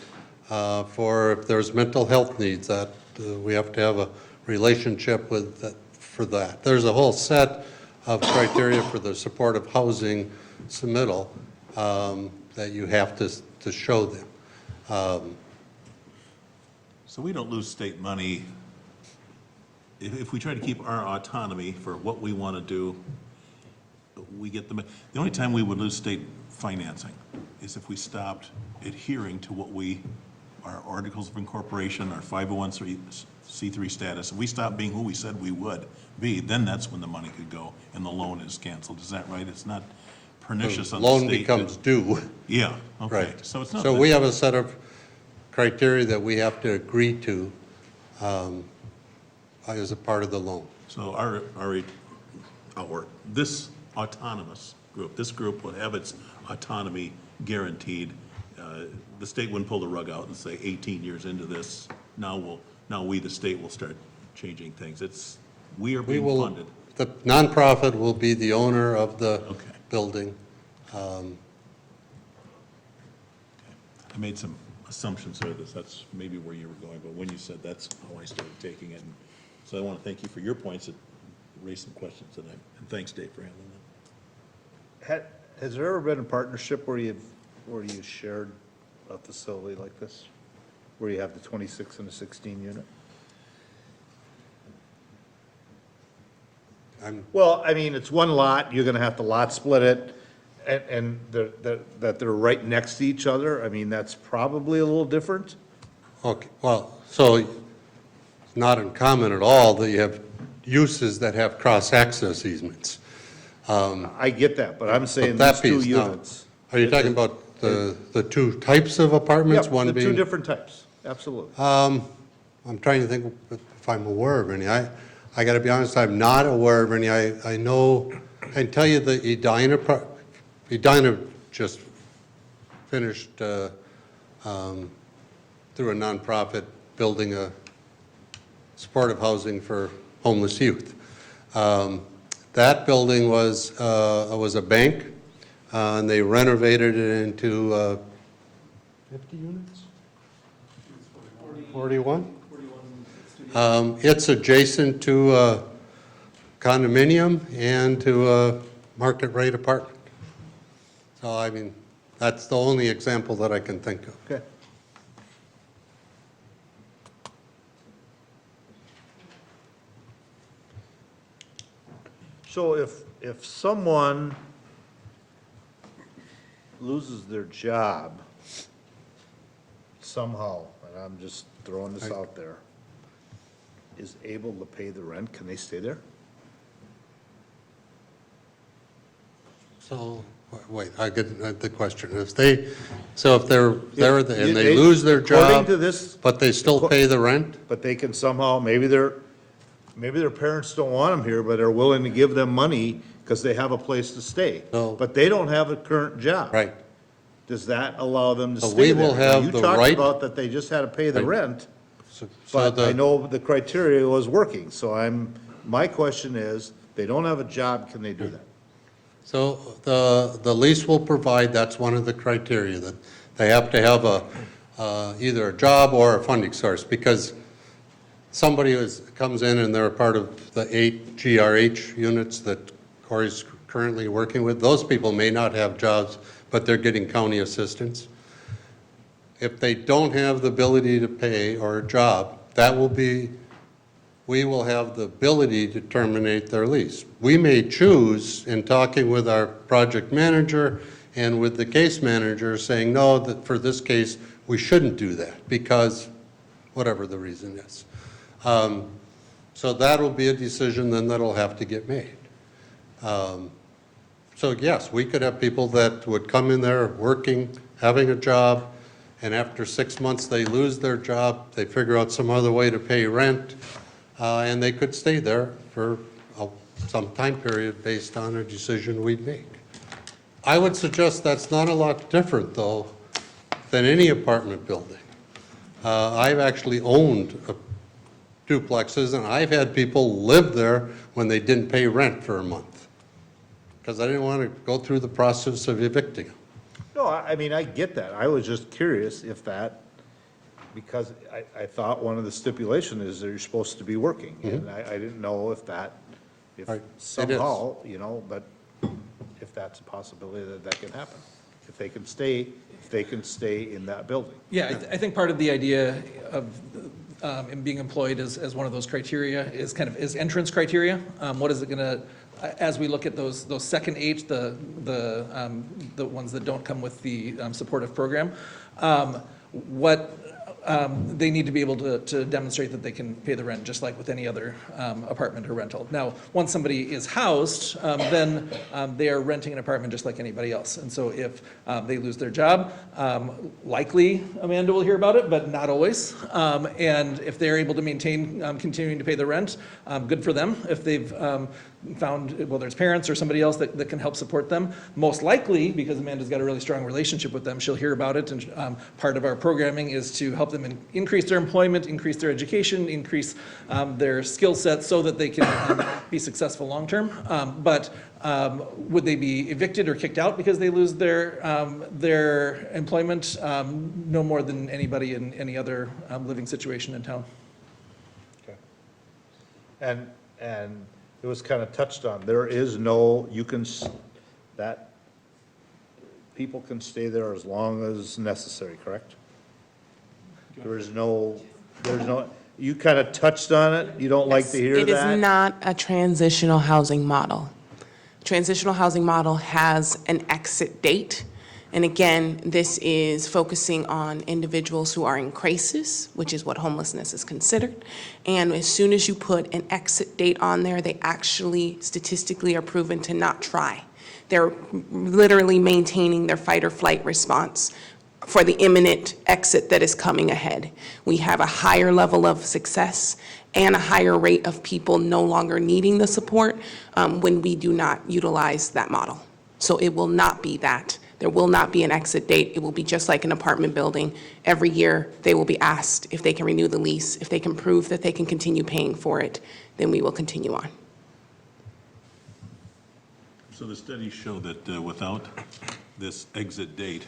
S17: For if there's mental health needs, that we have to have a relationship with that, for that. There's a whole set of criteria for the supportive housing submittal that you have to show them.
S13: So we don't lose state money if we try to keep our autonomy for what we want to do. We get the only time we would lose state financing is if we stopped adhering to what our articles of incorporation, our 501c3 status. If we stopped being who we said we would be, then that's when the money could go and the loan is canceled. Is that right? It's not pernicious on the state.
S17: Loan becomes due.
S13: Yeah, okay.
S17: Right.
S13: So it's not.
S17: So we have a set of criteria that we have to agree to as a part of the loan.
S13: So this autonomous group, this group would have its autonomy guaranteed. The state wouldn't pull the rug out and say 18 years into this, now we, the state, will start changing things. We are being funded.
S17: The nonprofit will be the owner of the building.
S13: I made some assumptions there, that's maybe where you were going, but when you said that's how I started taking it. And so I want to thank you for your points that raised some questions tonight. And thanks, Dave, for handling that.
S7: Has there ever been a partnership where you shared a facility like this? Where you have the 26 and the 16 unit? Well, I mean, it's one lot, you're gonna have to lot split it, and that they're right next to each other, I mean, that's probably a little different.
S17: Okay, well, so it's not uncommon at all that you have uses that have cross-access easements.
S7: I get that, but I'm saying
S17: That
S7: these two
S17: piece, now,
S7: units.
S17: are you talking about the two types of apartments?
S7: Yep,
S17: One
S7: the
S17: being
S7: two different types, absolutely.
S17: I'm trying to think if I'm aware of any. I got to be honest, I'm not aware of any. I know, I can tell you the Edina just finished through a nonprofit building a supportive housing for homeless youth. That building was a bank, and they renovated it into 50 units? 41? It's adjacent to a condominium and to a market rate apartment. So, I mean, that's the only example that I can think of.
S7: Okay. So if someone loses their job somehow, and I'm just throwing this out there, is able to pay the rent, can they stay there?
S17: So, wait, I get the question. If they're there and they lose their
S7: According
S17: job,
S7: to this,
S17: but they still pay the rent?
S7: but they can somehow, maybe their parents don't want them here, but are willing to give them money because they have a place to stay.
S17: No.
S7: But they don't have a current job.
S17: Right.
S7: does that allow them to
S17: So
S7: stay
S17: we
S7: there?
S17: will have the
S7: You talked
S17: right-
S7: about that they just had to pay the
S17: Right.
S7: rent,
S17: So
S7: but I
S17: the-
S7: know the criteria was working, so my question is, they don't have a job, can they do that?
S17: So the lease will provide, that's one of the criteria, that they have to have either a job or a funding source, because somebody comes in and they're a part of the 8 GRH units that Corey's currently working with, those people may not have jobs, but they're getting county assistance. If they don't have the ability to pay or a job, we will have the ability to terminate their lease. We may choose, in talking with our project manager and with the case manager, saying, no, that for this case, we shouldn't do that, because whatever the reason is. So that'll be a decision then that'll have to get made. So yes, we could have people that would come in there working, having a job, and after 6 months, they lose their job, they figure out some other way to pay rent, and they could stay there for some time period based on a decision we'd make. I would suggest that's not a lot different, though, than any apartment building. I've actually owned duplexes, and I've had people live there when they didn't pay rent for a month, because I didn't want to go through the process of evicting them.
S7: No, I mean, I get that. I was just curious if that, because I thought one of the stipulation is that you're supposed to be working. And I didn't know if
S17: Right.
S7: somehow, but if that's a possibility that can happen. If they can stay in that building.
S15: Yeah, I think part of the idea of in being employed as one of those criteria is entrance criteria. What is it gonna, as we look at those second 8, the ones that don't come with the supportive program, what they need to be able to demonstrate that they can pay the rent, just like with any other apartment or rental. Now, once somebody is housed, then they are renting an apartment just like anybody else. And so if they lose their job, likely Amanda will hear about it, but not always. And if they're able to maintain continuing to pay the rent, good for them. If they've found, whether it's parents or somebody else that can help support them, most likely, because Amanda's got a really strong relationship with them, she'll hear about it. And part of our programming is to help them increase their employment, increase their education, increase their skill sets so that they can be successful long-term. But would they be evicted or kicked out because they lose their employment? No more than anybody in any other living situation in town.
S7: Okay. And it was kind of touched on, there is no, that people can stay there as long as necessary, correct? There's no, you kind of touched on it, you don't like to hear that?
S18: It is not a transitional housing model. Transitional housing model has an exit date. And again, this is focusing on individuals who are in crisis, which is what homelessness is considered. And as soon as you put an exit date on there, they actually statistically are proven to not try. They're literally maintaining their fight or flight response for the imminent exit that is coming ahead. We have a higher level of success and a higher rate of people no longer needing the support when we do not utilize that model. So it will not be that. There will not be an exit date. It will be just like an apartment building. Every year, they will be asked if they can renew the lease. If they can prove that they can continue paying for it, then we will continue on.
S13: So the studies show that without this exit date,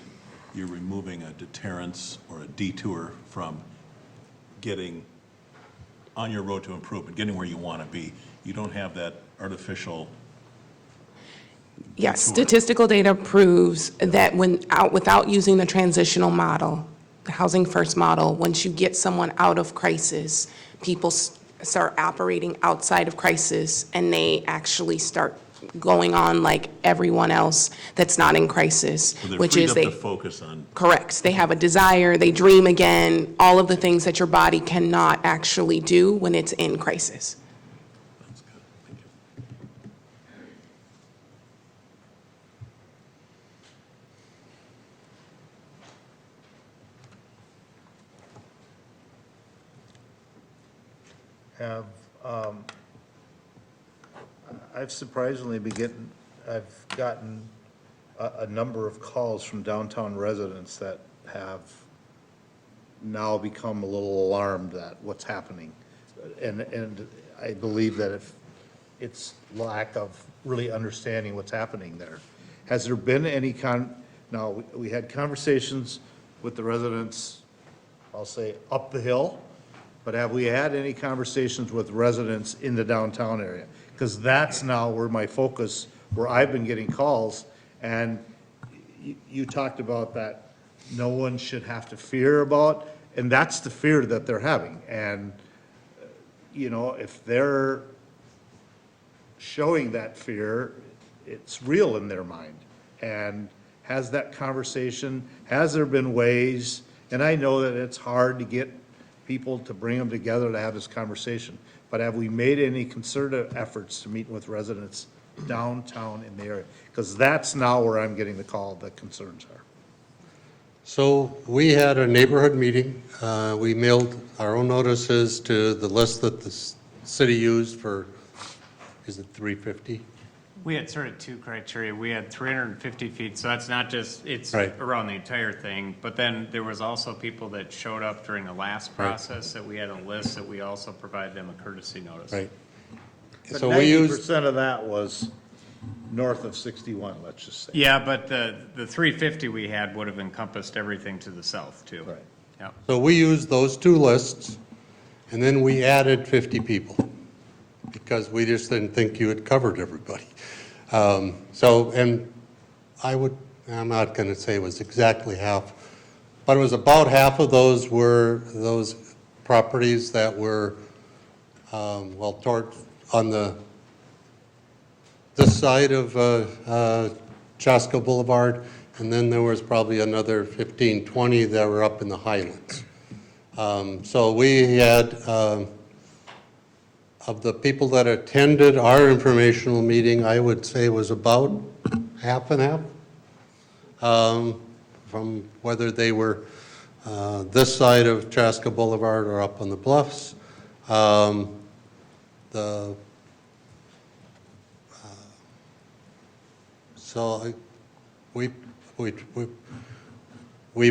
S13: you're removing a deterrence or a detour from getting on your road to improvement, getting where you want to be. You don't have that artificial.
S18: Yes, statistical data proves that without using the transitional model, the housing first model, once you get someone out of crisis, people start operating outside of crisis, and they actually start going on like everyone else that's not in crisis, which is
S13: to focus on.
S18: Correct. They have a desire, they dream again, all of the things that your body cannot actually do when it's in crisis.
S13: That's good. Thank you.
S7: I've surprisingly I've gotten a number of calls from downtown residents that have now become a little alarmed at what's happening. And I believe that if it's lack of really understanding what's happening there. Has there been any now, we had conversations with the residents, I'll say, up the hill, but have we had any conversations with residents in the downtown area? Because that's now where my focus, where I've been getting calls, and you talked about that no one should have to fear about, and that's the fear that they're having. And, you know, if they're showing that fear, it's real in their mind. And has that conversation, has there been ways, and I know that it's hard to get people to bring them together to have this conversation, but have we made any concerted efforts to meet with residents downtown in the area? Because that's now where I'm getting the call, the concerns are.
S17: So we had a neighborhood meeting. We mailed our own notices to the list that the city used for, is it 350?
S8: We had sort of two criteria. We had 350 feet, so that's not just, it's
S17: Right.
S8: around the entire thing. But then there was also people that showed up during the last process that we had a list that we also provided them a courtesy notice.
S17: Right.
S7: But
S17: So we used,
S7: 90% of that was north of 61, let's just say.
S8: Yeah, but the 350 we had would have encompassed everything to the south too.
S7: Right.
S8: Yeah.
S17: so we used those two lists, and then we added 50 people, because we just didn't think you had covered everybody. So, and I'm not going to say it was exactly half, but it was about half of those were those properties that were, well, on this side of Chaska Boulevard, and then there was probably another 15, 20 that were up in the Highlands. So we had, of the people that attended our informational meeting, I would say was about half and half, from whether they were this side of Chaska Boulevard or up on the bluffs. So we've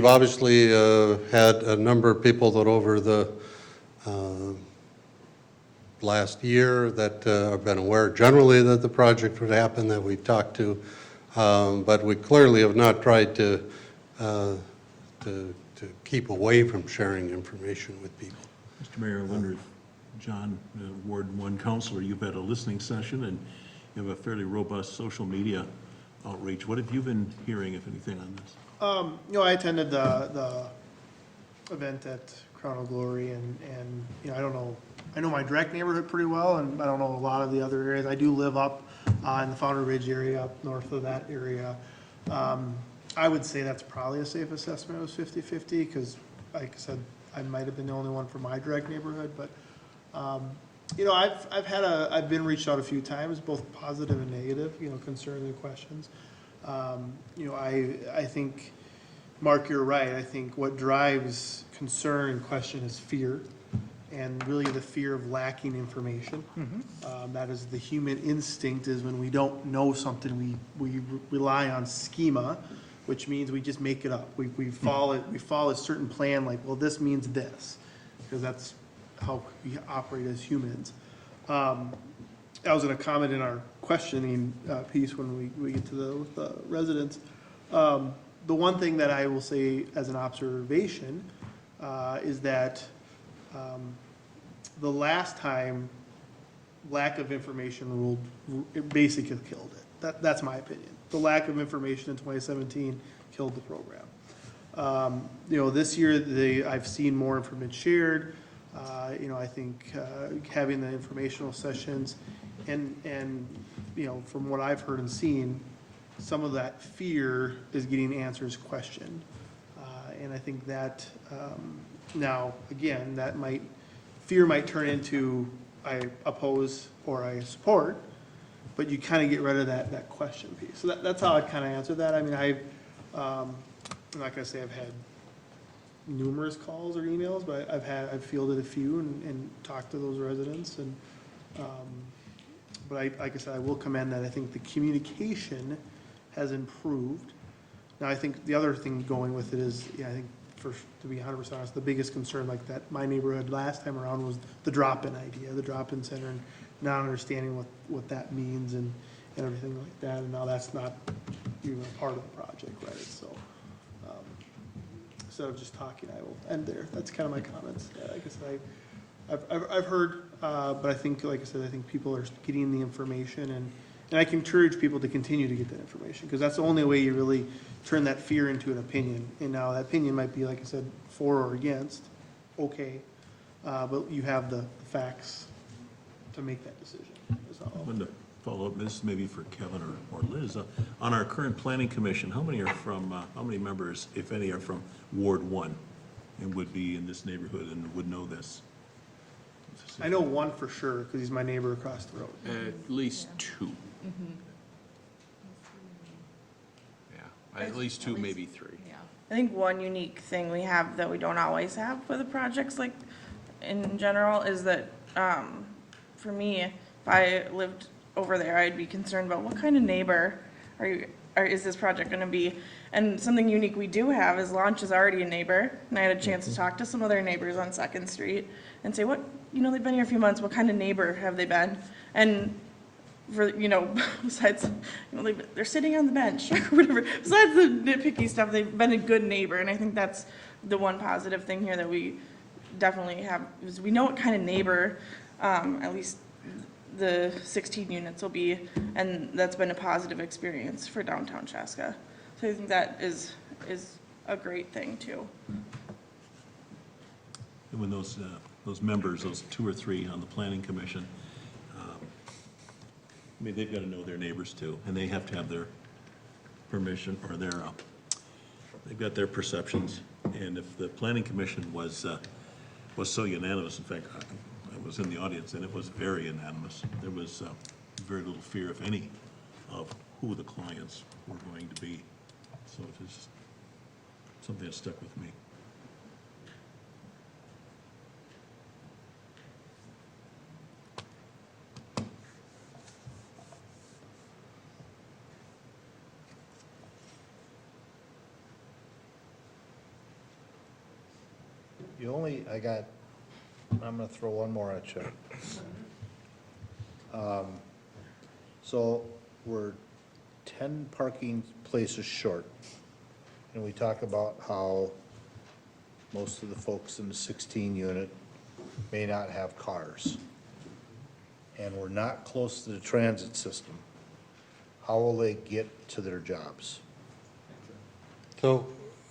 S17: obviously had a number of people that over the last year that have been aware generally that the project would happen, that we've talked to, but we clearly have not tried to keep away from sharing information with people.
S13: Mr. Mayor, I wonder if John, Ward 1 Councilor, you've had a listening session and you have a fairly robust social media outreach. What have you been hearing, if anything, on this?
S14: You know, I attended the event at Crown of Glory, and you know, I know my direct neighborhood pretty well, and I don't know a lot of the other areas. I do live up in the Founder Ridge area, up north of that area. I would say that's probably a safe assessment. It was 50-50, because like I said, I might have been the only one from my direct neighborhood, but you know, I've been reached out a few times, both positive and negative, you know, concerning the questions. You know, I think, Mark, you're right. I think what drives concern and question is fear, and really the fear of lacking information. That is the human instinct, is when we don't know something, we rely on schema, which means we just make it up. We follow a certain plan, like, well, this means this, because that's how we operate as humans. I was going to comment in our questioning piece when we get to the residents. The one thing that I will say as an observation is that the last time lack of information ruled, it basically killed it. That's my opinion. The lack of information in 2017 killed the program. You know, this year I've seen more information shared. You know, I think having the informational sessions and you know, from what I've heard and seen, some of that fear is getting answers questioned. And I think that now, again, fear might turn into I oppose or I support, but you kind of get rid of that question piece. So that's how I'd kind of answer that. I mean, I'm not going to say I've had numerous calls or emails, but I've fielded a few and talked to those residents. And but like I said, I will commend that. I think the communication has improved. Now, I think the other thing going with it is, I think to be 100% honest, the biggest concern like that, my neighborhood last time around was the drop-in idea, the drop-in center, and not understanding what that means and everything like that, and now that's not even a part of the project, right? So, instead of just talking, I will end there. That's kind of my comments. Like I said, I've heard, but I think, like I said, I think people are getting the information, and I can encourage people to continue to get that information, because that's the only way you really turn that fear into an opinion. And now that opinion might be, like I said, for or against, okay, but you have the facts to make that decision. That's all.
S13: I wanted to follow up, this maybe for Kevin or Liz. On our current planning commission, how many members, if any, are from Ward 1 and would be in this neighborhood and would know this?
S14: I know one for sure, because he's my neighbor across the road.
S3: At least two. Yeah, at least two, maybe three.
S4: I think one unique thing we have that we don't always have with the projects, like in general, is that for me, if I lived over there, I'd be concerned about what kind of neighbor is this project going to be. And something unique we do have is Launch is already a neighbor, and I had a chance to talk to some other neighbors on 2nd Street and say, they've been here a few months, what kind of neighbor have they been? And for, besides, they're sitting on the bench or whatever, besides the nitpicky stuff, they've been a good neighbor. And I think that's the one positive thing here that we definitely have, is we know what kind of neighbor, at least the 16 units will be, and that's been a positive experience for downtown Chaska. So I think that is a great thing too.
S13: And when those members, those 2 or 3 on the planning commission, they've got to know their neighbors too, and they have to have their permission or they've got their perceptions. And if the planning commission was so unanimous, in fact, I was in the audience and it was very unanimous. There was very little fear, if any, of who the clients were going to be. So it is something that stuck with me.
S7: I'm gonna throw one more at you. So we're 10 parking places short, and we talk about how most of the folks in the 16 unit may not have cars. And we're not close to the transit system. How will they get to their jobs?
S17: So,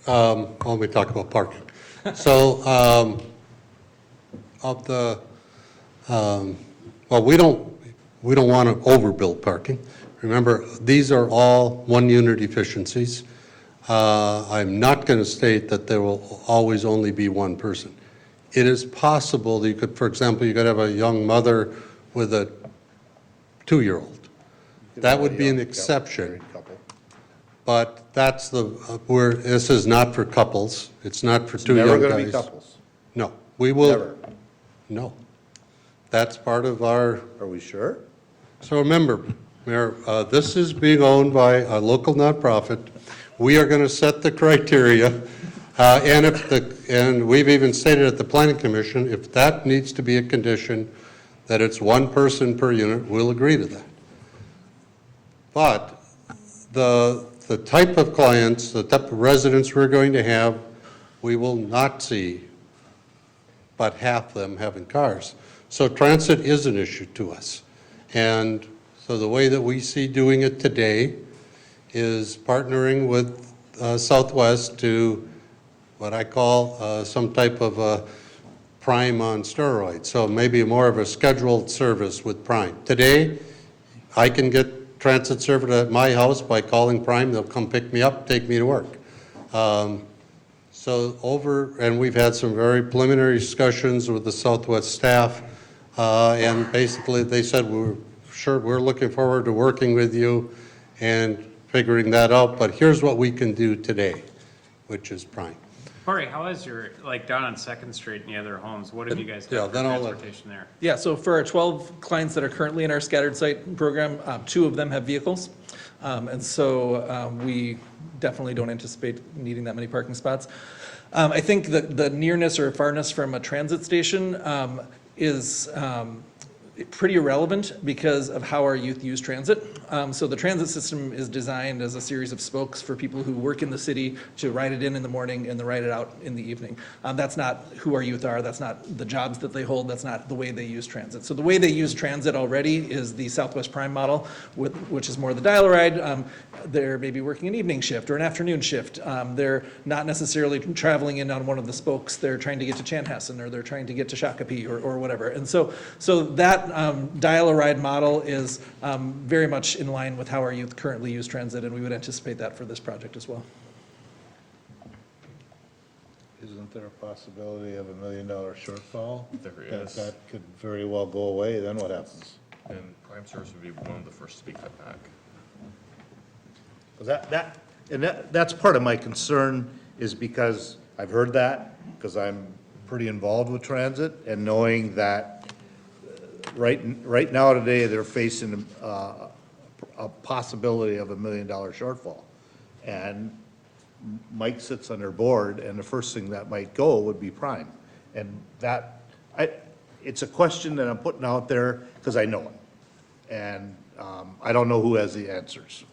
S17: let me talk about parking. So, of the, we don't want to overbuild parking. Remember, these are all one-unit efficiencies. I'm not going to state that there will always only be one person. It is possible that you could, for example, you could have a young mother with a 2-year-old. That would be an exception. But that's this is not for couples. It's not for 2 young guys.
S7: Never gonna be couples?
S17: No, we will.
S7: Never?
S17: No. That's part of our.
S7: Are we sure?
S17: So remember, Mayor, this is being owned by a local nonprofit. We are going to set the criteria. And we've even stated at the Planning Commission, if that needs to be a condition, that it's one person per unit, we'll agree to that. But the type of clients, the type of residents we're going to have, we will not see but half of them having cars. So transit is an issue to us. And so the way that we see doing it today is partnering with Southwest to what I call some type of a Prime on steroids. So maybe more of a scheduled service with Prime. Today, I can get transit service at my house by calling Prime. They'll come pick me up, take me to work. And we've had some very preliminary discussions with the Southwest staff, and basically they said, we're looking forward to working with you and figuring that out, but here's what we can do today, which is Prime.
S8: Corey, how is your, down on 2nd Street and the other homes, what have you guys got for transportation there?
S15: Yeah, so for our 12 clients that are currently in our scattered site program, 2 of them have vehicles. And so we definitely don't anticipate needing that many parking spots. I think that the nearness or farness from a transit station is pretty irrelevant because of how our youth use transit. So the transit system is designed as a series of spokes for people who work in the city to ride it in the morning and then ride it out in the evening. That's not who our youth are. That's not the jobs that they hold. That's not the way they use transit. So the way they use transit already is the Southwest Prime model, which is more the dial-a-ride. They're maybe working an evening shift or an afternoon shift. They're not necessarily traveling in on one of the spokes. They're trying to get to Chanhassen, or they're trying to get to Shakopee, or whatever. And so that dial-a-ride model is very much in line with how our youth currently use transit, and we would anticipate that for this project as well.
S7: Isn't there a possibility of $1 million shortfall?
S11: There is.
S7: That could very well go away, then what happens?
S11: And Prime Service would be one of the first to speak that back.
S7: That's part of my concern, is because I've heard that, because I'm pretty involved with transit, and knowing that right now today, they're facing a possibility of $1 million shortfall. And Mike sits on their board, and the first thing that might go would be Prime. And it's a question that I'm putting out there because I know it. And I don't know who has the answers.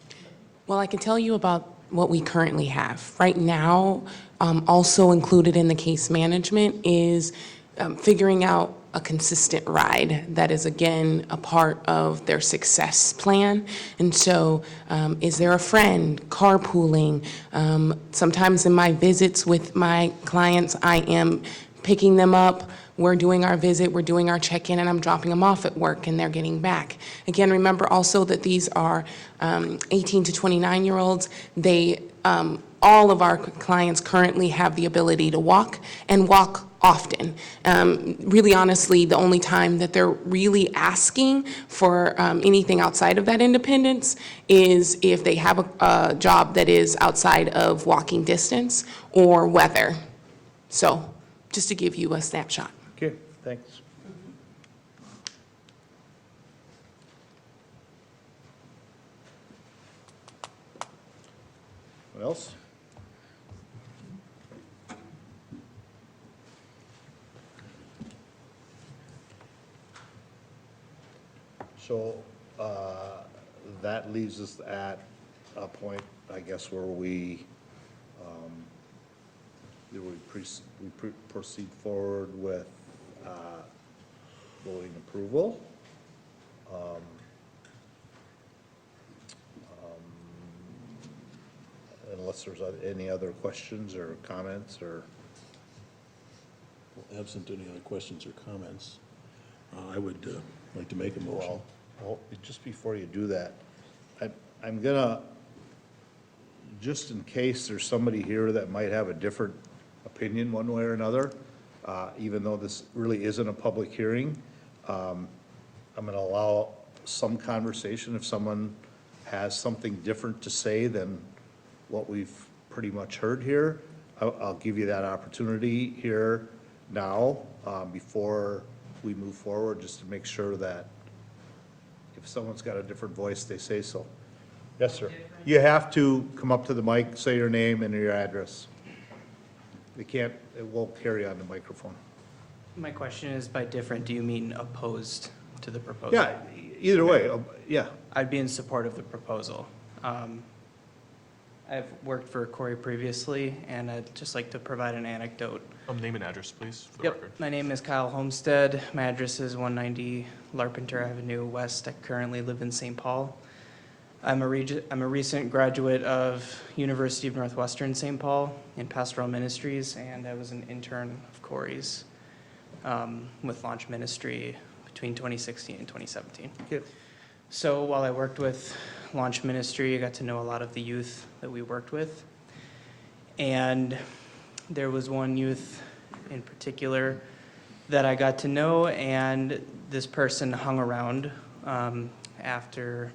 S18: Well, I can tell you about what we currently have. Right now, also included in the case management is figuring out a consistent ride that is, again, a part of their success plan. And so is there a friend, carpooling? Sometimes in my visits with my clients, I am picking them up. We're doing our visit, we're doing our check-in, and I'm dropping them off at work, and they're getting back. Again, remember also that these are 18 to 29-year-olds. They, all of our clients currently have the ability to walk, and walk often. Really honestly, the only time that they're really asking for anything outside of that independence is if they have a job that is outside of walking distance or weather. So, just to give you a snapshot.
S7: Okay, thanks. What else? So that leaves us at a point, I guess, where we proceed forward with voting approval. Unless there's any other questions or comments or.
S13: Absent any other questions or comments, I would like to make a motion.
S7: Well, just before you do that, I'm gonna, just in case there's somebody here that might have a different opinion one way or another, even though this really isn't a public hearing, I'm gonna allow some conversation if someone has something different to say than what we've pretty much heard here. I'll give you that opportunity here now, before we move forward, just to make sure that if someone's got a different voice, they say so. Yes, sir. You have to come up to the mic, say your name and your address. It won't carry on the microphone.
S19: My question is, by different, do you mean opposed to the proposal?
S7: Yeah, either way, yeah.
S19: I'd be in support of the proposal. I've worked for Corey previously, and I'd just like to provide an anecdote.
S11: Name and address, please, for the
S19: Yep,
S11: record.
S19: my name is Kyle Homestead. My address is 190 Larpenteur Avenue West. I currently live in St. Paul. I'm a recent graduate of University of Northwestern St. Paul in pastoral ministries, and I was an intern of Corey's with Launch Ministry between 2016 and 2017.
S7: Okay.
S19: So while I worked with Launch Ministry, I got to know a lot of the youth that we worked with. And there was one youth in particular that I got to know, and this person hung around after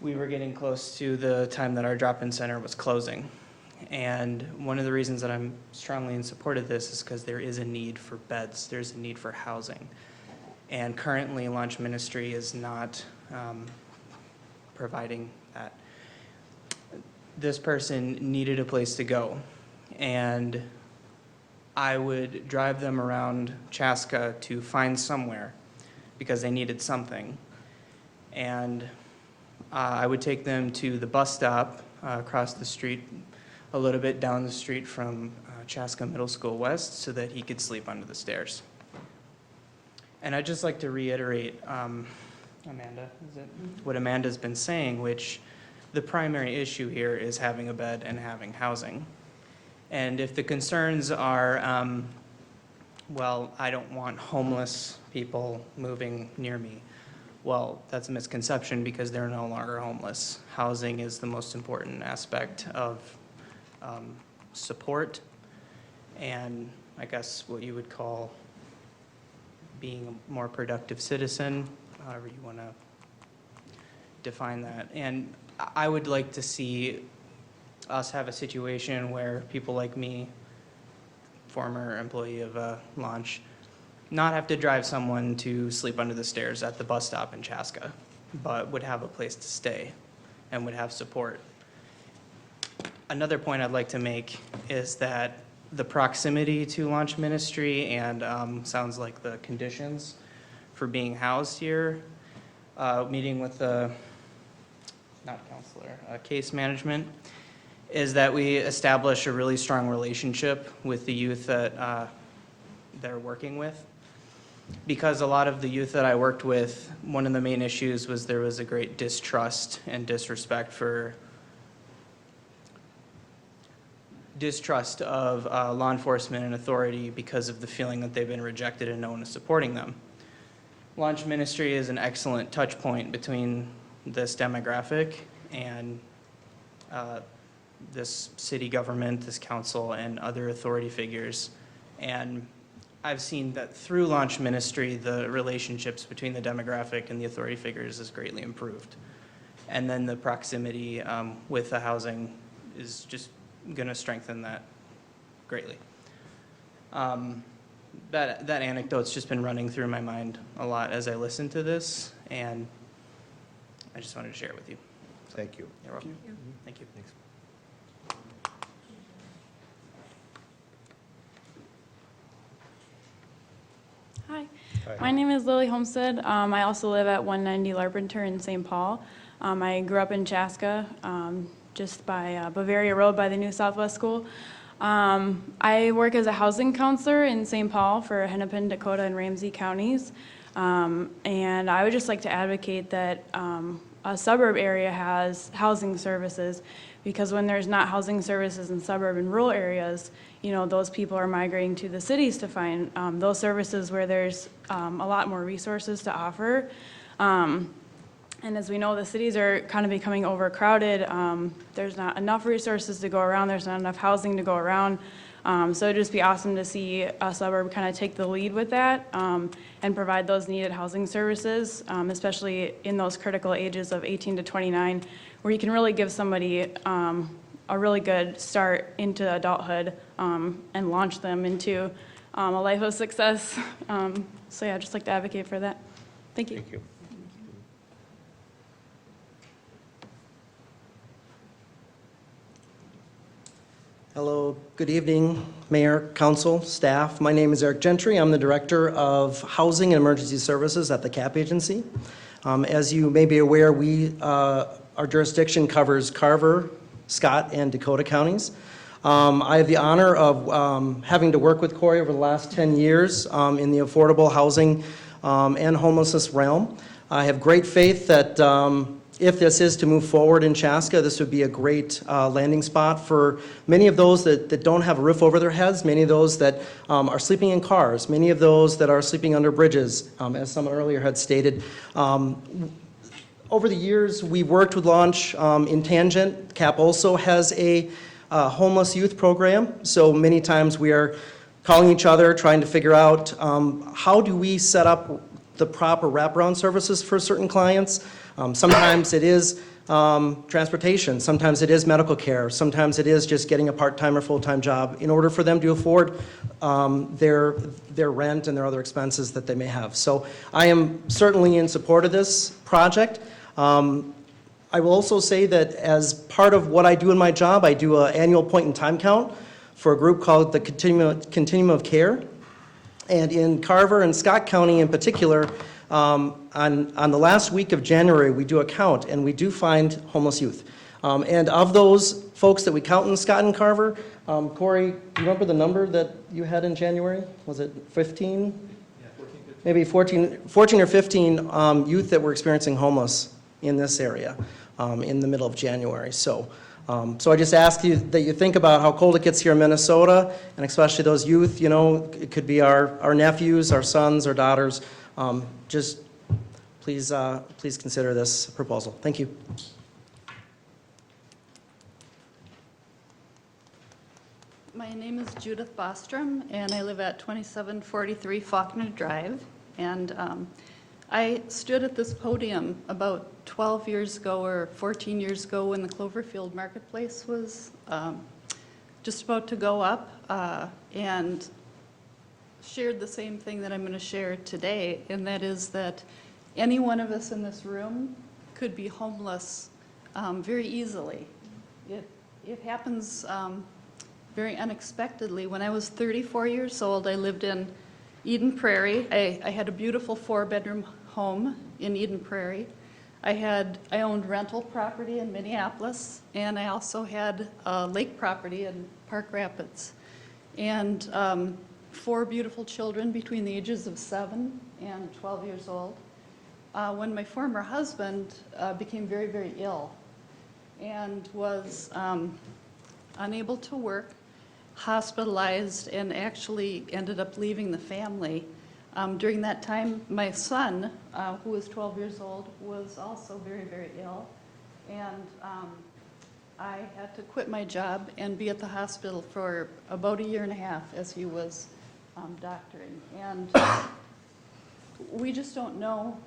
S19: we were getting close to the time that our drop-in center was closing. And one of the reasons that I'm strongly in support of this is because there is a need for beds, there's a need for housing. And currently, Launch Ministry is not providing that. This person needed a place to go, and I would drive them around Chaska to find somewhere because they needed something. And I would take them to the bus stop across the street, a little bit down the street from Chaska Middle School West, so that he could sleep under the stairs. And I'd just like to reiterate, Amanda, what Amanda's been saying, which the primary issue here is having a bed and having housing. And if the concerns are, well, I don't want homeless people moving near me, well, that's a misconception because they're no longer homeless. Housing is the most important aspect of support and I guess what you would call being a more productive citizen, however you want to define that. And I would like to see us have a situation where people like me, former employee of Launch, not have to drive someone to sleep under the stairs at the bus stop in Chaska, but would have a place to stay and would have support. Another point I'd like to make is that the proximity to Launch Ministry and sounds like the conditions for being housed here, meeting with the, not counselor, case management, is that we establish a really strong relationship with the youth that they're working with. Because a lot of the youth that I worked with, one of the main issues was there was a great distrust and disrespect for of law enforcement and authority because of the feeling that they've been rejected and no one is supporting them. Launch Ministry is an excellent touch point between this demographic and this city government, this council, and other authority figures. And I've seen that through Launch Ministry, the relationships between the demographic and the authority figures is greatly improved. And then the proximity with the housing is just going to strengthen that greatly. That anecdote's just been running through my mind a lot as I listen to this, and I just wanted to share it with you.
S7: Thank you.
S19: You're welcome. Thank you. Thanks.
S20: Hi.
S7: Hi.
S20: My name is Lily Homestead. I also live at 190 Larpenteur in St. Paul. I grew up in Chaska, just by Bavaria Road by the new Southwest School. I work as a housing counselor in St. Paul for Hennepin, Dakota, and Ramsey counties. And I would just like to advocate that a suburb area has housing services, because when there's not housing services in suburban rural areas, you know, those people are migrating to the cities to find those services where there's a lot more resources to offer. And as we know, the cities are kind of becoming overcrowded. There's not enough resources to go around. There's not enough housing to go around. So it'd just be awesome to see a suburb kind of take the lead with that and provide those needed housing services, especially in those critical ages of 18 to 29, where you can really give somebody a really good start into adulthood and launch them into a life of success. So yeah, I'd just like to advocate for that. Thank you.
S7: Thank you.
S16: Hello, good evening, Mayor, Council, staff. My name is Eric Gentry. I'm the Director of Housing and Emergency Services at the CAP Agency. As you may be aware, our jurisdiction covers Carver, Scott, and Dakota counties. I have the honor of having to work with Corey over the last 10 years in the affordable housing and homelessness realm. I have great faith that if this is to move forward in Chaska, this would be a great landing spot for many of those that don't have a roof over their heads, many of those that are sleeping in cars, many of those that are sleeping under bridges, as someone earlier had stated. Over the years, we've worked with Launch in tangent. CAP also has a homeless youth program, so many times we are calling each other, trying to figure out how do we set up the proper wraparound services for certain clients. Sometimes it is transportation, sometimes it is medical care, sometimes it is just getting a part-time or full-time job in order for them to afford their rent and their other expenses that they may have. So I am certainly in support of this project. I will also say that as part of what I do in my job, I do an annual point in time count for a group called the Continuum of Care. And in Carver and Scott County in particular, on the last week of January, we do a count, and we do find homeless youth. And of those folks that we count in Scott and Carver, Corey, do you remember the number that you had in January? Was it 15? Yeah, 14, 15. Maybe 14 or 15 youth that were experiencing homeless in this area in the middle of January. So I just ask you that you think about how cold it gets here in Minnesota, and especially those youth, it could be our nephews, our sons, our daughters. Just please consider this proposal. Thank you.
S21: My name is Judith Bostrom, and I live at 2743 Faulkner Drive. And I stood at this podium about 12 years ago or 14 years ago when the Cloverfield Marketplace was just about to go up, and shared the same thing that I'm going to share today, and that is that any one of us in this room could be homeless very easily. It happens very unexpectedly. When I was 34 years old, I lived in Eden Prairie. I had a beautiful 4-bedroom home in Eden Prairie. I owned rental property in Minneapolis, and I also had a lake property in Park Rapids. And 4 beautiful children between the ages of 7 and 12 years old. When my former husband became very, very ill and was unable to work, hospitalized, and actually ended up leaving the family. During that time, my son, who was 12 years old, was also very, very ill. And I had to quit my job and be at the hospital for about 1.5 years as he was doctoring. And we just don't know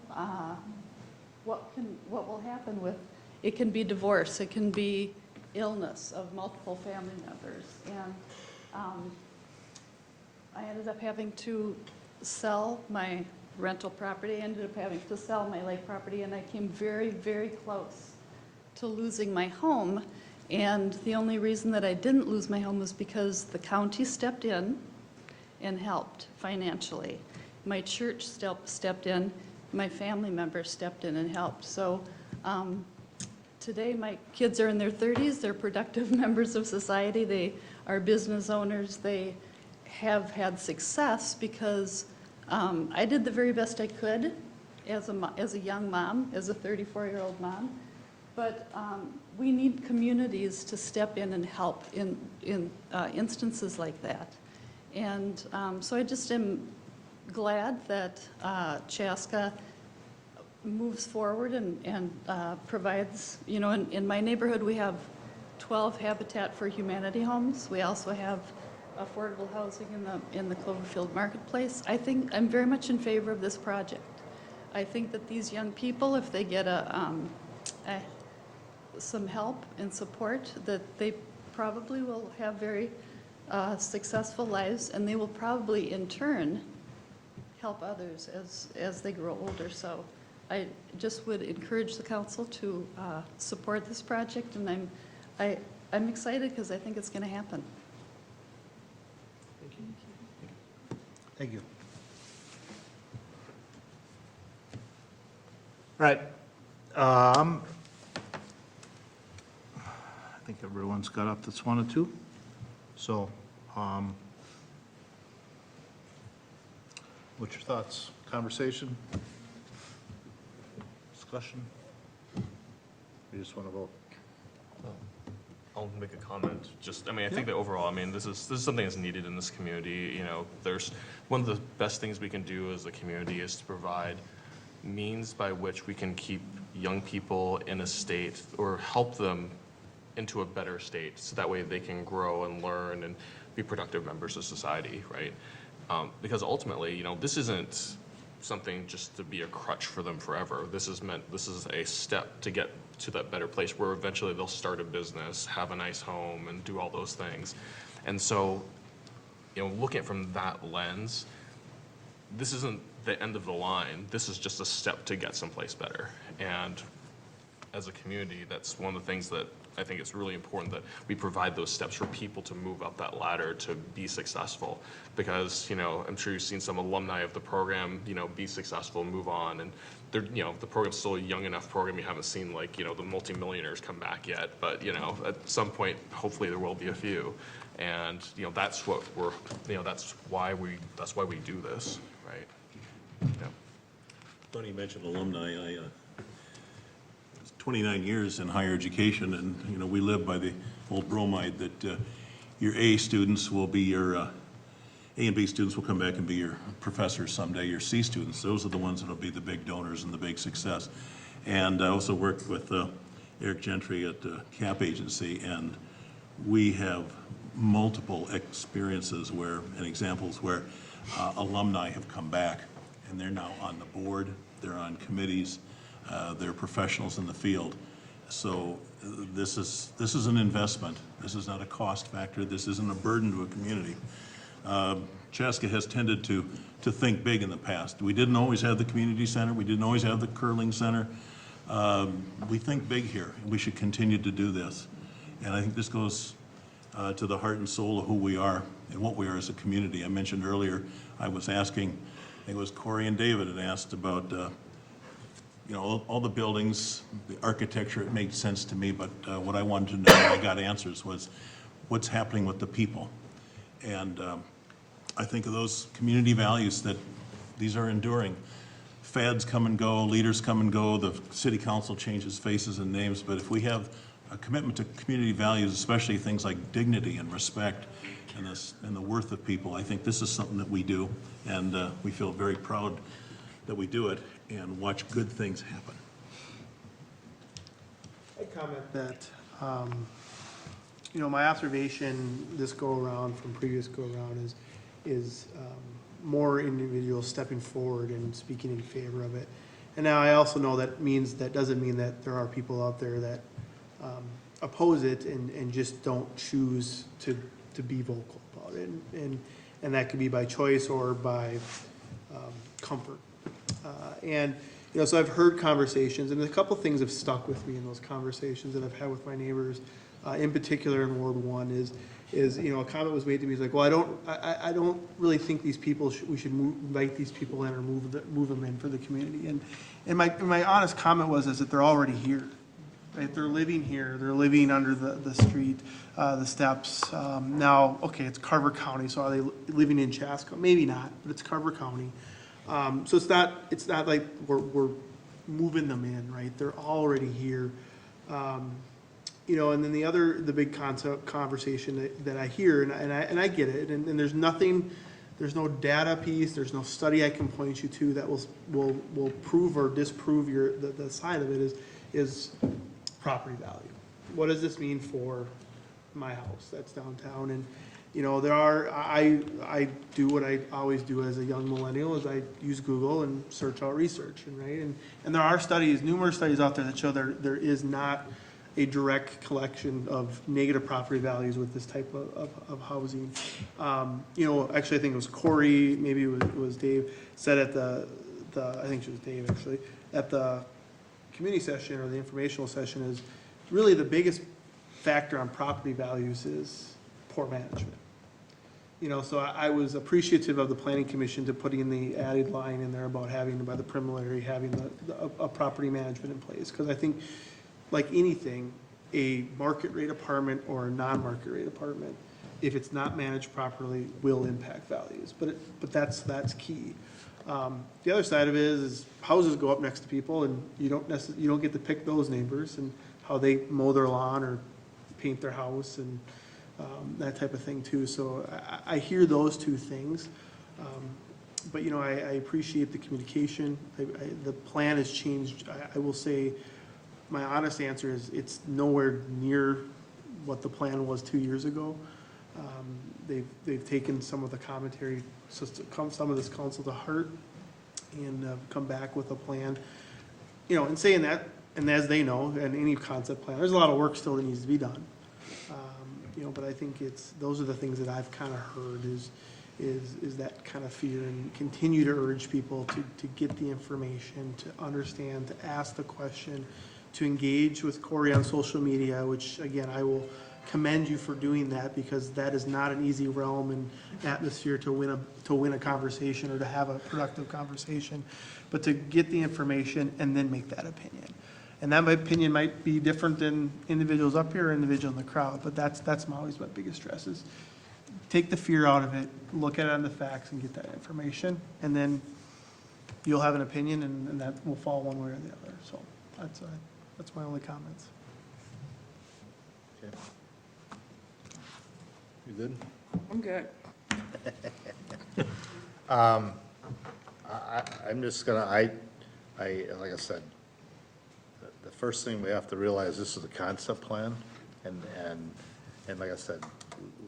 S21: what will happen with, it can be divorce, it can be illness of multiple family members. And I ended up having to sell my rental property, I ended up having to sell my lake property, and I came very, very close to losing my home. And the only reason that I didn't lose my home was because the county stepped in and helped financially. My church stepped in, my family members stepped in and helped. So today my kids are in their 30s, they're productive members of society, they are business owners, they have had success because I did the very best I could as a young mom, as a 34-year-old mom. But we need communities to step in and help in instances like that. And so I just am glad that Chaska moves forward and provides, in my neighborhood we have 12 Habitat for Humanity homes. We also have affordable housing in the Cloverfield Marketplace. I think I'm very much in favor of this project. I think that these young people, if they get some help and support, that they probably will have very successful lives, and they will probably in turn help others as they grow older. So I just would encourage the council to support this project, and I'm excited because I think it's going to happen.
S7: Thank you.
S1: All right. I think everyone's got up that's wanted to. So, what's your thoughts? Conversation? Discussion? You just want to vote?
S11: I'll make a comment. I think that overall, this is something that's needed in this community. There's one of the best things we can do as a community is to provide means by which we can keep young people in a state or help them into a better state, so that way they can grow and learn and be productive members of society, right? Because ultimately, this isn't something just to be a crutch for them forever. This is a step to get to that better place where eventually they'll start a business, have a nice home, and do all those things. And so, looking at it from that lens, this isn't the end of the line. This is just a step to get someplace better. And as a community, that's one of the things that I think it's really important that we provide those steps for people to move up that ladder to be successful. Because, you know, I'm sure you've seen some alumni of the program, you know, be successful, move on, and they're, you know, the program's still a young enough program. You haven't seen, like, you know, the multimillionaires come back yet, but, you know, at some point, hopefully there will be a few. And, you know, that's what we're, you know, that's why we do this, right? Yeah.
S13: Funny you mentioned alumni. I 29 years in higher education, and, you know, we live by the old bromide that your A students will be your, A and B students will come back and be your professors someday. Your C students, those are the ones that will be the big donors and the big success. And I also worked with Eric Gentry at the CAP agency, and we have multiple experiences where, and examples where alumni have come back, and they're now on the board, they're on committees, they're professionals in the field. So this is an investment. This is not a cost factor. This isn't a burden to a community. Chaska has tended to think big in the past. We didn't always have the community center. We didn't always have the curling center. We think big here, and we should continue to do this. And I think this goes to the heart and soul of who we are and what we are as a community. I mentioned earlier, I was asking, I think it was Corey and David had asked about, you know, all the buildings, the architecture, it made sense to me, but what I wanted to know, and I got answers, was what's happening with the people. And I think of those community values that these are enduring. Fads come and go, leaders come and go, the city council changes faces and names, but if we have a commitment to community values, especially things like dignity and respect and the worth of people, I think this is something that we do, and we feel very proud that we do it and watch good things happen.
S14: I comment that, you know, my observation this go-around from previous go-around is more individuals stepping forward and speaking in favor of it. And now I also know that doesn't mean that there are people out there that oppose it and just don't choose to be vocal about it. And that could be by choice or by comfort. And, you know, so I've heard conversations, and a couple things have stuck with me in those conversations that I've had with my neighbors, in particular in Ward 1, is, you know, a comment was made to me, it's like, well, I don't really think these people, we should invite these people in or move them in for the community. And my honest comment was that they're already here. Right? They're living here, they're living under the street, the steps. Now, okay, it's Carver County, so are they living in Chaska? Maybe not, but it's Carver County. So it's not like we're moving them in, right? They're already here. You know, and then the big conversation that I hear, and I get it, and there's no data piece, there's no study I can point you to that will prove or disprove the side of it is property value. What does this mean for my house that's downtown? And, you know, I do what I always do as a young millennial, is I use Google and search out research, and there are numerous studies out there that show there is not a direct collection of negative property values with this type of housing. You know, actually, I think it was Corey, maybe it was Dave, said at I think it was Dave actually, at the community session or the informational session, is really the biggest factor on property values is poor management. You know, so I was appreciative of the planning commission to putting the added line in there about by the preliminary, having a property management in place. Because I think, like anything, a market rate apartment or a non-market rate apartment, if it's not managed properly, will impact values. But that's key. The other side of it is houses go up next to people, and you don't get to pick those neighbors and how they mow their lawn or paint their house and that type of thing too. So I hear those two things. But, you know, I appreciate the communication. The plan has changed. I will say, my honest answer is it's nowhere near what the plan was 2 years ago. They've taken some of the commentary, some of this council to heart, and come back with a plan. You know, in saying that, and as they know, and any concept plan, there's a lot of work still that needs to be done. You know, but I think those are the things that I've kind of heard is that kind of fear, and continue to urge people to get the information, to understand, to ask the question, to engage with Corey on social media, which again, I will commend you for doing that because that is not an easy realm and atmosphere to win a conversation or to have a productive conversation, but to get the information and then make that opinion. And that opinion might be different than individuals up here or individual in the crowd, but that's always my biggest stress is take the fear out of it, look at it on the facts and get that information, and then you'll have an opinion and that will fall one way or the other. So that's my only comments.
S7: Okay. You good?
S4: I'm good.
S7: I'm just gonna, like I said, the first thing we have to realize, this is a concept plan, and like I said,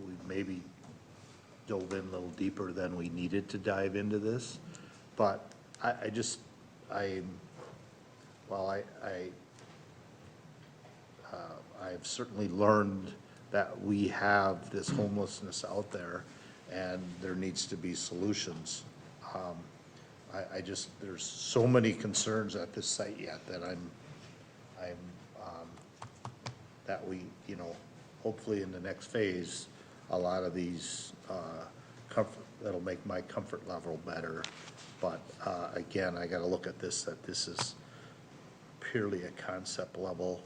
S7: we maybe dove in a little deeper than we needed to dive into this, but I've certainly learned that we have this homelessness out there, and there needs to be solutions. There's so many concerns at this site yet that that we, hopefully in the next phase, a lot of these, that'll make my comfort level better. But, again, I gotta look at this, that this is purely a concept level,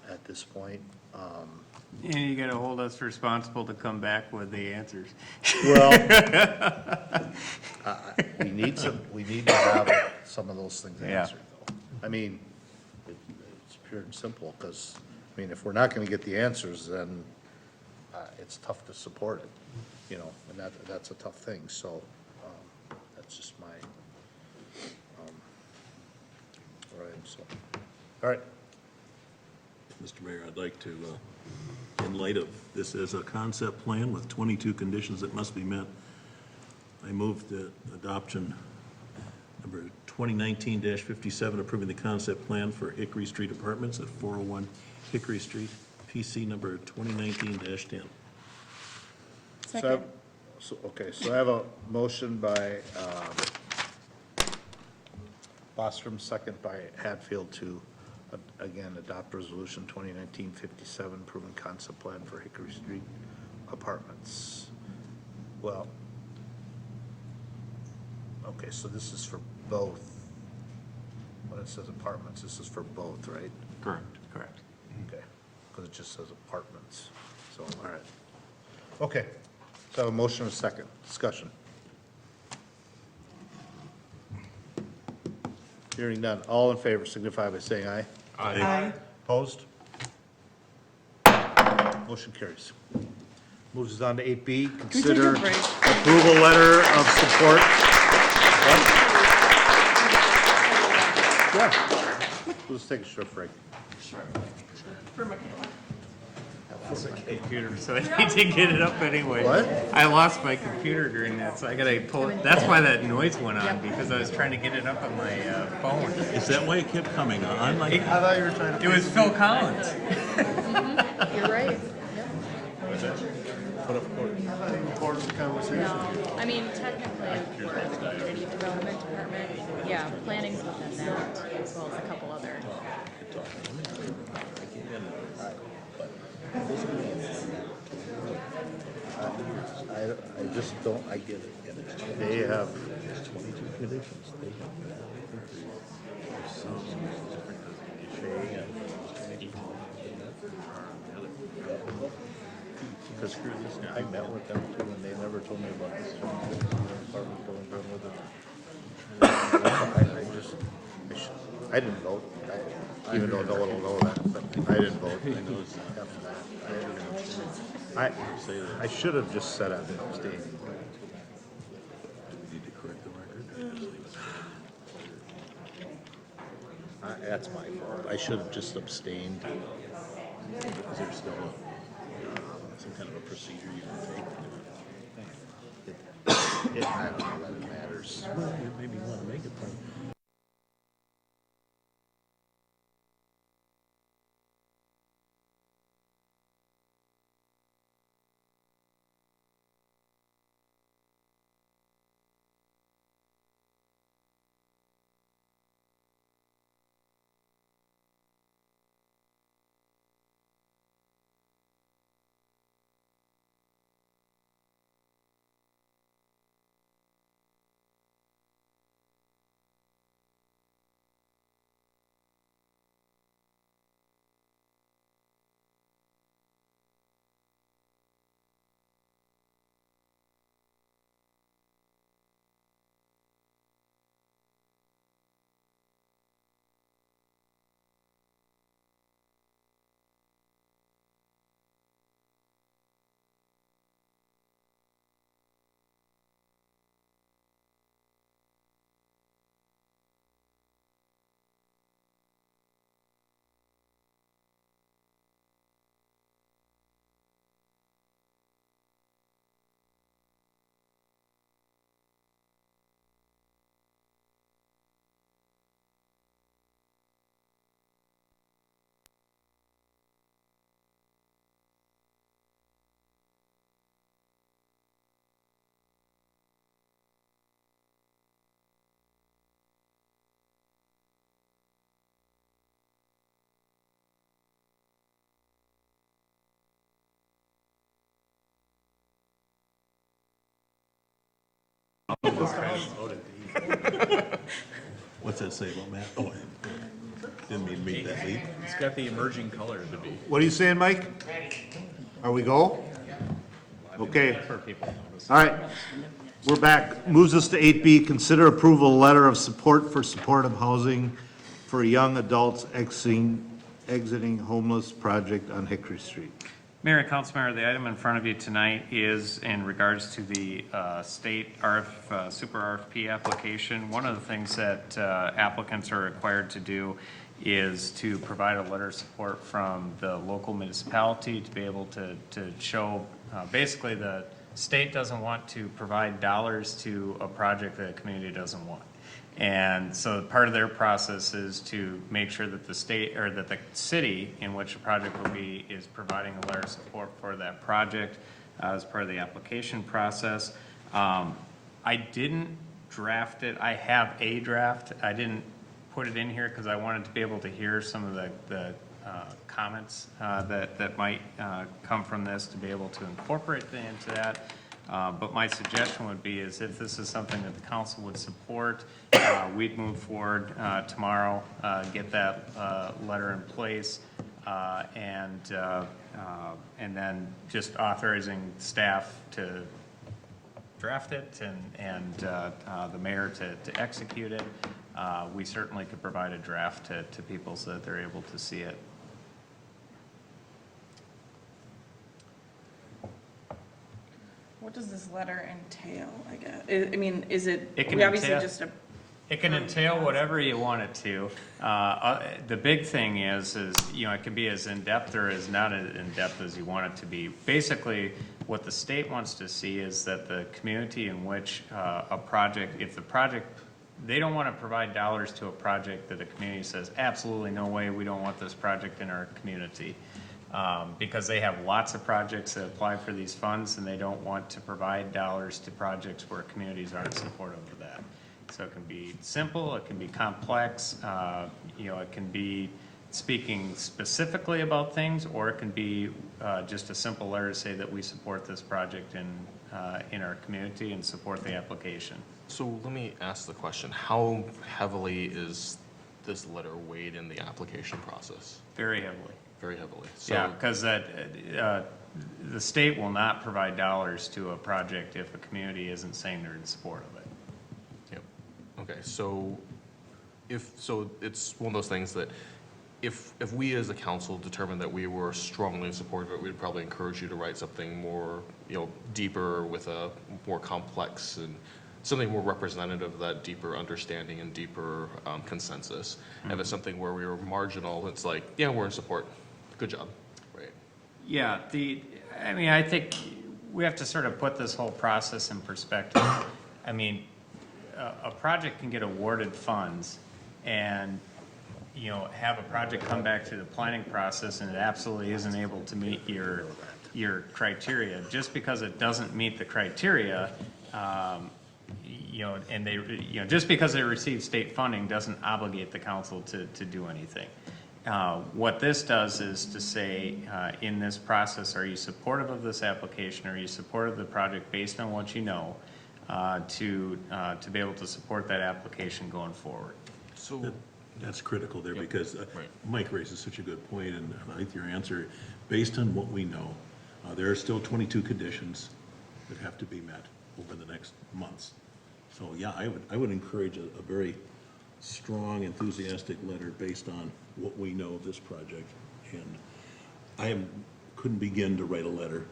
S7: at this point.
S8: And you gotta hold us responsible to come back with the answers.
S7: Well, we need to have some of those things
S8: Yeah.
S7: answered, though. I mean, it's pure and simple, because, if we're not gonna get the answers, then, it's tough to support it, and that's a tough thing, so, that's just my, all right.
S13: Mr. Mayor, I'd like to, in light of this as a concept plan with 22 conditions that must be met, I move the adoption number 2019-57, approving the concept plan for Hickory Street Apartments at 401 Hickory Street, PC number 2019-10.
S4: Second.
S7: So I have a motion by Bostrom, second by Hatfield to, again, adopt resolution 2019-57, approving concept plan for Hickory Street Apartments. Well, okay, so this is for both. When it says apartments, this is for both, right?
S8: Correct.
S7: Okay, because it just says apartments, so, all right. Okay, so I have a motion and a second, discussion. Hearing none, all in favor signify by saying aye.
S4: Aye.
S7: Opposed? Motion carries. Moves us on to 8B,
S4: Can we take a
S7: consider
S4: break?
S7: approval letter of support. Yeah, let's take a short break.
S8: Computer, so I need to get it up anyway.
S7: What?
S8: I lost my computer during that, so I gotta pull it. That's why that noise went on, because I was trying to get it up on my phone.
S13: Is that why it kept coming on? I'm like,
S14: I thought you were trying to.
S8: It was Phil Collins.
S12: You're right.
S14: Record the conversation.
S12: No, I mean, technically, we're in the community development department. Yeah, planning's within that, as well as a couple other.
S7: I just don't, I get it. They have 22 conditions. Because I met with them too, and they never told me about this apartment building going with it. I didn't vote, even though no one will know that, but I didn't vote. I should have just said I've been abstaining.
S13: need to correct the record.
S7: That's my fault. I should have just abstained.
S13: Is there still some kind of a procedure you can take?
S7: I don't know that it matters.
S13: Well, maybe you want to make it part of What's that say about Matt? Oh, I didn't mean to make that leap.
S3: It's got the emerging color to be.
S7: What are you saying, Mike? Are we go? Okay. All right. We're back. Moves us to 8B, consider approval letter of support for supportive housing for young adults exiting homeless project on Hickory Street.
S8: Mayor and Councilmember, the item in front of you tonight is in regards to the state super RFP application. One of the things that applicants are required to do is to provide a letter of support from the local municipality to be able to show, basically the state doesn't want to provide dollars to a project that a community doesn't want. And so part of their process is to make sure that the state, or that the city in which the project will be, is providing a letter of support for that project as part of the application process. I didn't draft it. I have a draft. I didn't put it in here because I wanted to be able to hear some of the comments that might come from this, to be able to incorporate them into that. But my suggestion would be is if this is something that the council would support, we'd move forward tomorrow, get that letter in place, and then just authorizing staff to draft it and the mayor to execute it. We certainly could provide a draft to people so that they're able to see it.
S4: What does this letter entail, I guess? I mean, is it,
S8: It can
S4: we obviously
S8: entail-
S4: just a.
S8: It can entail whatever you want it to. The big thing is, you know, it can be as in-depth or as not as in-depth as you want it to be. Basically, what the state wants to see is that the community in which a project, if the project, they don't want to provide dollars to a project that the community says, absolutely no way, we don't want this project in our community. Because they have lots of projects that apply for these funds, and they don't want to provide dollars to projects where communities aren't supportive of that. So it can be simple, it can be complex, you know, it can be speaking specifically about things, or it can be just a simple letter to say that we support this project in our community and support the application.
S11: So let me ask the question, how heavily is this letter weighed in the application process?
S8: Very heavily.
S11: Very heavily. So,
S8: Yeah, because the state will not provide dollars to a project if a community isn't saying they're in support of it.
S11: Yep. Okay, so it's one of those things that if we as a council determined that we were strongly in support of it, we'd probably encourage you to write something more, you know, deeper, with a more complex and something more representative of that deeper understanding and deeper consensus. Mm-hmm. If it's something where we were marginal, it's like, yeah, we're in support. Good job, right?
S8: Yeah, I mean, I think we have to sort of put this whole process in perspective. I mean, a project can get awarded funds and, you know, have a project come back through the planning process and it absolutely isn't able to meet your criteria. Just because it doesn't meet the criteria, you know, and they, you know, just because they receive state funding doesn't obligate the council to do anything. What this does is to say, in this process, are you supportive of this application? Are you supportive of the project based on what you know, to be able to support that application going forward?
S11: So
S13: that's critical there, because Mike raises such a good point, and I like your answer. Based on what we know, there are still 22 conditions that have to be met over the next months. So yeah, I would encourage a very strong, enthusiastic letter based on what we know of this project. And I couldn't begin to write a letter.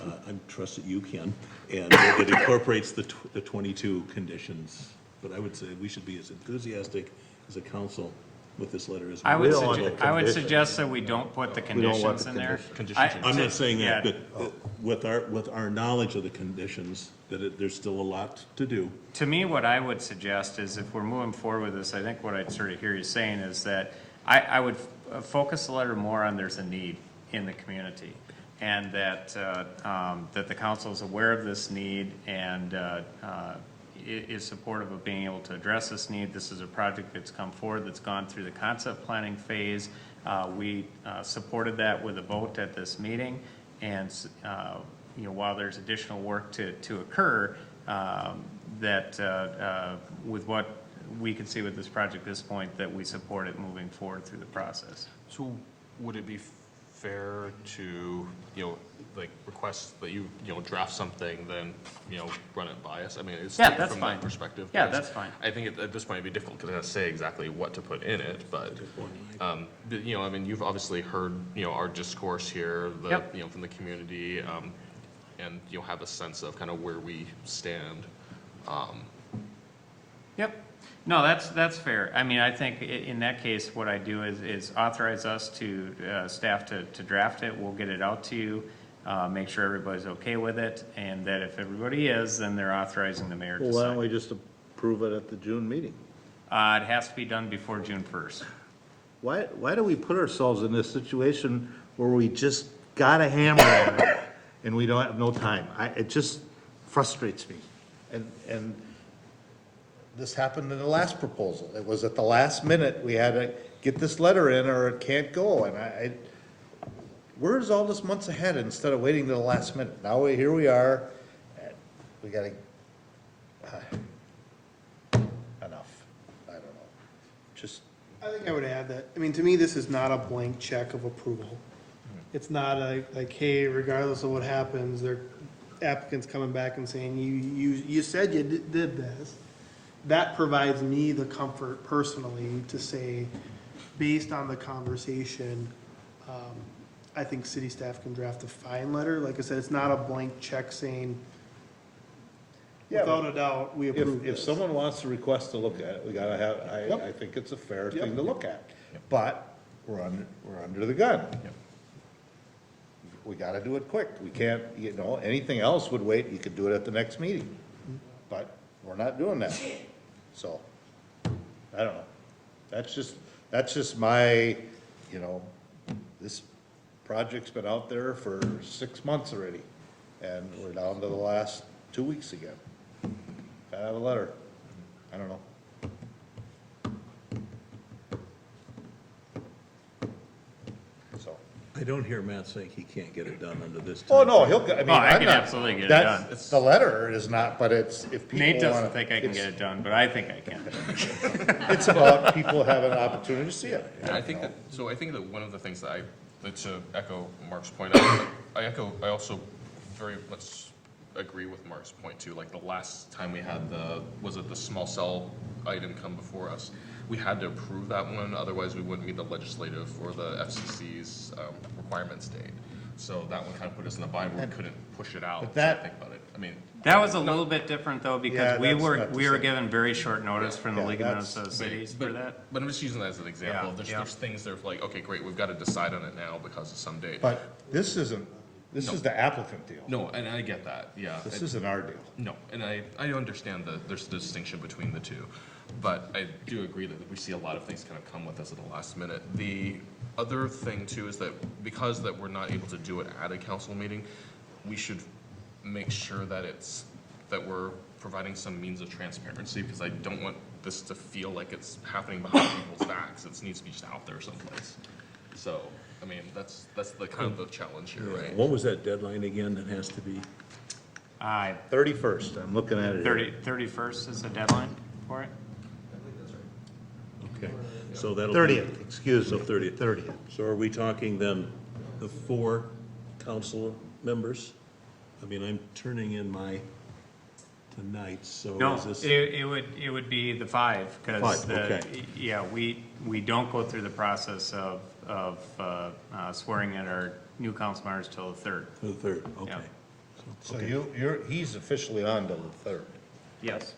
S13: I trust that you can, and it incorporates the 22 conditions. But I would say we should be as enthusiastic as a council with this letter as
S8: I
S13: well.
S8: I would suggest that we don't put the conditions in there.
S13: I'm not saying that, but with our knowledge of the conditions, that there's still a lot to do.
S8: To me, what I would suggest is, if we're moving forward with this, I think what I'd sort of hear you saying is that I would focus the letter more on there's a need in the community, and that that the council is aware of this need and is supportive of being able to address this need. This is a project that's come forward, that's gone through the concept planning phase. We supported that with a vote at this meeting, and you know, while there's additional work to occur, with what we can see with this project at this point, that we support it moving forward through the process.
S11: So would it be fair to, like request that you draft something, then, run it by us? I mean, it's
S8: Yeah, that's
S11: from
S8: fine.
S11: that perspective.
S8: Yeah,
S11: because
S8: that's fine.
S11: I think at this point it'd be difficult because I gotta say exactly what to put in it, but, I mean, you've obviously heard, our discourse here,
S8: Yep.
S11: From the community, and you'll have a sense of kind of where we stand.
S8: Yep. No, that's fair. I mean, I think in that case, what I do is authorize us to, staff to draft it. We'll get it out to you, make sure everybody's okay with it, and that if everybody is, then they're authorizing the mayor to
S7: Well, why don't
S8: sign.
S7: we just approve it at the June meeting?
S8: It has to be done before June 1st.
S7: Why do we put ourselves in this situation where we just gotta hammer on it and we don't have no time? It just frustrates me. And this happened in the last proposal. It was at the last minute, we had to get this letter in or it can't go. And where's all this months ahead instead of waiting to the last minute? Now here we are, and we gotta, enough. I don't know. Just,
S14: I think I would add that, I mean, to me, this is not a blank check of approval. It's not like, hey, regardless of what happens, their applicant's coming back and saying, you said you did this. That provides me the comfort personally to say, based on the conversation, I think city staff can draft a fine letter. Like I said, it's not a blank check saying, without a doubt, we approve
S7: if
S14: this.
S7: someone wants to request to look at it, we gotta have, I think it's a fair thing to look at. But we're under the gun. We gotta do it quick. We can't, anything else would wait, you could do it at the next meeting. But we're not doing that. So, I don't know. That's just my, this project's been out there for 6 months already. And we're down to the last 2 weeks again. I have a letter. I don't know. So.
S13: I don't hear Matt saying he can't get it done under this.
S7: Oh, no, I mean,
S8: I
S7: I'm
S8: can
S7: not-
S8: absolutely get it
S7: that's-
S8: done.
S7: The letter is not, but it's, if people
S8: Nate doesn't
S7: wanna-
S8: think I can get it done, but I think I can.
S7: It's about people having an opportunity to see it.
S11: I think that one of the things that to echo Mark's point, I also very much agree with Mark's point too. Like the last time we had the small cell item come before us, we had to approve that one, otherwise we wouldn't meet the legislative or the FCC's requirements date. So that one kind of put us in a bind where we couldn't push it out.
S7: But that-
S11: think about it. I mean,
S8: That was a little bit different though, because
S7: Yeah,
S8: we
S7: that's
S8: were
S7: not the
S8: we were
S7: same.
S8: given very short notice from the
S7: Yeah,
S8: League of
S7: that's-
S8: Minnesota Cities for that.
S11: But I'm just using that as an example.
S8: Yeah,
S11: There's things that are like, okay, great, we've got to decide on it now because of some date.
S7: But this isn't, this is the applicant deal.
S11: No, and I get that, yeah.
S7: This isn't our deal.
S11: No, and I understand that there's a distinction between the two, but I do agree that we see a lot of things kind of come with us at the last minute. The other thing too is that because that we're not able to do it at a council meeting, we should make sure that that we're providing some means of transparency, because I don't want this to feel like it's happening behind people's backs. It needs to be just out there someplace. So, I mean, that's the kind of the challenge here, right?
S13: What was that deadline again that has to be?
S7: 31st, I'm looking at it here.
S8: 31st is the deadline for it?
S13: Okay, so that'll be.
S7: 30th, excuse me.
S13: So 30th.
S7: 30th.
S13: So are we talking then the 4 council members? I mean, I'm turning in my tonight, so
S8: No,
S13: is this?
S8: it would be the 5, because,
S13: 5, okay.
S8: yeah, we don't go through the process of swearing in our new council members till the 3rd.
S13: The 3rd, okay.
S8: Yeah.
S7: So he's officially on till the 3rd.
S8: Yes.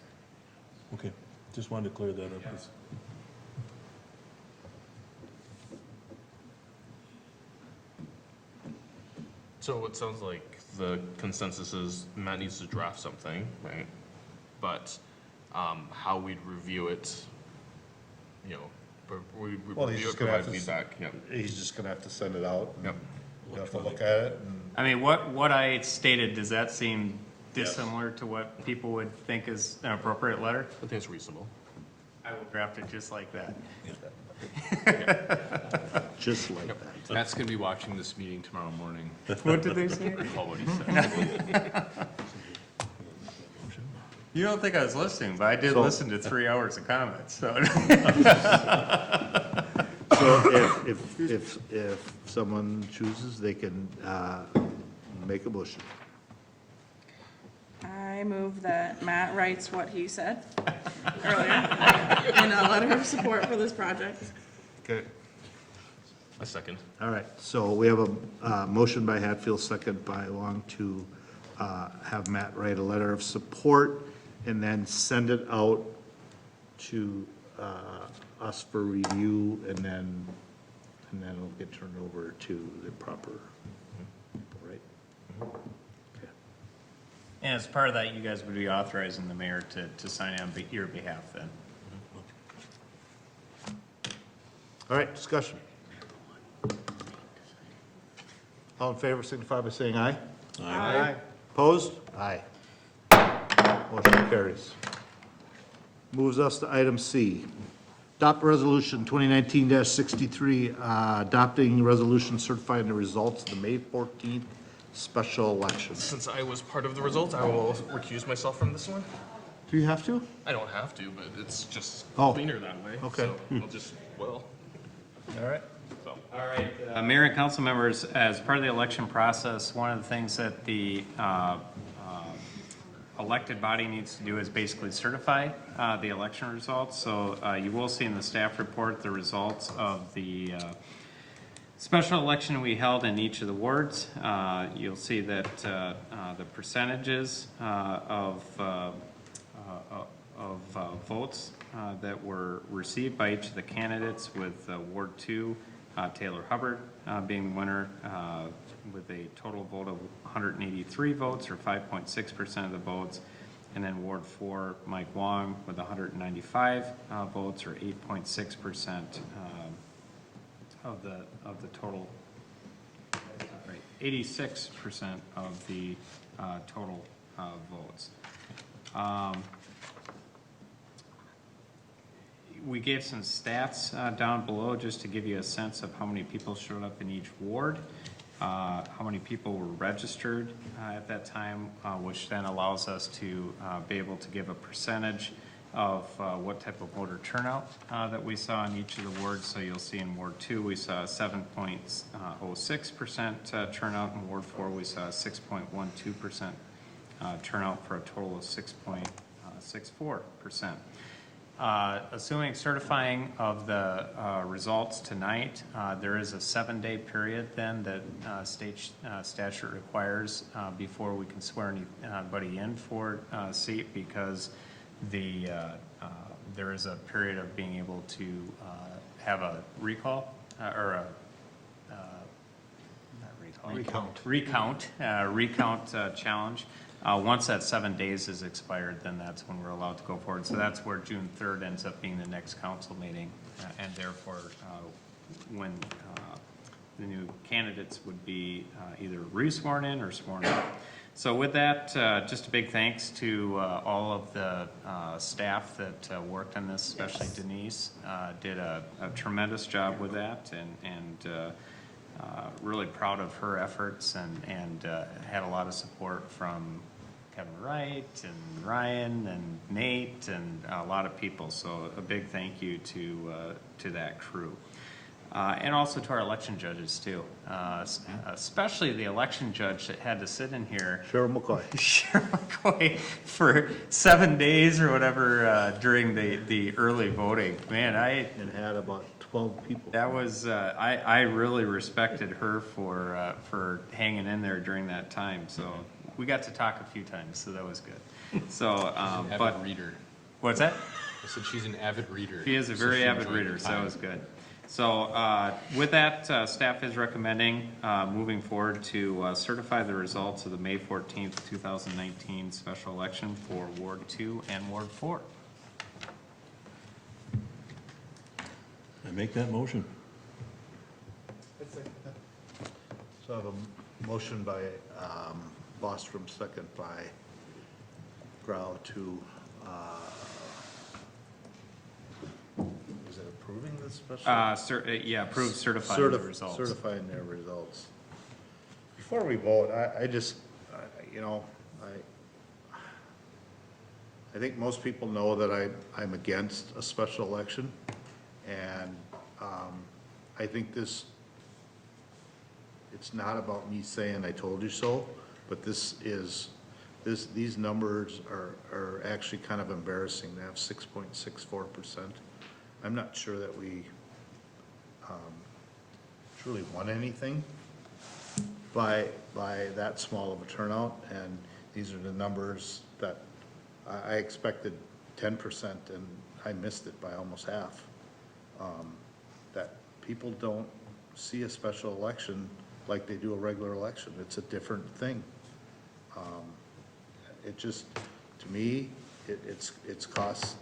S13: Okay, just wanted to clear that up.
S11: So it sounds like the consensus is Matt needs to draft something, right? But how we'd review it, we
S7: Well, he's
S11: review it,
S7: just gonna
S11: provide
S7: have to,
S11: feedback, yeah.
S7: he's just gonna have to send it out.
S11: Yep.
S7: We'll have to look at it and.
S8: I mean, what I stated, does that seem dissimilar to what people would think is an appropriate letter?
S11: I think it's reasonable.
S8: I will draft it just like that.
S7: Just like that.
S3: Matt's gonna be watching this meeting tomorrow morning.
S8: What did they say?
S3: Recall what he said.
S8: You don't think I was listening, but I did
S7: So-
S8: listen to 3 hours of comments, so.
S7: So if someone chooses, they can make a motion.
S4: I move that Matt writes what he said earlier in a letter of support for this project.
S7: Okay.
S11: A second.
S7: All right, so we have a motion by Hatfield, second by Long, to have Matt write a letter of support and then send it out to us for review, and then it'll get turned over to the proper people, right? Okay.
S8: And as part of that, you guys would be authorizing the mayor to sign on your behalf then.
S7: All right, discussion. All in favor, signify by saying aye.
S14: Aye.
S7: Opposed? Aye. Motion carries. Moves us to item C. Adopt resolution 2019-63, adopting resolution certifying the results of the May 14th special election.
S11: Since I was part of the results, I will recuse myself from this one.
S7: Do you have to?
S11: I don't have to, but it's just
S7: Oh.
S11: cleaner that way.
S7: Okay.
S11: So I'll just, well,
S7: All right.
S11: so.
S8: All right, Mayor and council members, as part of the election process, one of the things that the elected body needs to do is basically certify the election results. So you will see in the staff report the results of the special election we held in each of the wards. You'll see that the percentages of votes that were received by each of the candidates, with Ward 2, Taylor Hubbard being the winner with a total vote of 183 votes, or 5.6% of the votes. And then Ward 4, Mike Wong with 195 votes, or 8.6% of the total, right, 86% of the total votes. We gave some stats down below just to give you a sense of how many people showed up in each ward, how many people were registered at that time, which then allows us to be able to give a percentage of what type of voter turnout that we saw in each of the wards. So you'll see in Ward 2 we saw a 7.06% turnout. In Ward 4 we saw a 6.12% turnout, for a total of 6.64%. Assuming certifying of the results tonight, there is a 7-day period then that state statute requires before we can swear anybody in for a seat, because there is a period of being able to have a recall or a recount challenge. Once that 7 days is expired, then that's when we're allowed to go forward. So that's where June 3rd ends up being the next council meeting, and therefore when the new candidates would be either re-sworn in or sworn out. So with that, just a big thanks to all of the staff that worked on this, especially Denise, did a tremendous job with that, and really proud of her efforts, and had a lot of support from Kevin Wright and Ryan and Nate and a lot of people. So a big thank you to that crew. And also to our election judges too, especially the election judge that had to sit in here.
S7: Cheryl McCoy.
S8: Cheryl McCoy for 7 days or whatever during the early voting. Man,
S7: And had about 12 people.
S8: that was I really respected her for hanging in there during that time. So we got to talk a few times, so that was good. So,
S2: Avid reader.
S8: What's that?
S2: I said she's an avid reader.
S8: She is a very avid reader, so that was good. So with that, staff is recommending moving forward to certify the results of the May 14th, 2019 special election for Ward 2 and Ward 4.
S13: I make that motion.
S7: So I have a motion by Bostrom, second by Grau to, is it approving this special?
S8: Yeah, approve certifying the results.
S7: Certifying their results. Before we vote, I just,
S1: I think most people know that I'm against a special election, and I think it's not about me saying I told you so, but these numbers are actually kind of embarrassing to have 6.64%. I'm not sure that we truly won anything by that small of a turnout, and these are the numbers that I expected 10%, and I missed it by almost half. That people don't see a special election like they do a regular election. It's a different thing. It just, to me, it's cost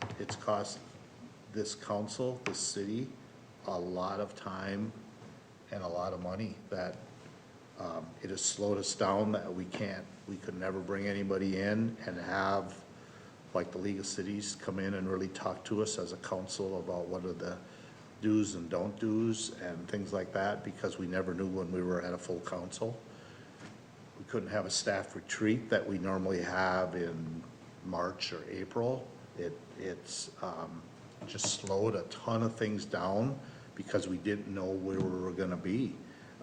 S1: this council, this city, a lot of time and a lot of money that it has slowed us down, that we could never bring anybody in and have, like the League of Cities, come in and really talk to us as a council about what are the do's and don't do's and things like that, because we never knew when we were at a full council. We couldn't have a staff retreat that we normally have in March or April. It's just slowed a ton of things down because we didn't know where we were gonna be.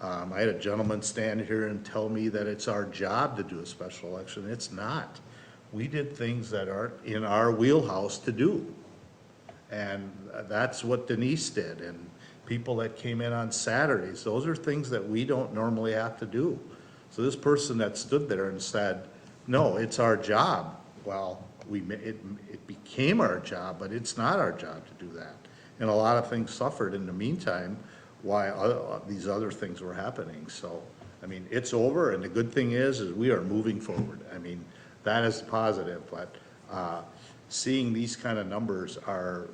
S1: I had a gentleman stand here and tell me that it's our job to do a special election. It's not. We did things that aren't in our wheelhouse to do. And that's what Denise did, and people that came in on Saturdays, those are things that we don't normally have to do. So this person that stood there and said, no, it's our job. Well, it became our job, but it's not our job to do that. And a lot of things suffered in the meantime while these other things were happening. So, I mean, it's over, and the good thing is we are moving forward. I mean, that is positive, but seeing these kind of numbers are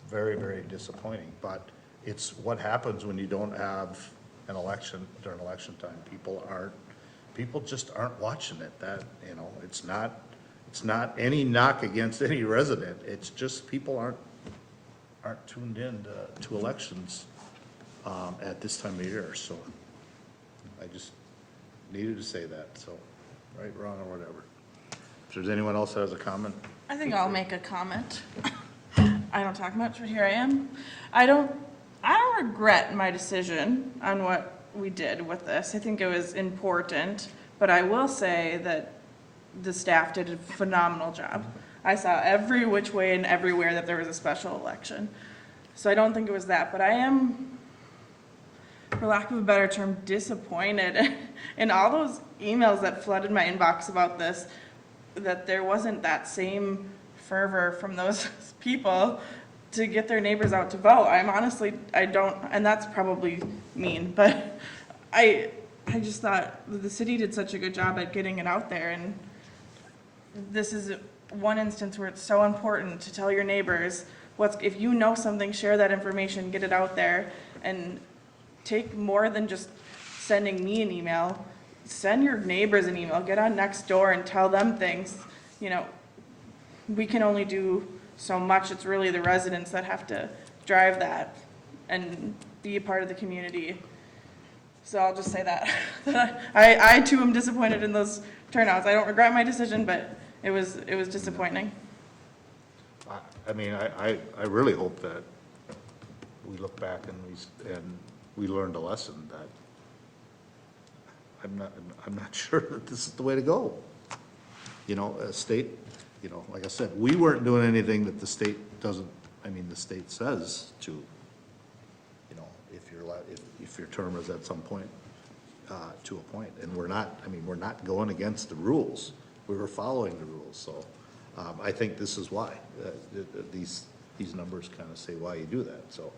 S1: very, very disappointing. But it's what happens when you don't have an election during election time. People just aren't watching it. That, you know, it's not any knock against any resident. It's just people aren't tuned in to elections at this time of year. So I just needed to say that. So, right, wrong, or whatever. If there's anyone else that has a comment?
S4: I think I'll make a comment. I don't talk much, but here I am. I don't regret my decision on what we did with this. I think it was important, but I will say that the staff did a phenomenal job. I saw every which way and everywhere that there was a special election. So I don't think it was that, but I am, for lack of a better term, disappointed in all those emails that flooded my inbox about this, that there wasn't that same fervor from those people to get their neighbors out to vote. I don't, and that's probably mean, but I just thought the city did such a good job at getting it out there, and this is one instance where it's so important to tell your neighbors if you know something, share that information, get it out there, and take more than just sending me an email. Send your neighbors an email, get on Nextdoor and tell them things. You know, we can only do so much. It's really the residents that have to drive that and be a part of the community. So I'll just say that. I too am disappointed in those turnouts. I don't regret my decision, but it was disappointing.
S1: I mean, I really hope that we look back and we learned a lesson that I'm not sure that this is the way to go. You know, a state, you know, like I said, we weren't doing anything that the state doesn't, I mean, the state says to, you know, if your term is at some point to appoint. And we're not going against the rules. We were following the rules. So I think this is why. These numbers kind of say why you do that. So,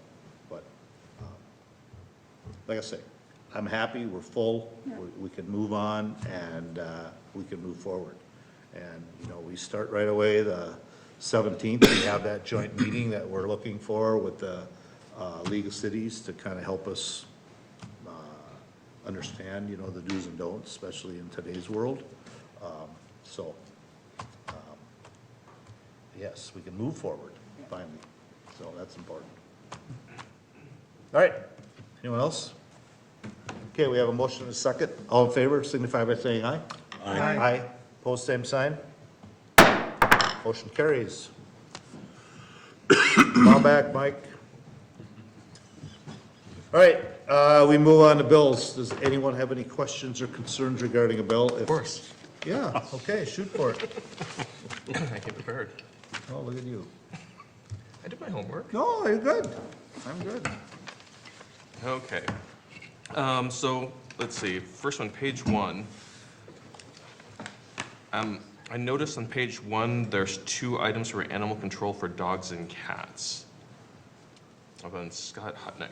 S1: but like I say, I'm happy, we're full, we can move on, and we can move forward. And, you know, we start right away the 17th, we have that joint meeting that we're looking for with the League of Cities to kind of help us understand, you know, the do's and don'ts, especially in today's world. Yes, we can move forward, finally. So that's important. All right, anyone else? Okay, we have a motion and a second. All in favor, signify by saying aye.
S14: Aye.
S1: Aye.
S7: Opposed, same sign. Motion carries. Come on back, Mike. All right, we move on to bills. Does anyone have any questions or concerns regarding a bill? Of
S11: course.
S7: Yeah, okay, shoot for it.
S11: I came prepared.
S7: Oh, look at you.
S11: I did my homework.
S7: No, you're good. I'm good.
S11: Okay. So, let's see, first one, page 1. I noticed on page 1, there's 2 items for animal control for dogs and cats. Up on Scott Hutnick.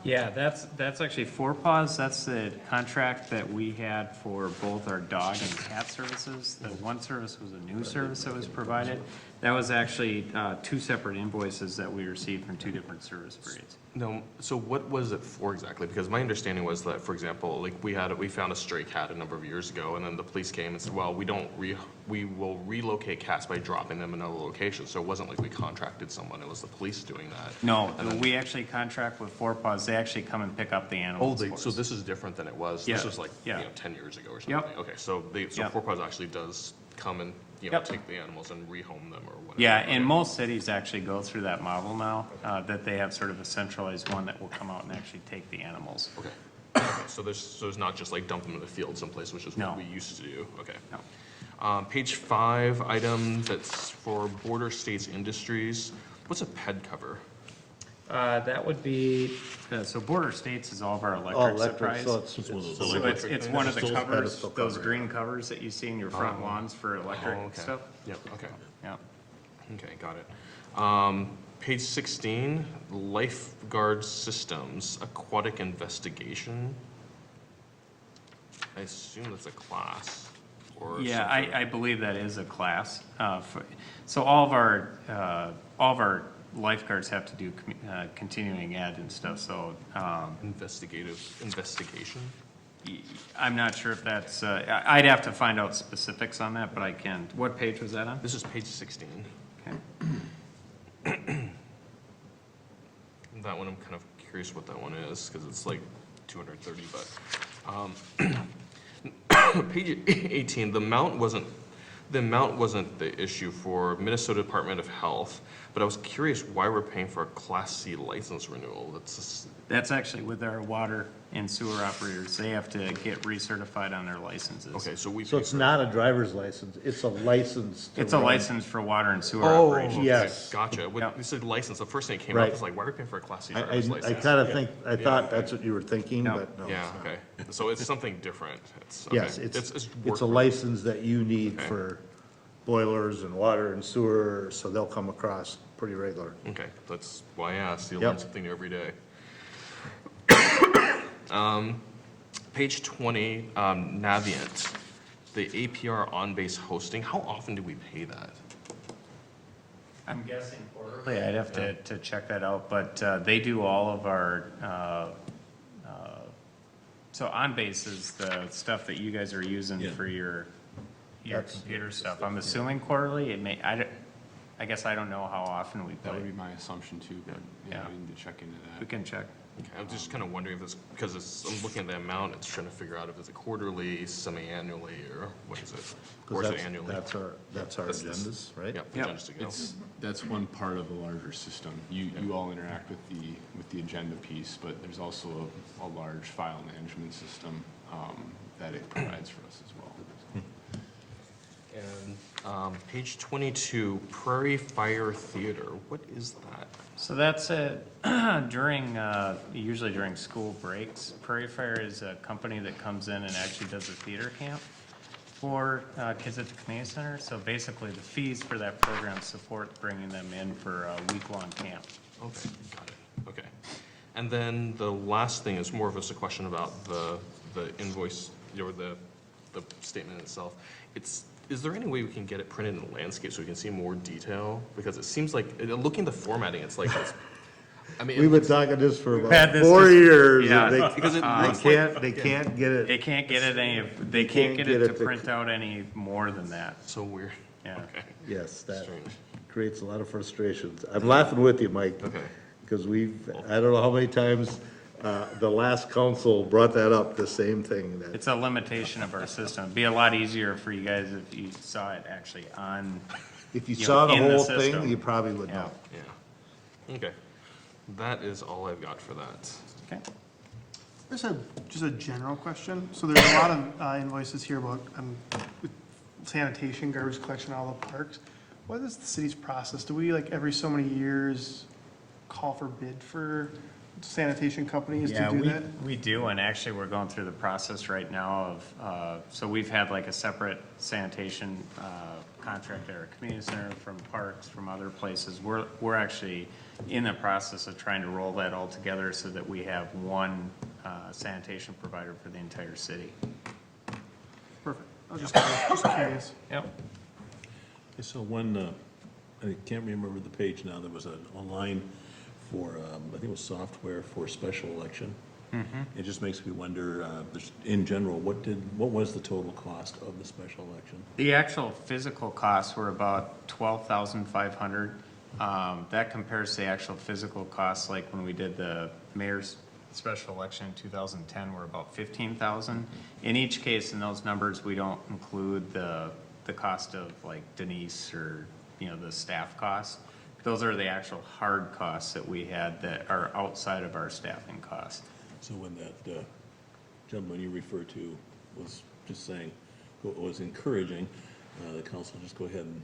S8: Yeah, that's actually Four Paws. That's the contract that we had for both our dog and cat services. The one service was a new service that was provided. That was actually 2 separate invoices that we received from 2 different service periods.
S11: No, so what was it for exactly? Because my understanding was that, for example, like we found a stray cat a number of years ago, and then the police came and said, well, we will relocate cats by dropping them in another location. So it wasn't like we contracted someone, it was the police doing that.
S8: No,
S11: And then-
S8: we actually contract with Four Paws. They actually come and pick up the
S11: Oh,
S8: animals for
S11: so
S8: us.
S11: this is different than it was?
S8: Yeah,
S11: This was like,
S8: yeah.
S11: 10 years ago or something?
S8: Yep.
S11: Okay, so
S8: Yep.
S11: Four Paws actually does come and, take the animals and rehome them or whatever?
S8: Yeah,
S11: Okay.
S8: and most cities actually go through that model now, that they have sort of a centralized one that will come out and actually take the animals.
S11: Okay. Okay, so there's not just like dump them in the field someplace, which is
S8: No.
S11: what we used to do? Okay.
S8: No.
S11: Page 5, item that's for Border States Industries. What's a PED cover?
S8: That would be, so Border States is all of our
S7: Oh,
S8: electric
S7: electric,
S8: supplies.
S7: so it's one of those
S8: So
S7: electric
S8: it's
S7: things.
S8: one of the
S7: Those
S8: covers,
S7: pedestal
S8: those
S7: cover,
S8: green covers that you see in your front lawns for electric
S11: Oh, okay.
S8: stuff.
S11: Yep, okay.
S8: Yeah.
S11: Okay, got it. Page 16, lifeguard systems, aquatic investigation. I assume that's a class or
S8: Yeah,
S11: something.
S8: I believe that is a class. So all of our lifeguards have to do continuing ed and stuff, so.
S11: Investigation?
S8: I'm not sure if that's, I'd have to find out specifics on that, but I can. What page was that on?
S11: This is page 16.
S8: Okay.
S11: That one, I'm kind of curious what that one is, because it's like 230, but. Page 18, the amount wasn't the issue for Minnesota Department of Health, but I was curious why we're paying for a Class C license renewal.
S8: That's actually with our water and sewer operators. They have to get recertified on their licenses.
S11: Okay, so
S7: So it's not a driver's license, it's a license to
S8: It's a
S7: run.
S8: license for water and sewer
S11: Oh,
S8: operations.
S11: okay,
S7: Yes.
S11: gotcha. When you said license, the first thing that came up
S7: Right.
S11: was like, why are we paying for a Class C
S7: I
S11: driver's license?
S7: kind of
S11: Yeah.
S7: think, I
S11: Yeah,
S7: thought
S11: okay.
S7: that's what you were thinking,
S8: No.
S7: but no.
S11: Yeah,
S7: it's not.
S11: okay. So it's something different. Okay.
S7: Yes, it's
S11: work-
S7: a license that you need
S11: Okay.
S7: for boilers and water and sewer, so they'll come across pretty regular.
S11: Okay, that's why I asked. You
S7: Yep.
S11: learn something new every day. Page 20, Navient, the APR on-base hosting. How often do we pay that?
S8: I'm guessing quarterly. I'd have to check that out, but they do all of our, so on-base is the stuff that you guys are using for your computer stuff. I'm assuming quarterly. It may, I guess I don't know how often we pay.
S2: That would be my assumption too, but yeah,
S8: Yeah.
S2: we need to check into that.
S8: We can check.
S11: Okay, I'm just kind of wondering if it's, because I'm looking at the amount, it's trying to figure out if it's a quarterly, semi-annually, or what is it? Or is it annually?
S7: That's our agendas, right?
S11: Yeah, the
S8: Yep.
S11: agendas to go.
S2: That's one part of the larger system. You all interact with the agenda piece, but there's also a large file management system that it provides for us as well.
S11: And page 22, Prairie Fire Theater, what is that?
S8: So that's during, usually during school breaks. Prairie Fire is a company that comes in and actually does a theater camp for kids at the community center. So basically, the fees for that program support bringing them in for a week-long camp.
S11: Okay, got it, okay. And then the last thing is more of just a question about the invoice, or the statement itself. Is there any way we can get it printed in landscape so we can see more detail? Because it seems like, looking at the formatting, it's like, I mean.
S7: We've been talking this for
S8: We've had
S7: about
S8: this
S7: 4 years.
S8: yeah.
S7: and they-
S11: Because it looks
S7: They can't get it.
S8: They can't get it they can't get it to print out any more than that.
S11: So weird.
S8: Yeah.
S11: Okay.
S7: Yes, that
S11: Strange.
S7: creates a lot of frustrations. I'm laughing with you, Mike.
S11: Okay.
S7: Because I don't know how many times
S1: the last council brought that up, the same thing, that
S8: It's a limitation of our system. It'd be a lot easier for you guys if you saw it actually on.
S1: if you
S8: you know,
S1: saw the
S8: in the
S1: whole
S8: system.
S1: thing, you probably would
S8: Yeah.
S1: know.
S11: Yeah. Okay. That is all I've got for that.
S8: Okay.
S14: Just a general question. So there's a lot of invoices here about sanitation, garbage collection, all the parks. What is the city's process? Do we, like, every so many years call for bid for sanitation companies to do that?
S8: We do, and actually, we're going through the process right now of, so we've had like a separate sanitation contract at our community center, from parks, from other places. We're actually in the process of trying to roll that all together so that we have one sanitation provider for the entire city.
S14: Perfect. I was just curious.
S8: Yep.
S13: I saw one, I can't remember the page now, there was a line for, I think it was software for special election. It just makes me wonder, in general, what was the total cost of the special election?
S8: The actual physical costs were about $12,500. That compares to the actual physical costs, like when we did the mayor's special election in 2010, were about $15,000. In each case, in those numbers, we don't include the cost of like Denise or, you know, the staff costs. Those are the actual hard costs that we had that are outside of our staffing costs.
S13: So when that gentleman you referred to was just saying, was encouraging the council just go ahead and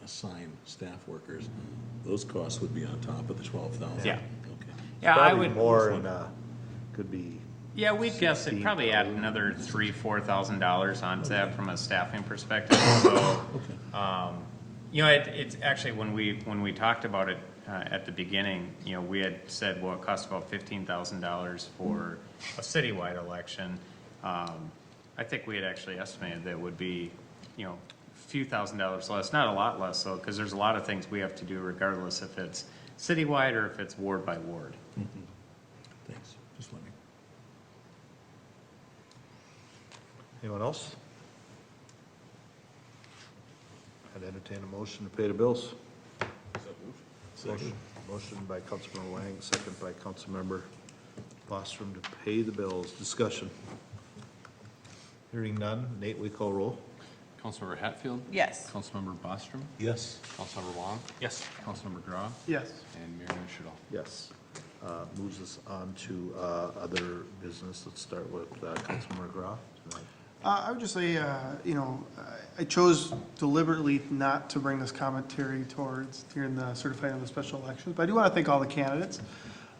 S13: assign staff workers, those costs would be on top of the 12,000?
S8: Yeah.
S13: Okay.
S8: Yeah, I
S1: Probably
S8: would.
S1: more, and, could be.
S8: Yeah, we'd guess it probably add another $3,000-4,000 onto that from a staffing perspective. So, you know, it's actually when we talked about it at the beginning, you know, we had said, well, it costs about $15,000 for a citywide election. I think we had actually estimated that it would be, you know, a few $1,000s less, not a lot less though, because there's a lot of things we have to do regardless if it's citywide or if it's ward by ward.
S13: Thanks, just wondering.
S1: Anyone else? I'd entertain a motion to pay the bills. Motion by Councilmember Wang, second by Councilmember Bostrom to pay the bills. Discussion. Hearing none. Nate, we call roll.
S2: Councilmember Hatfield?
S4: Yes.
S2: Councilmember Bostrom?
S13: Yes.
S2: Councilmember Wong?
S11: Yes.
S2: Councilmember Grau?
S14: Yes.
S2: And Mayor Nushidal.
S1: Yes. Moves us on to other business. Let's start with Councilmember Grau.
S14: I would just say, you know, I chose deliberately not to bring this commentary towards during the certifying of the special elections, but I do want to thank all the candidates.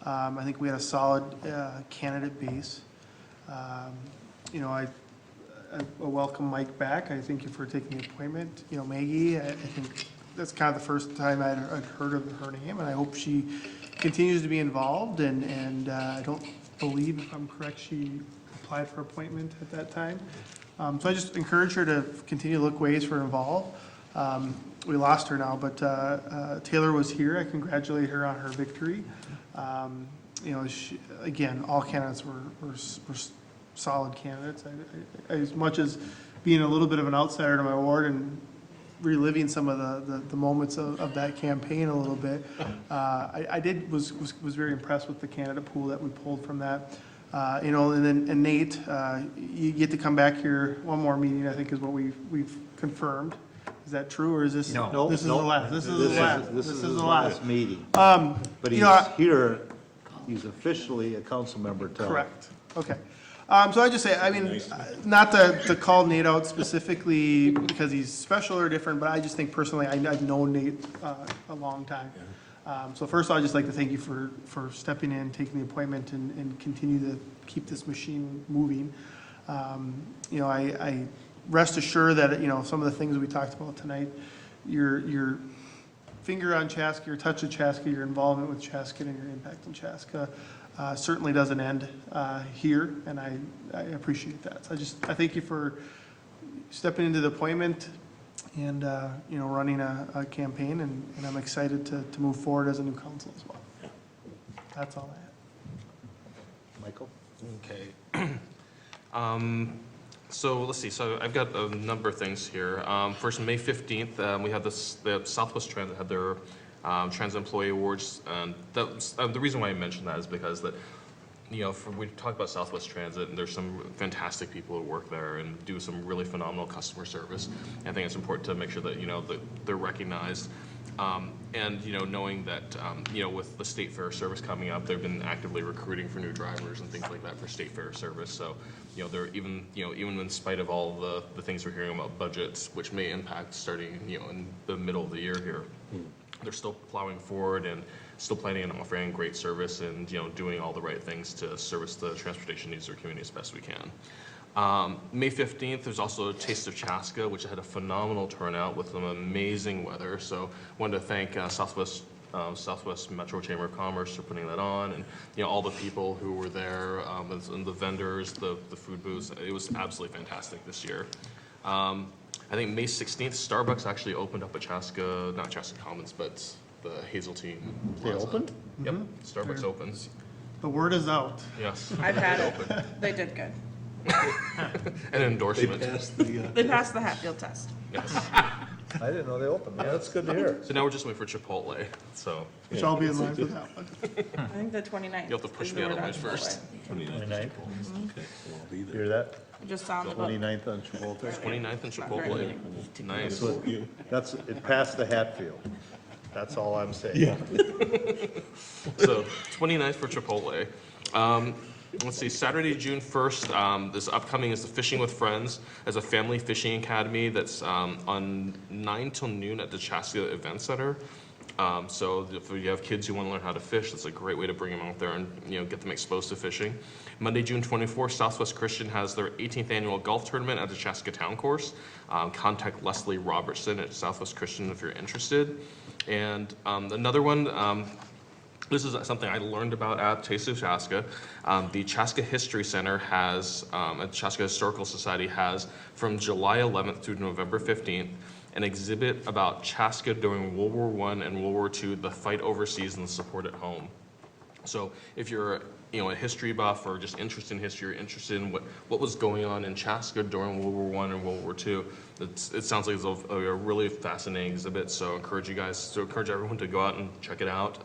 S14: I think we had a solid candidate base. You know, I welcome Mike back. I thank you for taking the appointment. You know, Maggie, I think that's kind of the first time I'd heard of her name, and I hope she continues to be involved, and I don't believe, if I'm correct, she applied for appointment at that time. So I just encourage her to continue to look ways for involved. We lost her now, but Taylor was here. I congratulate her on her victory. You know, again, all candidates were solid candidates. As much as being a little bit of an outsider to my ward and reliving some of the moments of that campaign a little bit, I was very impressed with the candidate pool that we pulled from that. You know, and Nate, you get to come back here one more meeting, I think is what we've confirmed. Is that true, or is this?
S1: No.
S14: This is the last. This is the last.
S1: This is the last meeting.
S14: But
S1: But
S14: you
S1: he's
S14: know,
S1: here, he's officially a council member till.
S14: correct. Okay. So I just say, I mean, not to call Nate out specifically because he's special or different, but I just think personally, I've known Nate a long time. So first, I'd just like to thank you for stepping in, taking the appointment, and continue to keep this machine moving. You know, I rest assured that, you know, some of the things we talked about tonight, your finger on Chaska, your touch of Chaska, your involvement with Chaska, and your impact on Chaska certainly doesn't end here, and I appreciate that. So I thank you for stepping into the appointment and, you know, running a campaign, and I'm excited to move forward as a new council as well. That's all I have.
S1: Michael?
S11: Okay. So let's see, so I've got a number of things here. First, May 15th, we had the Southwest Transit had their Transit Employee Awards. And the reason why I mentioned that is because that we talk about Southwest Transit, and there's some fantastic people who work there and do some really phenomenal customer service. And I think it's important to make sure that, that they're recognized. And, knowing that, with the state fair service coming up, they've been actively recruiting for new drivers and things like that for state fair service. So, they're even in spite of all the things we're hearing about budgets, which may impact starting, in the middle of the year here, they're still plowing forward and still planning on offering great service and, doing all the right things to service the transportation needs of our community as best we can. May 15th, there's also a Taste of Chaska, which had a phenomenal turnout with some amazing weather. So wanted to thank Southwest Metro Chamber of Commerce for putting that on, and all the people who were there, and the vendors, the food booths. It was absolutely fantastic this year. I think May 16th, Starbucks actually opened up at Chaska, not Chaska Commons, but the Hazeltine Plaza.
S7: They opened?
S11: Yep, Starbucks opens.
S14: The word is out.
S11: Yes.
S4: I've had it. They did good.
S11: An endorsement.
S4: They passed the Hatfield test.
S11: Yes.
S7: I didn't know they opened. Yeah, that's good to hear.
S11: So now we're just waiting for Chipotle, so.
S14: Which I'll be in line for that one.
S4: I think the 29th.
S11: You'll have to push me out of line first.
S7: 29th? Okay, well, I'll be there. Hear that?
S4: I just saw the
S7: 29th on Chipotle?
S11: 29th and Chipotle. Nice.
S7: It passed the Hatfield. That's all I'm saying.
S11: Yeah. So 29th for Chipotle. Let's see, Saturday, June 1st, this upcoming is the Fishing with Friends as a family fishing academy that's on 9 till noon at the Chaska Event Center. So if you have kids who want to learn how to fish, that's a great way to bring them out there and get them exposed to fishing. Monday, June 24th, Southwest Christian has their 18th annual golf tournament at the Chaska Town Course. Contact Leslie Robertson at Southwest Christian if you're interested. And another one, this is something I learned about at Taste of Chaska. The Chaska History Center has, at Chaska Historical Society has, from July 11th through November 15th, an exhibit about Chaska during World War I and World War II, the fight overseas and the support at home. So if you're a history buff or just interested in history, or interested in what was going on in Chaska during World War I and World War II, it sounds like it's a really fascinating exhibit. So I encourage everyone to go out and check it out.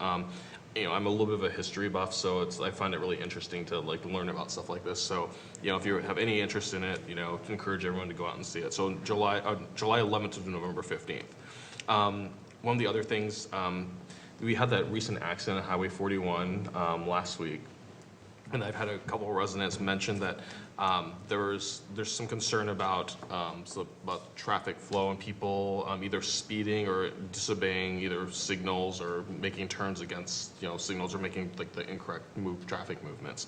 S11: I'm a little bit of a history buff, so I find it really interesting to learn about stuff like this. So, if you have any interest in it, encourage everyone to go out and see it. So July 11th to November 15th. One of the other things, we had that recent accident on Highway 41 last week, and I've had a couple of residents mention that there's some concern about traffic flow and people either speeding or disobeying either signals or making turns against signals or making the incorrect traffic movements.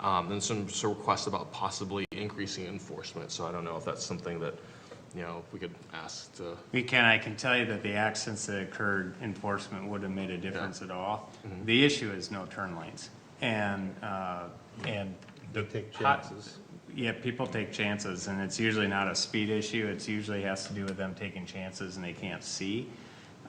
S11: And some requests about possibly increasing enforcement. So I don't know if that's something that we could ask to.
S8: I can tell you that the accidents that occurred, enforcement would have made a difference at all.
S11: Mm-hmm.
S8: The issue is no turn lanes, and
S7: They take chances.
S8: Yeah, people take chances, and it's usually not a speed issue. It usually has to do with them taking chances and they can't see.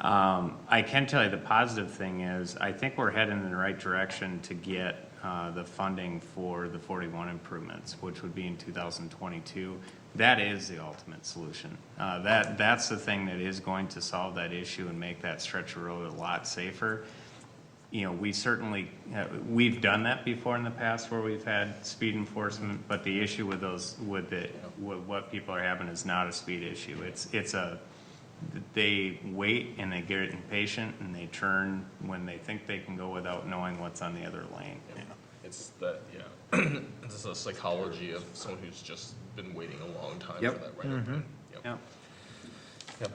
S8: I can tell you the positive thing is I think we're heading in the right direction to get the funding for the 41 improvements, which would be in 2022. That is the ultimate solution. That's the thing that is going to solve that issue and make that stretch of road a lot safer. We certainly, we've done that before in the past where we've had speed enforcement, but the issue with what people are having is not a speed issue. They wait and they get impatient and they turn when they think they can go without knowing what's on the other lane.
S11: Yeah. It's that, it's a psychology of someone who's just been waiting a long time for that right of way. Yep.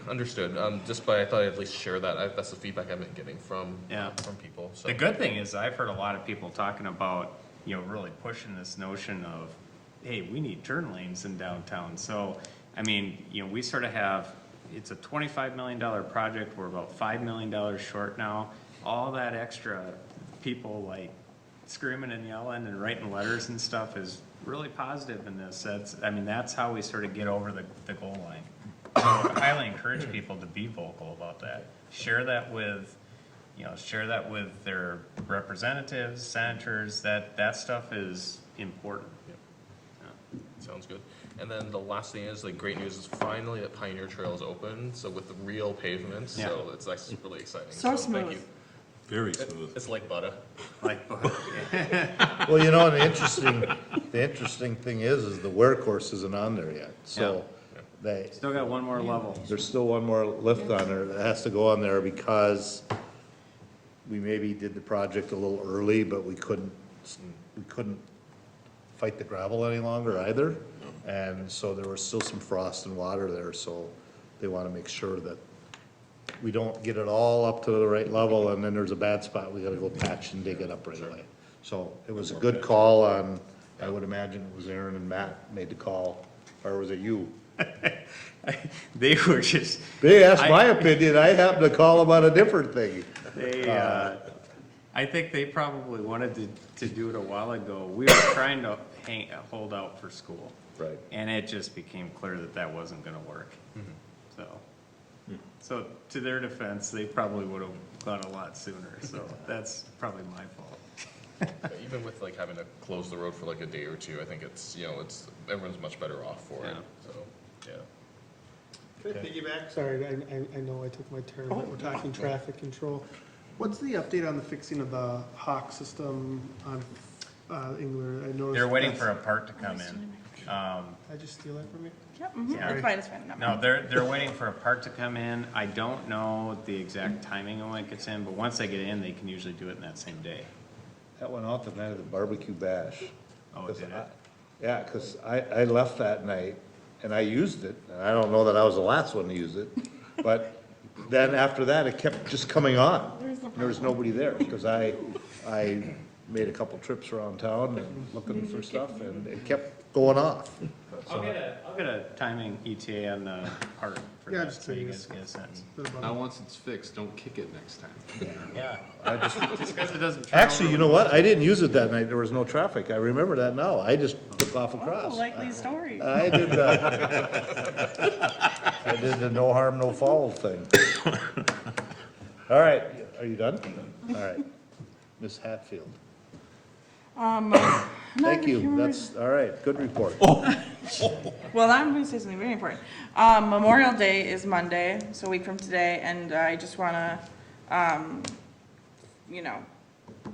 S11: Understood. I thought I'd at least share that. That's the feedback I've been getting from people. So.
S8: The good thing is I've heard a lot of people talking about, really pushing this notion of, hey, we need turn lanes in downtown. So, we sort of have, it's a $25 million project. We're about $5 million short now. All that extra people screaming and yelling and writing letters and stuff is really positive in this. That's how we sort of get over the goal line. So I highly encourage people to be vocal about that. Share that with their representatives, senators. That stuff is important.
S11: Yep. Yeah. Sounds good. And then the last thing is great news is finally that Pioneer Trail is open. So with the real pavement, so it's actually really exciting.
S4: So smooth.
S11: Thank you.
S13: Very smooth.
S11: It's like butter.
S8: Like butter.
S7: Well, you know, the interesting thing is the wear course isn't on there yet, so they.
S8: Still got one more level.
S7: There's still one more lift on there that has to go on there because we maybe did the project a little early, but we couldn't fight the gravel any longer either. And so there was still some frost and water there, so they want to make sure that we don't get it all up to the right level, and then there's a bad spot, we gotta go patch and dig it up right away. So it was a good call on, I would imagine it was Aaron and Matt made the call, or was it you?
S8: They were just.
S7: They asked my opinion, I happened to call them on a different thing.
S8: I think they probably wanted to do it a while ago. We were trying to hold out for school.
S7: Right.
S8: And it just became clear that wasn't gonna work. So to their defense, they probably would have gone a lot sooner, so that's probably my fault.
S11: Even with like having to close the road for like a day or two, I think it's, everyone's much better off for it, so, yeah.
S14: Can I piggyback? Sorry, I know I took my turn, but we're talking traffic control. What's the update on the fixing of the Hawk system on Engler? I noticed.
S8: They're waiting for a part to come in.
S14: I just steal that from you?
S4: Yep,
S8: Yeah.
S4: it's fine, it's fine.
S8: No, they're waiting for a part to come in. I don't know the exact timing on when it gets in, but once they get in, they can usually do it in that same day.
S7: That went out the night of the barbecue bash.
S8: Oh, it did it?
S7: Yeah, because I left that night and I used it, and I don't know that I was the last one to use it, but then after that, it kept just coming on. There was nobody there, because I made a couple trips around town and looking for stuff, and it kept going off.
S8: I'll get a timing ETA on the part for
S14: Yeah,
S8: that,
S14: just
S8: so you
S14: curious.
S8: guys get a sense.
S2: Now, once it's fixed, don't kick it next time.
S8: Yeah.
S7: I just
S8: because it doesn't. travel
S7: Actually, you know what? I didn't use it that night. There was no traffic. I remember that now. I just took off across.
S4: Likely story.
S7: I did I did the no harm, no foul thing. All right, are you done? All right. Ms. Hatfield. Thank you. That's, all right, good report.
S4: Well, I'm going to say something very important. Memorial Day is Monday, so a week from today, and I just want to,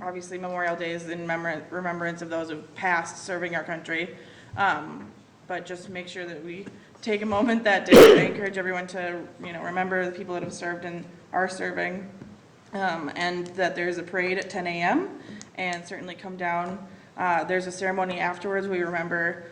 S4: obviously Memorial Day is in remembrance of those who've passed serving our country. But just make sure that we take a moment that day. I encourage everyone to, remember the people that have served and are serving, and that there's a parade at 10 a.m. and certainly come down. There's a ceremony afterwards. We remember,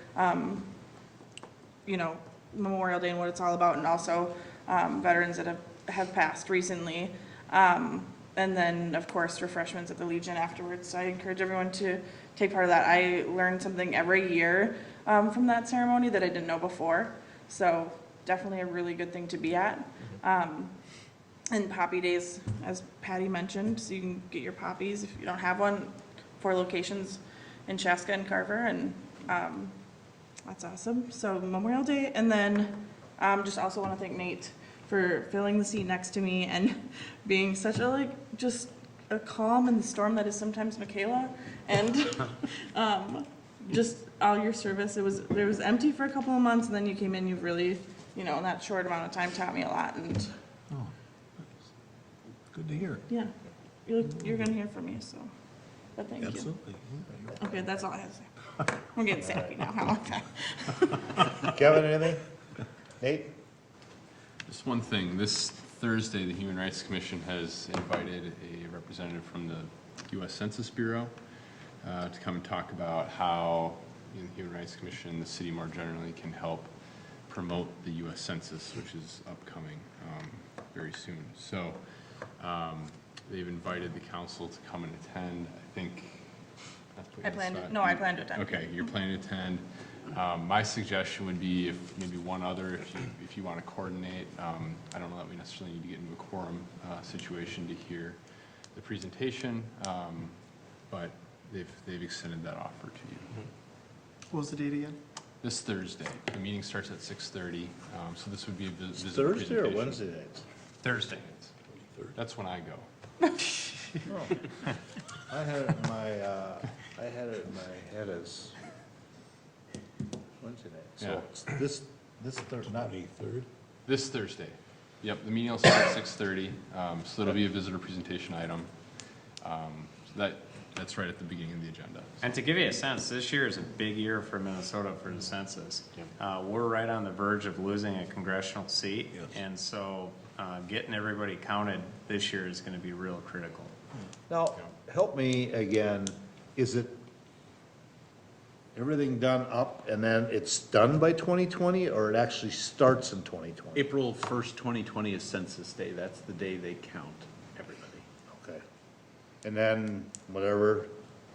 S4: Memorial Day and what it's all about, and also veterans that have passed recently. And then, of course, refreshments at the Legion afterwards. So I encourage everyone to take part of that. I learned something every year from that ceremony that I didn't know before. So definitely a really good thing to be at. And Poppy Days, as Patty mentioned, so you can get your poppies if you don't have one. 4 locations in Chaska and Carver, and that's awesome. So Memorial Day, and then just also want to thank Nate for filling the seat next to me and being such a just a calm in the storm that is sometimes Michaela, and just all your service. It was empty for a couple of months, and then you came in. You've really, in that short amount of time, taught me a lot, and
S13: Good to hear.
S4: yeah, you're gonna hear from me. So, but thank you.
S13: Absolutely.
S4: Okay, that's all I have to say. I'm getting sappy now. How about that?
S7: Kevin, anything? Nate?
S2: Just one thing, this Thursday, the Human Rights Commission has invited a representative from the U.S. Census Bureau to come and talk about how the Human Rights Commission and the city more generally can help promote the U.S. Census, which is upcoming very soon. So they've invited the council to come and attend. I think that's what
S4: I plan to attend.
S2: Okay, you're planning to attend. My suggestion would be if maybe one other, if you want to coordinate. I don't know that we necessarily need to get into a quorum situation to hear the presentation, but they've extended that offer to you.
S14: What was the date again?
S2: This Thursday. The meeting starts at 6:30, so this would be a visit
S7: Thursday or
S2: presentation.
S7: Wednesday nights?
S2: Thursday. That's when I go.
S7: I had it in my head as Wednesday night. So
S2: Yeah.
S7: it's this Thursday, not 3rd.
S2: This Thursday. Yep, the meeting will start at 6:30, so it'll be a visitor presentation item. So that's right at the beginning of the agenda.
S8: And to give you a sense, this year is a big year for Minnesota for the census. We're right on the verge of losing a congressional seat, and so getting everybody counted this year is going to be real critical.
S7: Now, help me again, is it everything done up and then it's done by 2020, or it actually starts in 2020?
S3: April 1st, 2020 is Census Day. That's the day they count everybody.
S7: Okay. And then, whatever,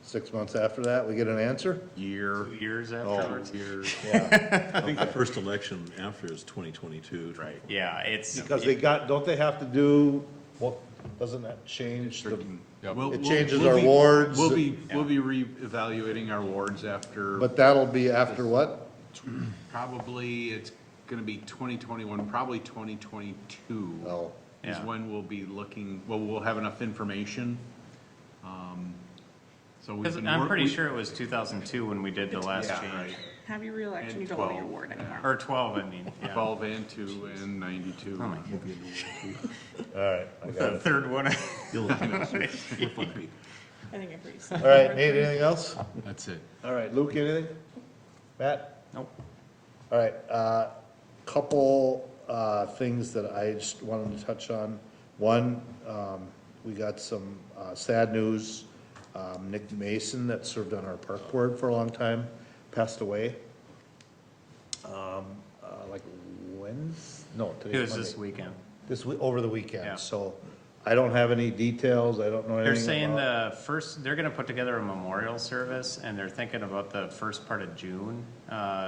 S7: 6 months after that, we get an answer?
S3: Year.
S8: 2 years
S7: Oh,
S8: afterwards.
S3: Years.
S7: Yeah.
S13: I think the first election after is 2022.
S3: Right.
S8: Yeah, it's.
S7: Because don't they have to do, well, doesn't that change the, it changes our wards?
S3: We'll be reevaluating our wards after.
S7: But that'll be after what?
S3: Probably, it's gonna be 2021, probably 2022.
S7: Oh.
S3: Is
S8: Yeah.
S3: when we'll be looking, well, we'll have enough information. So we
S8: 'Cause
S3: can.
S8: I'm pretty sure it was 2002 when we did the last
S3: Yeah,
S8: change.
S3: right.
S4: Have your reelection,
S3: And
S4: you don't know your
S3: 12.
S4: ward anymore.
S8: Or 12, I mean. Yeah.
S3: 12 and 2 and 92.
S8: Oh my
S7: All right, I got
S8: The
S7: it.
S8: third one.
S13: You'll we're fun people.
S4: I think I'm pretty.
S7: All right, Nate, anything else?
S2: That's it.
S7: All right, Luke, anything? Matt?
S8: Nope.
S7: All right, couple things that I just wanted to touch on. One, we got some sad news. Nick Mason, that served on our park board for a long time, passed away. Like Wednesday? No,
S8: It
S7: today's
S8: was
S7: Monday.
S8: this weekend.
S7: Over the weekend,
S8: Yeah.
S7: so I don't have any details, I don't know anything about.
S8: They're saying they're gonna put together a memorial service, and they're thinking about the first part of June.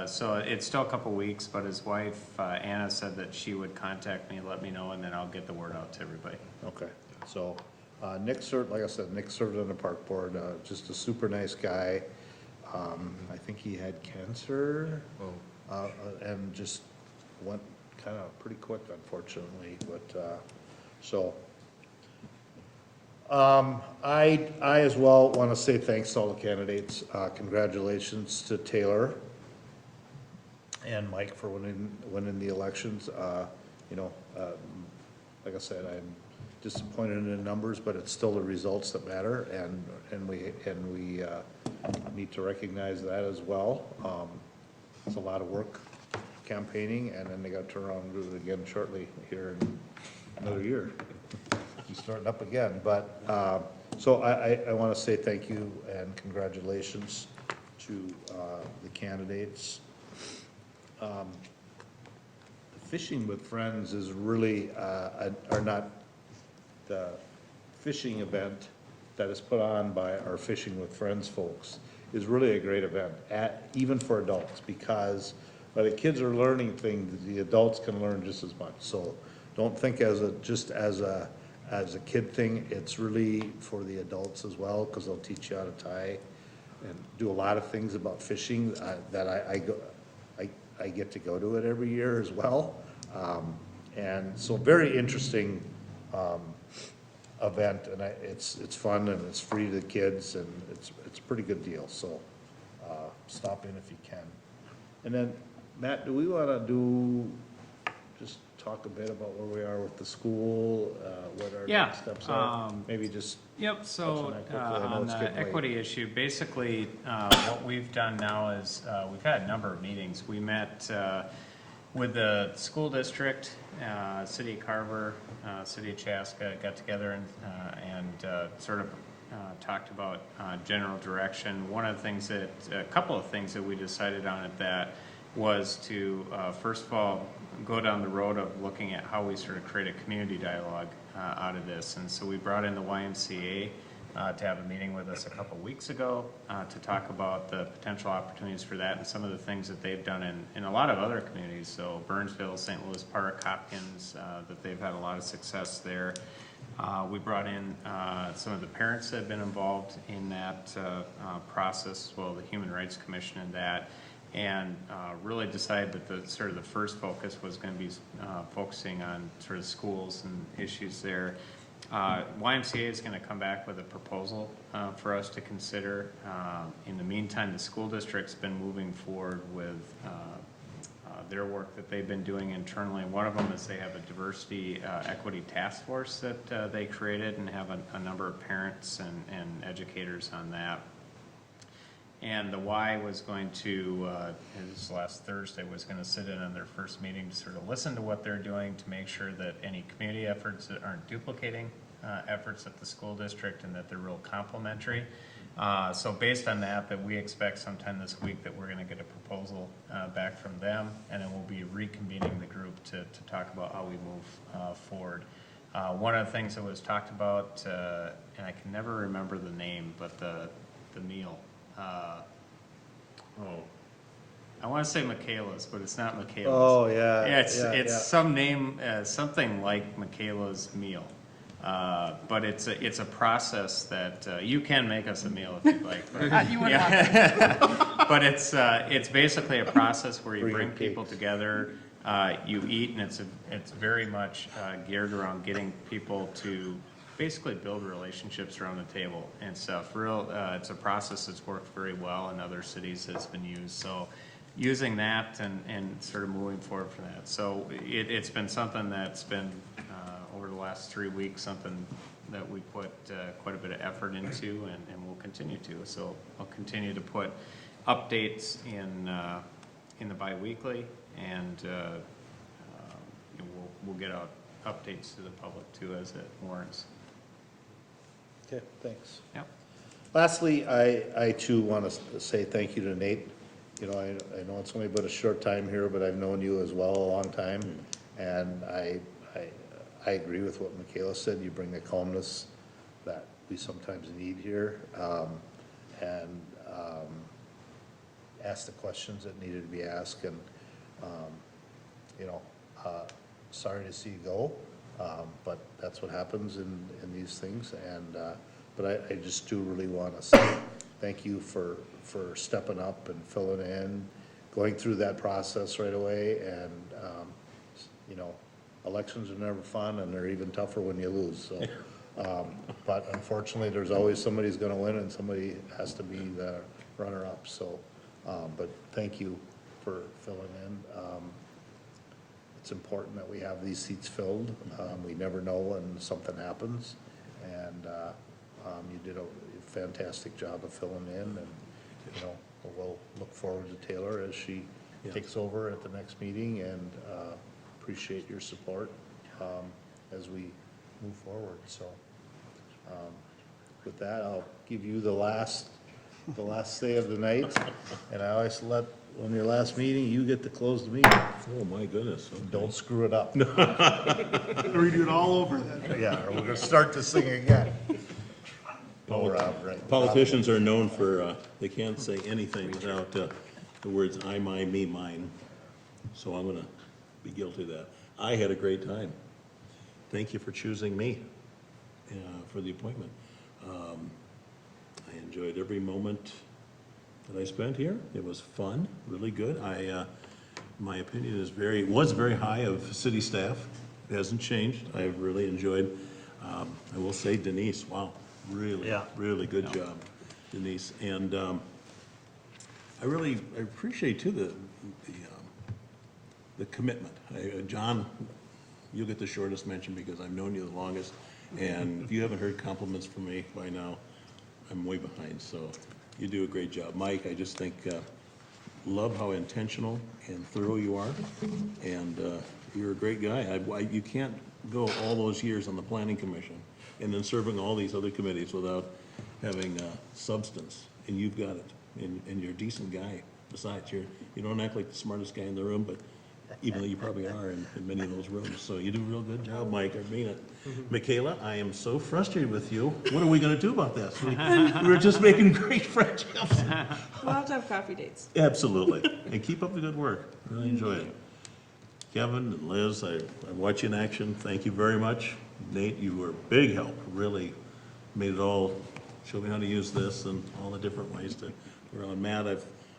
S8: So it's still a couple weeks, but his wife, Anna, said that she would contact me, let me know, and then I'll get the word out to everybody.
S7: Okay, so, Nick served, like I said, Nick served on the park board, just a super nice guy. I think he had cancer, and just went kind of pretty quick, unfortunately, but, so. I as well want to say thanks to all the candidates, congratulations to Taylor and Mike for winning the elections. You know, like I said, I'm disappointed in the numbers, but it's still the results that matter, and we need to recognize that as well. It's a lot of work campaigning, and then they got to turn around and do it again shortly here in another year. He's starting up again, but, so I want to say thank you and congratulations to the candidates. The Fishing with Friends is really, or not, the fishing event that is put on by our Fishing with Friends folks is really a great event, even for adults, because while the kids are learning things, the adults can learn just as much. So don't think just as a kid thing, it's really for the adults as well, because they'll teach you how to tie and do a lot of things about fishing that I get to go to it every year as well. And so very interesting event, and it's fun and it's free to the kids, and it's a pretty good deal, so stop in if you can. And then, Matt, do we want to just talk a bit about where we are with the school, what our
S8: Yeah,
S7: next steps are? Maybe just.
S8: Yep, so
S7: touch on that quickly. I know
S8: on
S7: it's
S8: the
S7: getting late.
S8: equity issue, basically, what we've done now is, we've had a number of meetings. We met with the school district, City of Carver, City of Chaska, got together and sort of talked about general direction. One of the things a couple of things that we decided on at that was to, first of all, go down the road of looking at how we sort of create a community dialogue out of this. And so we brought in the YMCA to have a meeting with us a couple weeks ago to talk about the potential opportunities for that and some of the things that they've done in a lot of other communities. So Burnsville, St. Louis Park, Hopkins, that they've had a lot of success there. We brought in some of the parents that have been involved in that process, well, the Human Rights Commission and that, and really decided that the sort of the first focus was going to be focusing on sort of schools and issues there. YMCA is going to come back with a proposal for us to consider. In the meantime, the school district's been moving forward with their work that they've been doing internally. One of them is they have a diversity equity task force that they created and have a number of parents and educators on that. And the Y was going to, this last Thursday, was going to sit in on their first meeting to sort of listen to what they're doing to make sure that any community efforts that aren't duplicating efforts at the school district and that they're real complementary. So based on that we expect sometime this week that we're going to get a proposal back from them, and then we'll be reconvening the group to talk about how we move forward. One of the things that was talked about, and I can never remember the name, but the meal. I want to say Michaela's, but it's not Michaela's.
S7: Oh, yeah.
S8: Yeah, it's
S7: yeah.
S8: some name, something like Michaela's meal. But it's a process that you can make us a meal if you'd like. But,
S4: You would want
S8: but it's basically a process where you bring people together, you eat, and it's very much geared around getting people to basically build relationships around the table and stuff. It's a process that's worked very well in other cities that's been used. So using that and sort of moving forward from that. So it's been something that's been over the last 3 weeks, something that we put quite a bit of effort into and will continue to. So I'll continue to put updates in the biweekly, and we'll get out updates to the public too as it warrants.
S7: Okay, thanks.
S8: Yep.
S7: Lastly, I too want to say thank you to Nate. You know, I know it's only been a short time here, but I've known you as well a long time, and I agree with what Michaela said. You bring the calmness that we sometimes need here, and ask the questions that needed to be asked. And you know, sorry to see you go, but that's what happens in these things. And but I just do really want to say thank you for stepping up and filling in, going through that process right away. And you know, elections are never fun, and they're even tougher when you lose. So, but unfortunately, there's always somebody's going to win, and somebody has to be the runner-up. So, but thank you for filling in. It's important that we have these seats filled. We never know when something happens, and you did a fantastic job of filling in. And you know, we'll look forward to Taylor as she takes over at the next meeting, and appreciate your support as we move forward. So with that, I'll give you the last say of the night, and I always let, on your last meeting, you get to close the meeting.
S13: Oh, my goodness. Okay.
S7: Don't screw it up.
S14: Redo it all over then.
S7: Yeah, or we're gonna start this thing again. Oh, Rob, right.
S13: Politicians are known for, they can't say anything without the words I, my, me, mine. So I'm gonna be guilty of that. I had a great time. Thank you for choosing me for the appointment. I enjoyed every moment that I spent here. It was fun, really good. My opinion was very high of city staff. It hasn't changed. I've really enjoyed, I will say Denise, wow, really good job, Denise. And I appreciate too the commitment. John, you'll get the shortest mention because I've known you the longest. And if you haven't heard compliments from me by now, I'm way behind. So you do a great job. Mike, I just think, love how intentional and thorough you are. And you're a great guy. You can't go all those years on the planning commission and then serving all these other committees without having substance. And you've got it. And you're a decent guy. Besides, you don't act like the smartest guy in the room, but even though you probably are in many of those rooms. So you do a real good job, Mike. I mean it. Michaela, I am so frustrated with you. What are we going to do about this? We were just making great friendships.
S4: We'll have to have coffee dates.
S13: Absolutely. And keep up the good work. Really enjoy it. Kevin and Liz, I watch you in action. Thank you very much. Nate, you were a big help. Really made it all, showed me how to use this and all the different ways to go around. Matt, I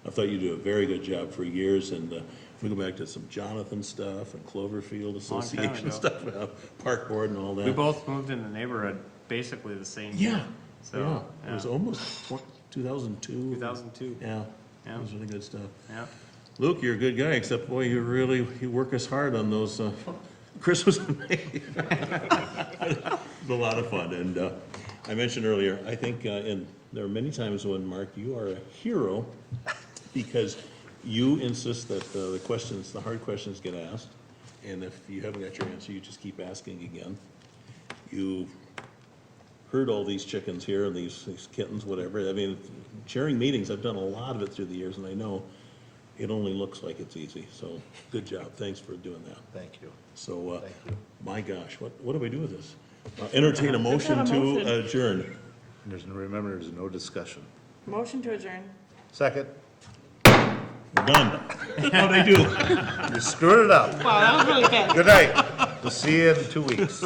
S13: thought you did a very good job for years. And if we go back to some Jonathan stuff and Cloverfield Association stuff, Park Board and all that.
S8: We both moved in the neighborhood basically the same year. So,
S13: It was almost 2002.
S8: 2002.
S13: Yeah.
S8: Yeah.
S13: It was really good stuff.
S8: Yeah.
S13: Luke, you're a good guy, except boy, you work us hard on those Christmas and May. It's a lot of fun, and I mentioned earlier, I think, and there are many times when, Mark, you are a hero because you insist that the hard questions get asked, and if you haven't got your answer, you just keep asking again. You heard all these chickens here, and these kittens, whatever. I mean, chairing meetings, I've done a lot of it through the years, and I know it only looks like it's easy, so good job. Thanks for doing that.
S7: Thank you.
S13: So,
S7: Thank you.
S13: my gosh, what do we do with this? Entertain a motion to adjourn.
S7: Remember, there's no discussion.
S4: Motion to adjourn.
S7: Second.
S13: We're done. How'd I do?
S7: You screwed it up.
S4: Wow, that was really good.
S7: Good night. We'll see you in 2 weeks.